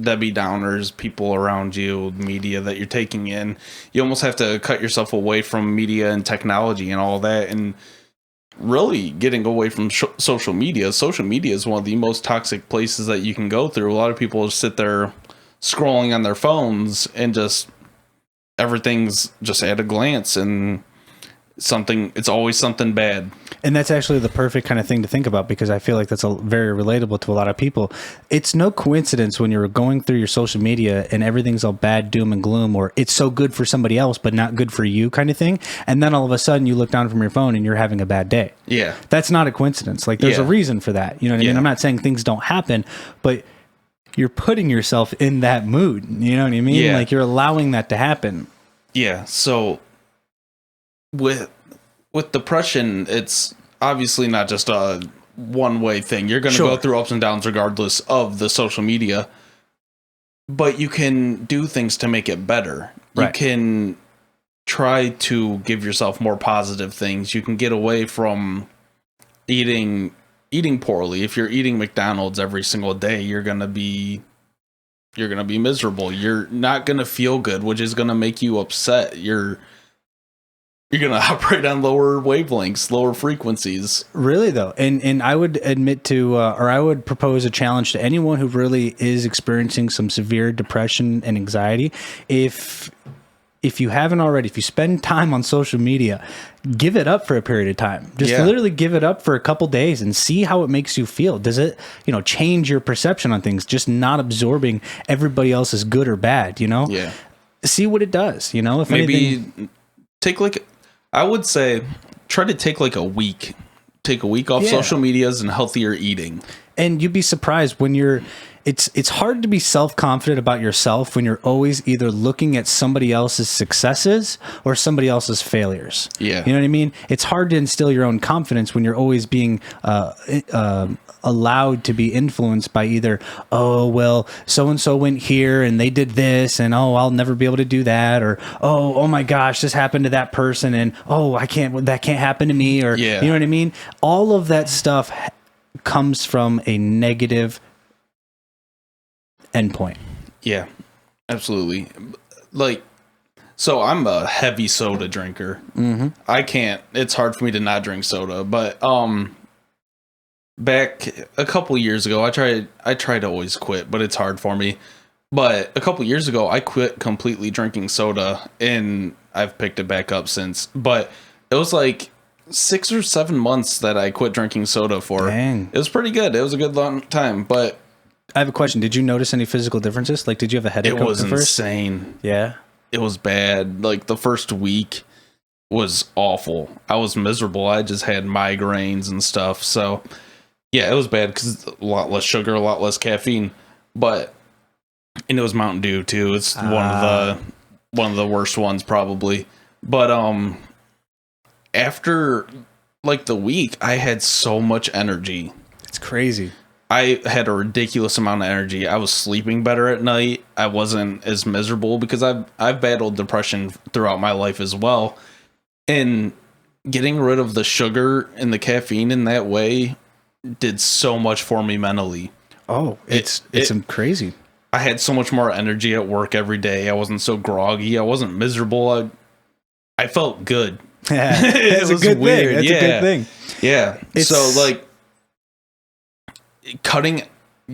Debbie Downers, people around you, media that you're taking in. You almost have to cut yourself away from media and technology and all that, and really getting away from social media. Social media is one of the most toxic places that you can go through. A lot of people just sit there scrolling on their phones and just everything's just at a glance, and it's always something bad. And that's actually the perfect kind of thing to think about, because I feel like that's very relatable to a lot of people. It's no coincidence when you're going through your social media and everything's all bad, doom and gloom, or it's so good for somebody else but not good for you kind of thing, and then all of a sudden you look down from your phone and you're having a bad day. Yeah, that's not a coincidence. Like, there's a reason for that. You know what I mean? I'm not saying things don't happen, but you're putting yourself in that mood. You know what I mean? Like, you're allowing that to happen. Yeah. So with depression, it's obviously not just a one-way thing. You're going to go through ups and downs regardless of the social media, but you can do things to make it better. Right. You can try to give yourself more positive things. You can get away from eating poorly. If you're eating McDonald's every single day, you're going to be miserable. You're not going to feel good, which is going to make you upset. You're going to operate on lower wavelengths, lower frequencies. Really, though. And I would admit to, or I would propose a challenge to anyone who really is experiencing some severe depression and anxiety. If you haven't already, if you spend time on social media, give it up for a period of time. Just literally give it up for a couple days and see how it makes you feel. Does it, change your perception on things? Just not absorbing everybody else's good or bad, Yeah. See what it does, If maybe take I would say try to take a week. Take a week off social medias and healthier eating. And you'd be surprised when you're it's hard to be self-confident about yourself when you're always either looking at somebody else's successes or somebody else's failures. Yeah. You know what I mean? It's hard to instill your own confidence when you're always being allowed to be influenced by either, oh, well, so-and-so went here and they did this, and oh, I'll never be able to do that, or oh my gosh, this happened to that person, and oh, that can't happen to me, or you know what I mean? All of that stuff comes from a negative endpoint. Yeah, absolutely. Like, so I'm a heavy soda drinker. Mm-hmm. I can't, it's hard for me to not drink soda, but back a couple years ago, I tried to always quit, but it's hard for me. But a couple years ago, I quit completely drinking soda, and I've picked it back up since. But it was like 6 or 7 months that I quit drinking soda for. Dang. It was pretty good. It was a good long time, but I have a question. Did you notice any physical differences? Like, did you have a headache? It was at first? insane. Yeah. It was bad. Like, the first week was awful. I was miserable. I just had migraines and stuff. So, yeah, it was bad because a lot less sugar, a lot less caffeine. But, and it was Mountain Dew too. It's one of the worst ones probably. But after like the week, I had so much energy. It's crazy. I had a ridiculous amount of energy. I was sleeping better at night. I wasn't as miserable because I've battled depression throughout my life as well. And getting rid of the sugar and the caffeine in that way did so much for me mentally. Oh, it's crazy. I had so much more energy at work every day. I wasn't so groggy. I wasn't miserable. I felt good. Yeah, it's a good thing. That's a good thing. Yeah. So like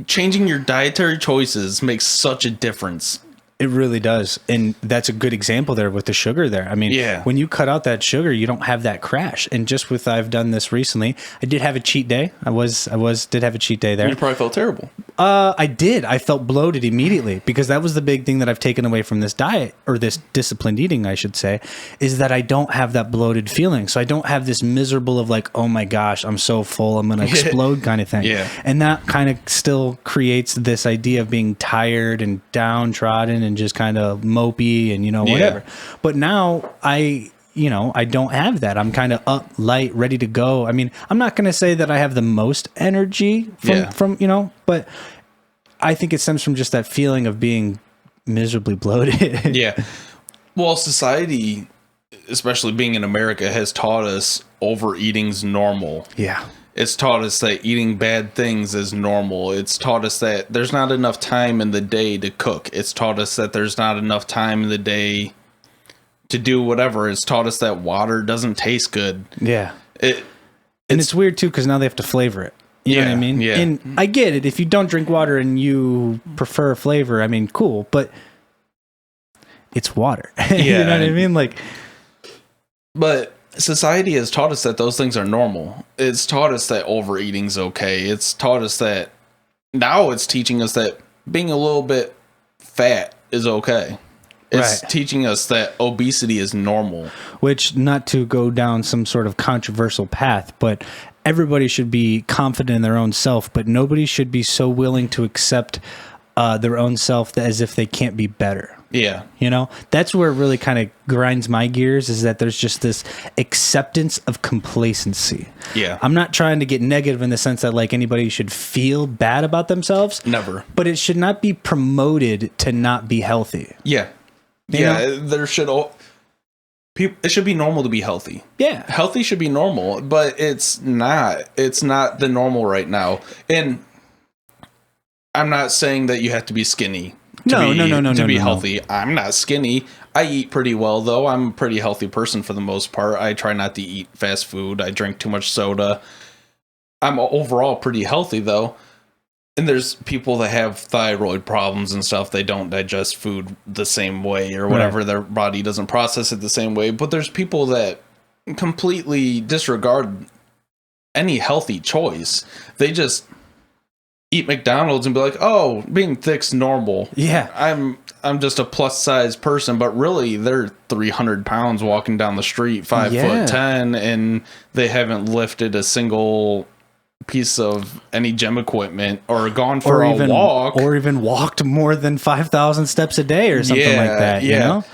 changing your dietary choices makes such a difference. It really does. And that's a good example there with the sugar there. I mean, when you cut out that sugar, you don't have that crash. And just with, I've done this recently, I did have a cheat day. I did have a cheat day there. You probably felt terrible. I did. I felt bloated immediately because that was the big thing that I've taken away from this diet, or this disciplined eating, I should say, is that I don't have that bloated feeling. So I don't have this miserable of like, oh my gosh, I'm so full, I'm going to explode kind of thing. Yeah. And that kind of still creates this idea of being tired and downtrodden and just kind of mopey and, whatever. But now I don't have that. I'm kind of up, light, ready to go. I mean, I'm not going to say that I have the most energy from but I think it stems from just that feeling of being miserably bloated. Yeah. Well, society, especially being in America, has taught us overeating's normal. Yeah. It's taught us that eating bad things is normal. It's taught us that there's not enough time in the day to cook. It's taught us that there's not enough time in the day to do whatever. It's taught us that water doesn't taste good. Yeah. And it's weird too, because now they have to flavor it. You know what I mean? Yeah. And I get it. If you don't drink water and you prefer flavor, I mean, cool, but it's water. You know what I mean? But society has taught us that those things are normal. It's taught us that overeating's okay. It's taught us that now it's teaching us that being a little bit fat is okay. It's teaching us that obesity is normal. Which, not to go down some sort of controversial path, but everybody should be confident in their own self, but nobody should be so willing to accept their own self as if they can't be better. Yeah. That's where it really kind of grinds my gears, is that there's just this acceptance of complacency. Yeah. I'm not trying to get negative in the sense that like anybody should feel bad about themselves. Never. But it should not be promoted to not be healthy. Yeah. There should it should be normal to be healthy. Yeah. Healthy should be normal, but it's not. It's not the normal right now. And I'm not saying that you have to be skinny to be healthy. I'm not skinny. I eat pretty well, though. I'm a pretty healthy person for the most part. I try not to eat fast food. I drink too much soda. I'm overall pretty healthy, though. And there's people that have thyroid problems and stuff. They don't digest food the same way or whatever. Their body doesn't process it the same way. But there's people that completely disregard any healthy choice. They just eat McDonald's and be like, oh, being thick's normal. Yeah. I'm just a plus size person, but really they're 300 pounds walking down the street, 5'10", and they haven't lifted a single piece of any gym equipment or gone for a walk. Or even walked more than 5,000 steps a day or something like that, you know?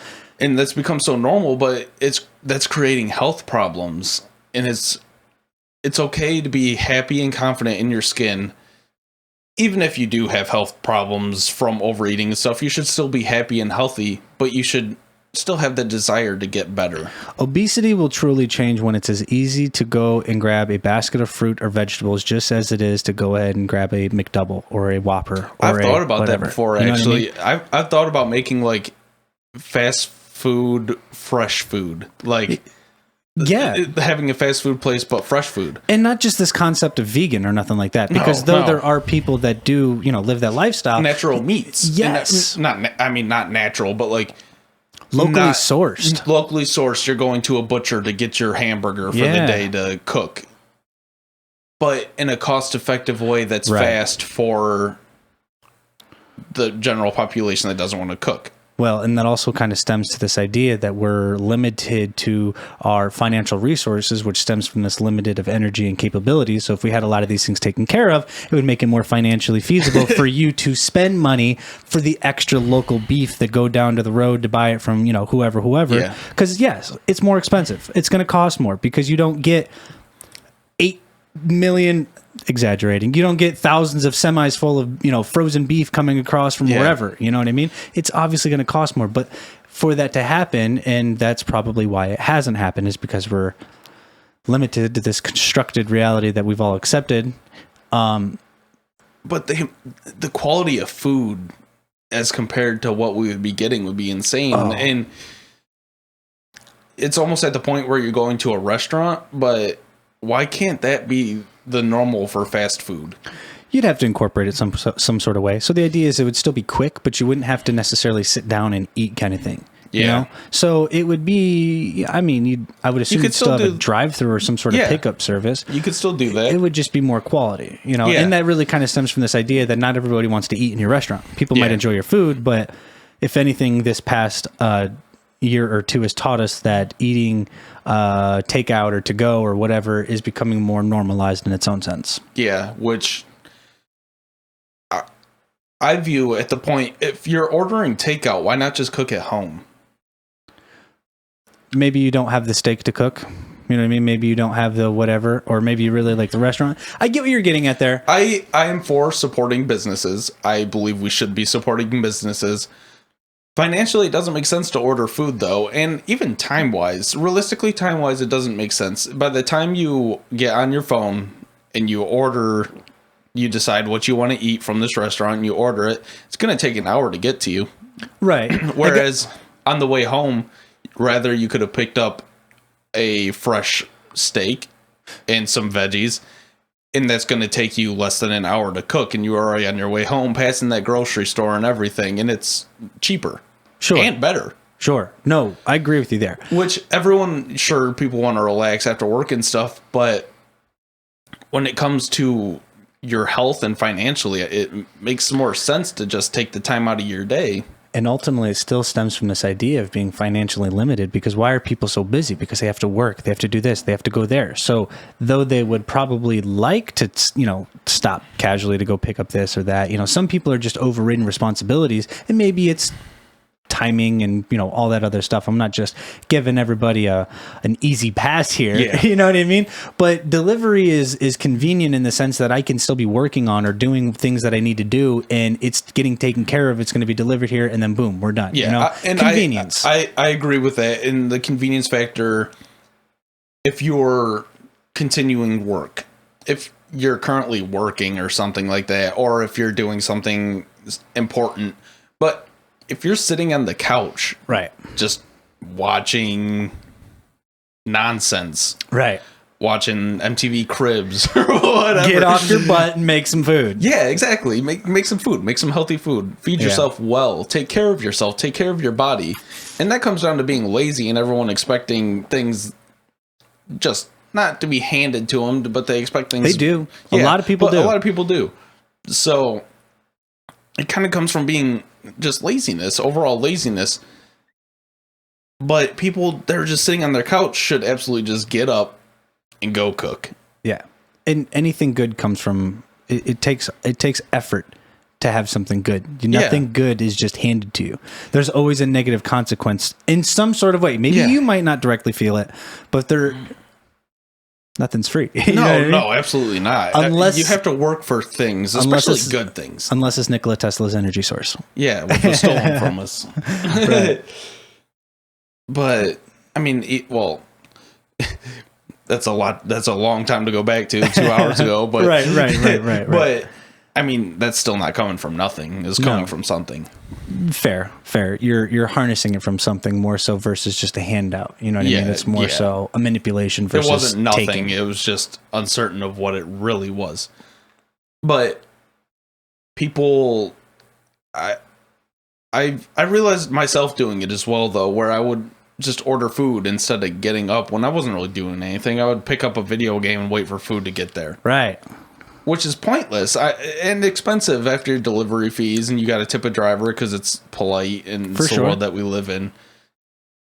And that's become so normal, but that's creating health problems. And it's okay to be happy and confident in your skin. Even if you do have health problems from overeating and stuff, you should still be happy and healthy, but you should still have the desire to get better. Obesity will truly change when it's as easy to go and grab a basket of fruit or vegetables just as it is to go ahead and grab a McDouble or a Whopper. Or I've thought about that before, actually. I've thought about making like fast food, fresh food. Like, having a fast food place, but fresh food. And not just this concept of vegan or nothing like that. Because there are people that do, live that lifestyle. Natural meats. Yes. Not natural, but like, locally sourced. Locally sourced. You're going to a butcher to get your hamburger for the day to cook. But in a cost-effective way that's fast for the general population that doesn't want to cook. Well, and that also kind of stems to this idea that we're limited to our financial resources, which stems from this limited of energy and capabilities. So if we had a lot of these things taken care of, it would make it more financially feasible for you to spend money for the extra local beef that go down to the road to buy it from, whoever. Because yes, it's more expensive. It's going to cost more because you don't get 8 million... exaggerating. You don't get thousands of semis full of, frozen beef coming across from wherever, you know what I mean? It's obviously going to cost more, but for that to happen, and that's probably why it hasn't happened, is because we're limited to this constructed reality that we've all accepted. But the quality of food as compared to what we would be getting would be insane. And it's almost at the point where you're going to a restaurant, but why can't that be the normal for fast food? You'd have to incorporate it some sort of way. So the idea is it would still be quick, but you wouldn't have to necessarily sit down and eat kind of thing. You know? So it would be, I would assume you'd still have a drive-through or some sort of pickup service. You could still do that. It would just be more quality, And that really kind of stems from this idea that not everybody wants to eat in your restaurant. People might enjoy your food, but if anything, this past year or two has taught us that eating takeout or to go or whatever is becoming more normalized in its own sense. Yeah, which I view at the point, if you're ordering takeout, why not just cook at home? Maybe you don't have the steak to cook. You know what I mean? Maybe you don't have the whatever, or maybe you really like the restaurant. I get what you're getting at there. I am for supporting businesses. I believe we should be supporting businesses. Financially, it doesn't make sense to order food, though. And even time-wise, realistically, time-wise, it doesn't make sense. By the time you get on your phone and you order, you decide what you want to eat from this restaurant and you order it, it's going to take an hour to get to you. Right. Whereas on the way home, rather you could have picked up a fresh steak and some veggies, and that's going to take you less than an hour to cook, and you're already on your way home, passing that grocery store and everything, and it's cheaper. Sure. And better. Sure. No, I agree with you there. Which people want to relax after work and stuff, but when it comes to your health and financially, it makes more sense to just take the time out of your day. And ultimately, it still stems from this idea of being financially limited, because why are people so busy? Because they have to work, they have to do this, they have to go there. So though they would probably like to, stop casually to go pick up this or that, some people are just overridden responsibilities, and maybe it's timing and all that other stuff. I'm not just giving everybody an easy pass here. You know what I mean? But delivery is convenient in the sense that I can still be working on or doing things that I need to do, and it's getting taken care of. It's going to be delivered here, and then boom, we're done. And convenience. I agree with that. And the convenience factor, if you're continuing work, if you're currently working or something like that, or if you're doing something important, but if you're sitting on the couch, right, just watching nonsense, right, watching MTV Cribs or whatever, get off your butt and make some food. Yeah, exactly. Make some food. Make some healthy food. Feed yourself well. Take care of yourself. Take care of your body. And that comes down to being lazy and everyone expecting things just not to be handed to them, but they expect things. They do. A lot of people do. A lot of people do. So it kind of comes from being just laziness, overall laziness. But people that are just sitting on their couch should absolutely just get up and go cook. Yeah. and anything good comes from it takes effort to have something good. Nothing good is just handed to you. There's always a negative consequence in some sort of way. Maybe you might not directly feel it, but nothing's free. No, absolutely not. Unless you have to work for things, especially good things. Unless it's Nikola Tesla's energy source. Yeah, which was stolen from us. Right. But I mean, that's a lot. That's a long time to go back to 2 hours ago. But right. But I mean, that's still not coming from nothing. It's coming from something. Fair. You're harnessing it from something more so versus just a handout. You know what I mean? It's more so a manipulation versus it wasn't nothing. Taking. It was just uncertain of what it really was. But people, I realized myself doing it as well, though, where I would just order food instead of getting up when I wasn't really doing anything. I would pick up a video game and wait for food to get there. Right. Which is pointless and expensive after your delivery fees, and you got to tip a driver because it's polite and it's the world that we live in.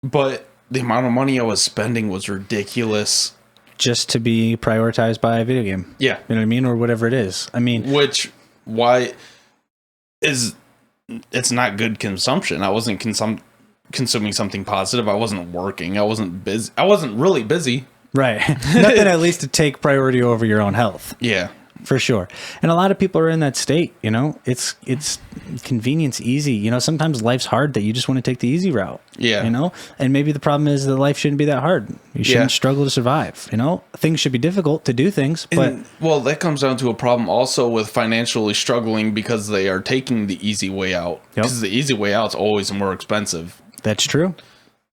But the amount of money I was spending was ridiculous. Just to be prioritized by a video game. Yeah. You know what I mean? Or whatever it is. I mean... It's not good consumption. I wasn't consuming something positive. I wasn't working. I wasn't busy. I wasn't really busy. Right. Nothing at least to take priority over your own health. Yeah. For sure. And a lot of people are in that state, you know. It's convenience, easy. You know, sometimes life's hard that you just want to take the easy route. Yeah. You know? And maybe the problem is that life shouldn't be that hard. You shouldn't struggle to survive, you know? Things should be difficult to do things, but... well, that comes down to a problem also with financially struggling because they are taking the easy way out. Because the easy way out is always more expensive. That's true.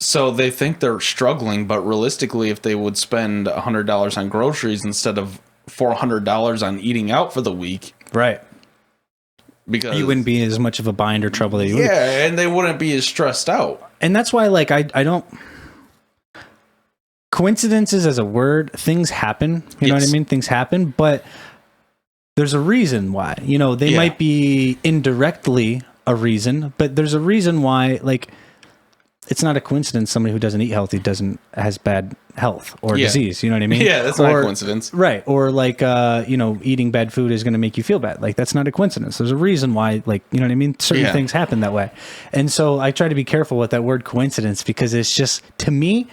So they think they're struggling, but realistically, if they would spend $100 on groceries instead of $400 on eating out for the week, right? Because you wouldn't be as much of a bind or trouble that you would. Yeah, and they wouldn't be as stressed out. And that's why, like, I don't. Coincidences as a word, things happen. You know what I mean? Things happen, but there's a reason why. You know, they might be indirectly a reason, but there's a reason why, like. It's not a coincidence somebody who doesn't eat healthy has bad health or disease. You know what I mean? Yeah, that's not a coincidence. Right. Or like, you know, eating bad food is going to make you feel bad. Like, that's not a coincidence. There's a reason why, like, you know what I mean? Certain things happen that way. And so I try to be careful with that word coincidence because it's just, to me,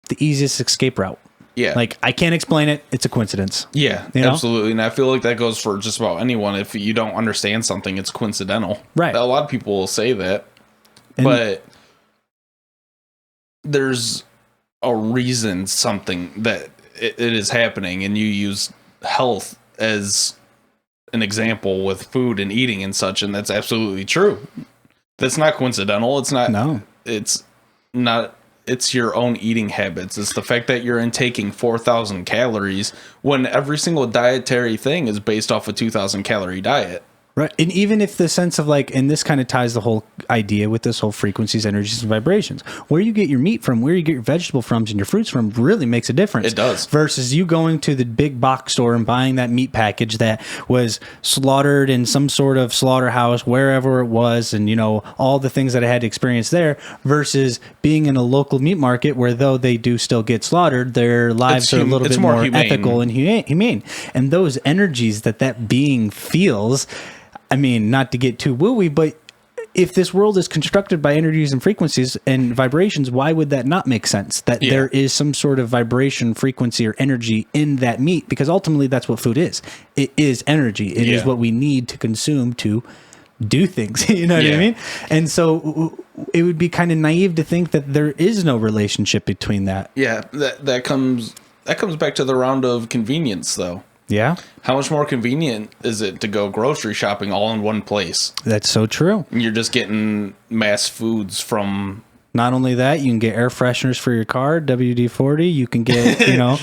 the easiest escape route. Yeah. Like, I can't explain it. It's a coincidence. Yeah, you know? Absolutely. And I feel like that goes for just about anyone. If you don't understand something, it's coincidental. Right. A lot of people will say that. But there's a reason something that it is happening, and you use health as an example with food and eating and such, and that's absolutely true. That's not coincidental. It's not. No. It's not. It's your own eating habits. It's the fact that you're intaking 4,000 calories when every single dietary thing is based off a 2,000 calorie diet. Right. And even if the sense of like, and this kind of ties the whole idea with this whole frequencies, energies, and vibrations, where you get your meat from, where you get your vegetable from, and your fruits from really makes a difference. It does. Versus you going to the big box store and buying that meat package that was slaughtered in some sort of slaughterhouse, wherever it was, and, you know, all the things that I had to experience there versus being in a local meat market where, though they do still get slaughtered, their lives are a little bit more ethical and humane. And those energies that being feels, I mean, not to get too wooey, but if this world is constructed by energies and frequencies and vibrations, why would that not make sense? That there is some sort of vibration, frequency, or energy in that meat, because ultimately that's what food is. It is energy. It is what we need to consume to do things. You know what I mean? And so it would be kind of naive to think that there is no relationship between that. Yeah, that comes back to the round of convenience, though. Yeah. How much more convenient is it to go grocery shopping all in one place? That's so true. And you're just getting mass foods from... Not only that, you can get air fresheners for your car, WD-40. You can get, you know,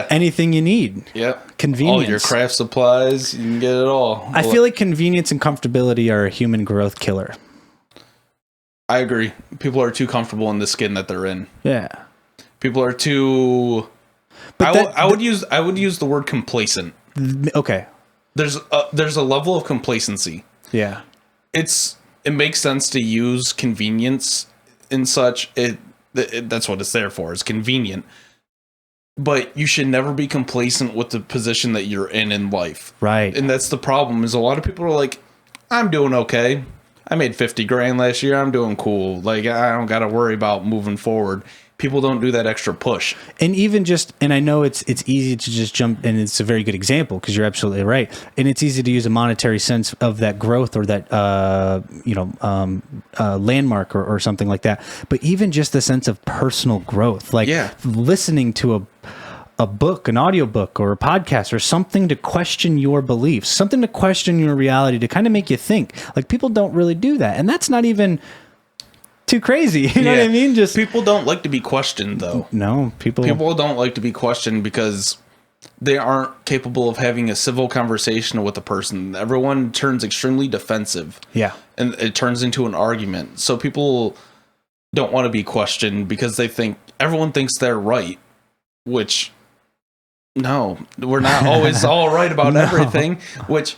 anything you need. Yep. Convenience. All your craft supplies, you can get it all. I feel like convenience and comfortability are a human growth killer. I agree. People are too comfortable in the skin that they're in. Yeah. People are too... I would use the word complacent. Okay. There's a level of complacency. Yeah. It makes sense to use convenience and such. That's what it's there for. It's convenient. but you should never be complacent with the position that you're in life. Right. And that's the problem, is a lot of people are like, I'm doing okay. I made 50 grand last year. I'm doing cool. Like, I don't got to worry about moving forward. People don't do that extra push. And even just, and I know it's easy to just jump, and it's a very good example because you're absolutely right. And it's easy to use a monetary sense of that growth or that, landmark or something like that. But even just the sense of personal growth, like listening to a book, an audiobook or a podcast or something to question your beliefs, something to question your reality, to kind of make you think. Like, people don't really do that. And that's not even too crazy. You know what I mean? Just people don't like to be questioned, though. No, people don't like to be questioned because they aren't capable of having a civil conversation with a person. Everyone turns extremely defensive. Yeah. And it turns into an argument. So people don't want to be questioned because they think everyone thinks they're right, which no, we're not always all right about everything, but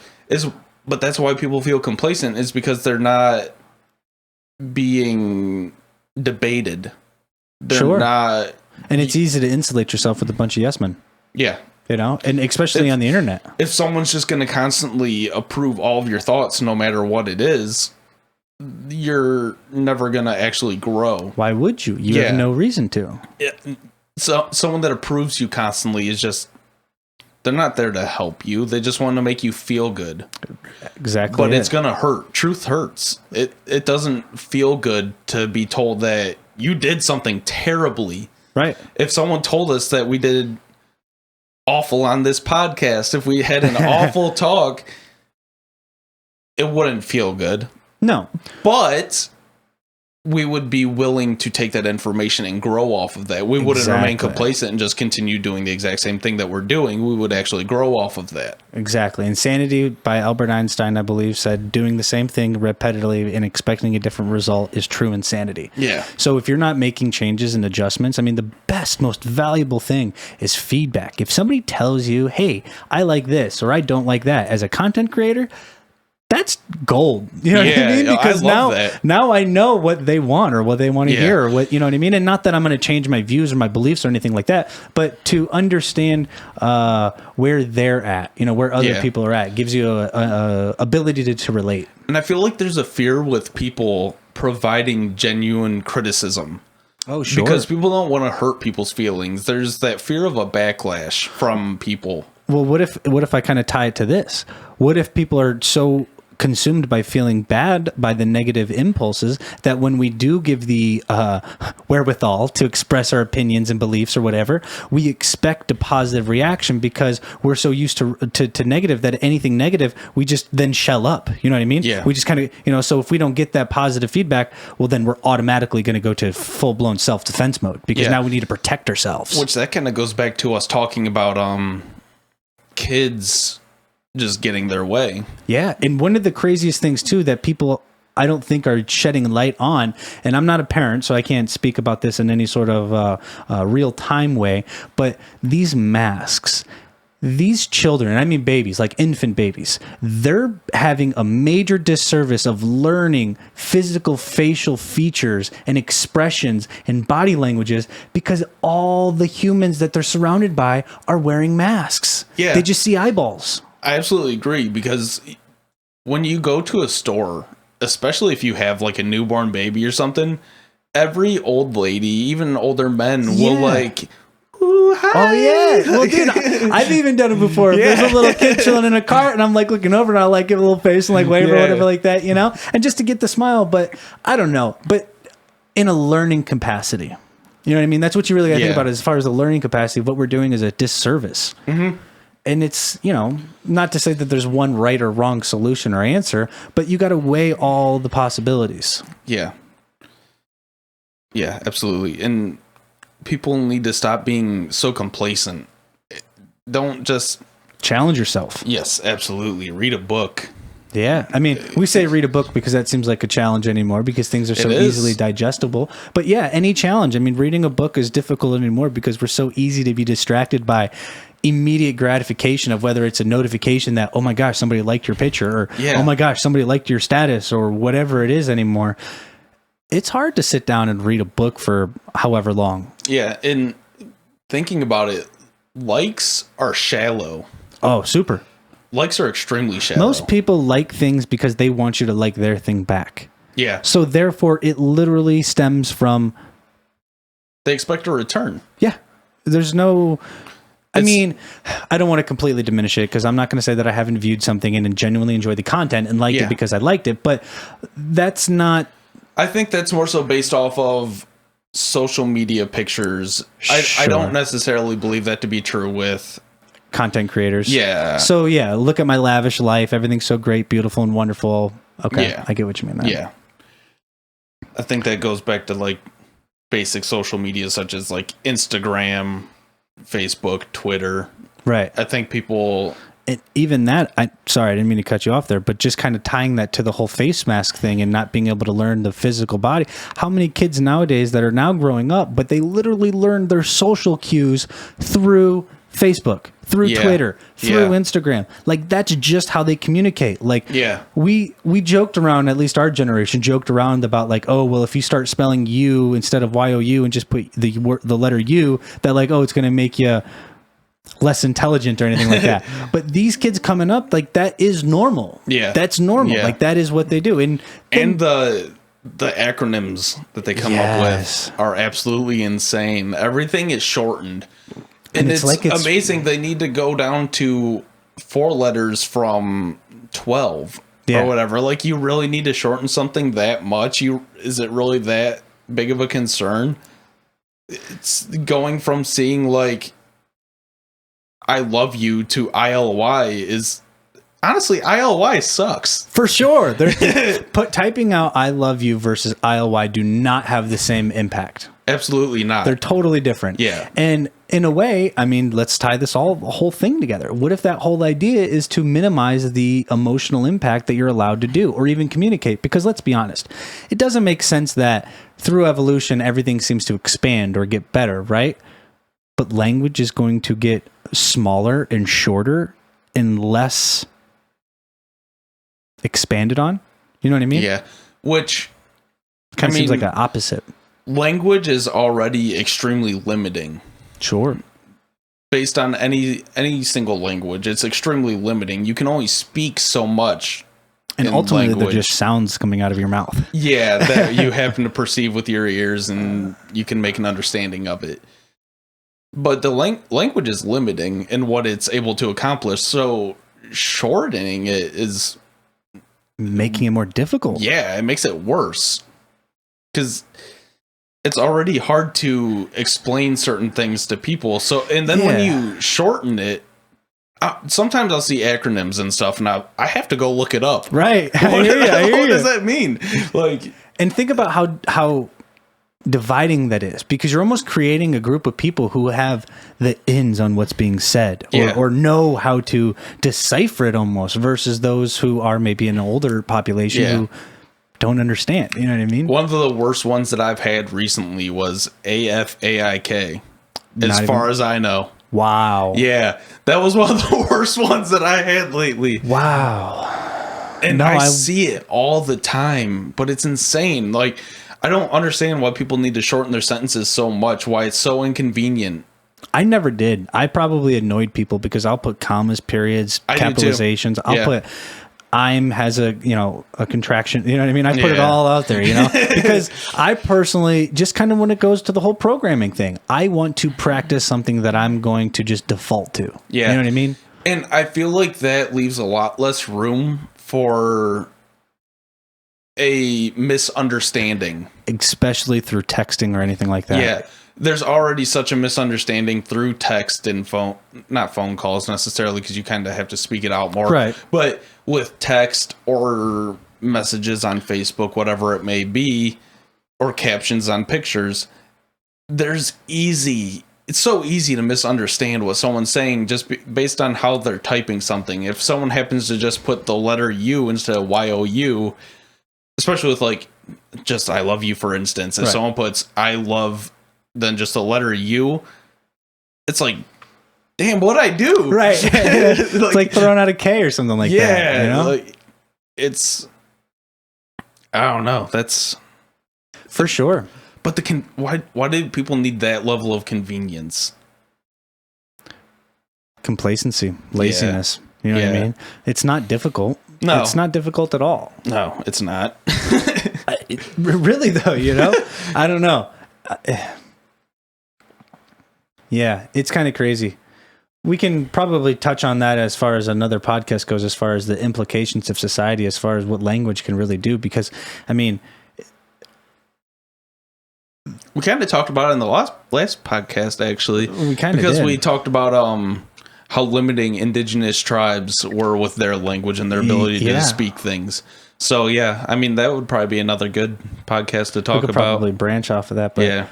that's why people feel complacent, is because they're not being debated. They're not. And it's easy to insulate yourself with a bunch of yes men. Yeah. You know, and especially on the internet. If someone's just going to constantly approve all of your thoughts, no matter what it is, you're never going to actually grow. Why would you? You have no reason to. So someone that approves you constantly is just, they're not there to help you. They just want to make you feel good. Exactly. But it's going to hurt. Truth hurts. It doesn't feel good to be told that you did something terribly. Right. If someone told us that we did awful on this podcast, if we had an awful talk, it wouldn't feel good. No. But we would be willing to take that information and grow off of that. We wouldn't remain complacent and just continue doing the exact same thing that we're doing. We would actually grow off of that. Exactly. Insanity, by Albert Einstein, I believe, said doing the same thing repetitively and expecting a different result is true insanity. Yeah. So if you're not making changes and adjustments, I mean, the best, most valuable thing is feedback. If somebody tells you, hey, I like this or I don't like that, as a content creator, that's gold. You know what I mean? Because now I know what they want or what they want to hear, or what, you know what I mean? And not that I'm going to change my views or my beliefs or anything like that, but to understand where they're at, you know, where other people are at, gives you a ability to relate. And I feel like there's a fear with people providing genuine criticism. Oh, sure. Because people don't want to hurt people's feelings. There's that fear of a backlash from people. Well, what if I kind of tie it to this? What if people are so consumed by feeling bad by the negative impulses that when we do give the wherewithal to express our opinions and beliefs or whatever, we expect a positive reaction because we're so used to negative that anything negative, we just then shell up. You know what I mean? Yeah. We just kind of, you know, so if we don't get that positive feedback, well, then we're automatically going to go to full-blown self-defense mode because now we need to protect ourselves. Which that kind of goes back to us talking about kids just getting their way. Yeah. And one of the craziest things too that people I don't think are shedding light on, and I'm not a parent, so I can't speak about this in any sort of real time way, but these masks, these children, and I mean babies, like infant babies, they're having a major disservice of learning physical facial features and expressions and body languages because all the humans that they're surrounded by are wearing masks. Yeah. They just see eyeballs. I absolutely agree, because when you go to a store, especially if you have like a newborn baby or something, every old lady, even older men, will like, ooh, hi. Oh yeah. Well, dude, I've even done it before. There's a little kid chilling in a cart and I'm like looking over and I'll like give a little face and like wave or whatever like that, you know, and just to get the smile. But I don't know, but in a learning capacity, you know what I mean? That's what you really got to think about as far as the learning capacity. What we're doing is a disservice. Mm-hmm. And it's, you know, not to say that there's one right or wrong solution or answer, but you got to weigh all the possibilities. Yeah. Yeah, absolutely. And people need to stop being so complacent. Don't just challenge yourself. Yes, absolutely. Read a book. Yeah. I mean, we say read a book because that seems like a challenge anymore because things are so easily digestible. But yeah, any challenge. I mean, reading a book is difficult anymore because we're so easy to be distracted by immediate gratification of whether it's a notification that, oh my gosh, somebody liked your picture, or oh my gosh, somebody liked your status, or whatever it is anymore. It's hard to sit down and read a book for however long. Yeah. And thinking about it, likes are shallow. Oh, super. Likes are extremely shallow. Most people like things because they want you to like their thing back. Yeah. So therefore, it literally stems from... They expect a return. Yeah. There's no... I mean, I don't want to completely diminish it because I'm not going to say that I haven't viewed something and genuinely enjoyed the content and liked it because I liked it, but that's not... I think that's more so based off of social media pictures. I don't necessarily believe that to be true with... content creators. Yeah. So yeah, look at my lavish life. Everything's so great, beautiful, and wonderful. Okay. Yeah. I get what you mean there. Yeah. I think that goes back to like basic social media such as like Instagram, Facebook, Twitter. Right. I think people... And even that, sorry, I didn't mean to cut you off there, but just kind of tying that to the whole face mask thing and not being able to learn the physical body. How many kids nowadays that are now growing up, but they literally learn their social cues through Facebook, through Twitter, through Instagram. Like, that's just how they communicate. Like, we joked around, at least our generation joked around about like, oh, well, if you start spelling you instead of Y-O-U and just put the letter U, that like, oh, it's going to make you less intelligent or anything like that. But these kids coming up, like, that is normal. Yeah. That's normal. Yeah. Like, that is what they do. And the acronyms that they come up with are absolutely insane. Everything is shortened. And it's amazing they need to go down to 4 letters from 12 or whatever. Like, you really need to shorten something that much? Is it really that big of a concern? It's going from seeing like I love you to ILY is honestly, ILY sucks. For sure. Typing out I love you versus ILY do not have the same impact. Absolutely not. They're totally different. Yeah. And in a way, I mean, let's tie the whole thing together. What if that whole idea is to minimize the emotional impact that you're allowed to do or even communicate? Because let's be honest, it doesn't make sense that through evolution, everything seems to expand or get better, right? But language is going to get smaller and shorter and less expanded on. You know what I mean? Yeah. Which kind of seems like an opposite. Language is already extremely limiting. Sure. Based on any single language, it's extremely limiting. You can only speak so much. And ultimately, they're just sounds coming out of your mouth. Yeah, that you happen to perceive with your ears, and you can make an understanding of it. But the language is limiting in what it's able to accomplish. So shortening it is making it more difficult. Yeah, it makes it worse because it's already hard to explain certain things to people. So, and then when you shorten it, sometimes I'll see acronyms and stuff, and I have to go look it up. Right? What does that mean? Like, and think about how dividing that is, because you're almost creating a group of people who have the ins on what's being said or know how to decipher it almost, versus those who are maybe an older population who don't understand. You know what I mean? One of the worst ones that I've had recently was AFAIK, as far as I know. Wow. Yeah, that was one of the worst ones that I had lately. Wow. And I see it all the time, but it's insane. Like, I don't understand why people need to shorten their sentences so much, why it's so inconvenient. I never did. I probably annoyed people because I'll put commas, periods, capitalizations. I'll put I'm has a contraction. You know what I mean? I put it all out there, because I personally just kind of, when it goes to the whole programming thing, I want to practice something that I'm going to just default to. Yeah. You know what I mean? And I feel like that leaves a lot less room for a misunderstanding, especially through texting or anything like that. Yeah. There's already such a misunderstanding through text and not phone calls necessarily, because you kind of have to speak it out more. Right. But with text or messages on Facebook, whatever it may be, or captions on pictures, it's so easy to misunderstand what someone's saying just based on how they're typing something. If someone happens to just put the letter U instead of Y-O-U, especially with like just I love you, for instance, if someone puts I love then just the letter U, it's like, damn, what'd I do? Right. It's like throwing out a K or something like that. Yeah. Like, I don't know. That's for sure. But why do people need that level of convenience? Complacency, laziness. You know what I mean? It's not difficult. No. It's not difficult at all. No, it's not. Really, though, you know? I don't know. Yeah, it's kind of crazy. We can probably touch on that as far as another podcast goes, as far as the implications of society, as far as what language can really do. Because, I mean, we kind of talked about it in the last podcast, actually. We kind of because we talked about how limiting indigenous tribes were with their language and their ability to speak things. So yeah, I mean that would probably be another good podcast to talk we could about. Probably branch off of that, but yeah.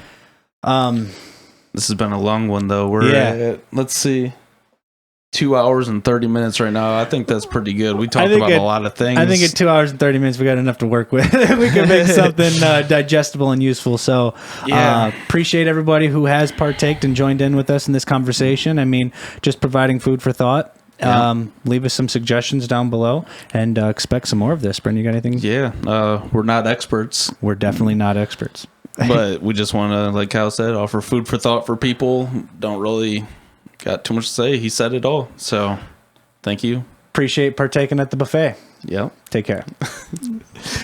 This has been a long one though. We're at, let's see, 2 hours and 30 minutes right now. I think that's pretty good. We talked about a lot of things. I think at 2 hours and 30 minutes, we got enough to work with. We can make something digestible and useful. So appreciate everybody who has partaked and joined in with us in this conversation. I mean, just providing food for thought. Leave us some suggestions down below and expect some more of this. Brendan, you got anything? Yeah. We're not experts. We're definitely not experts. But we just want to, like Kyle said, offer food for thought for people. Don't really got too much to say. He said it all. So thank you. Appreciate partaking at the buffet. Yep. Take care.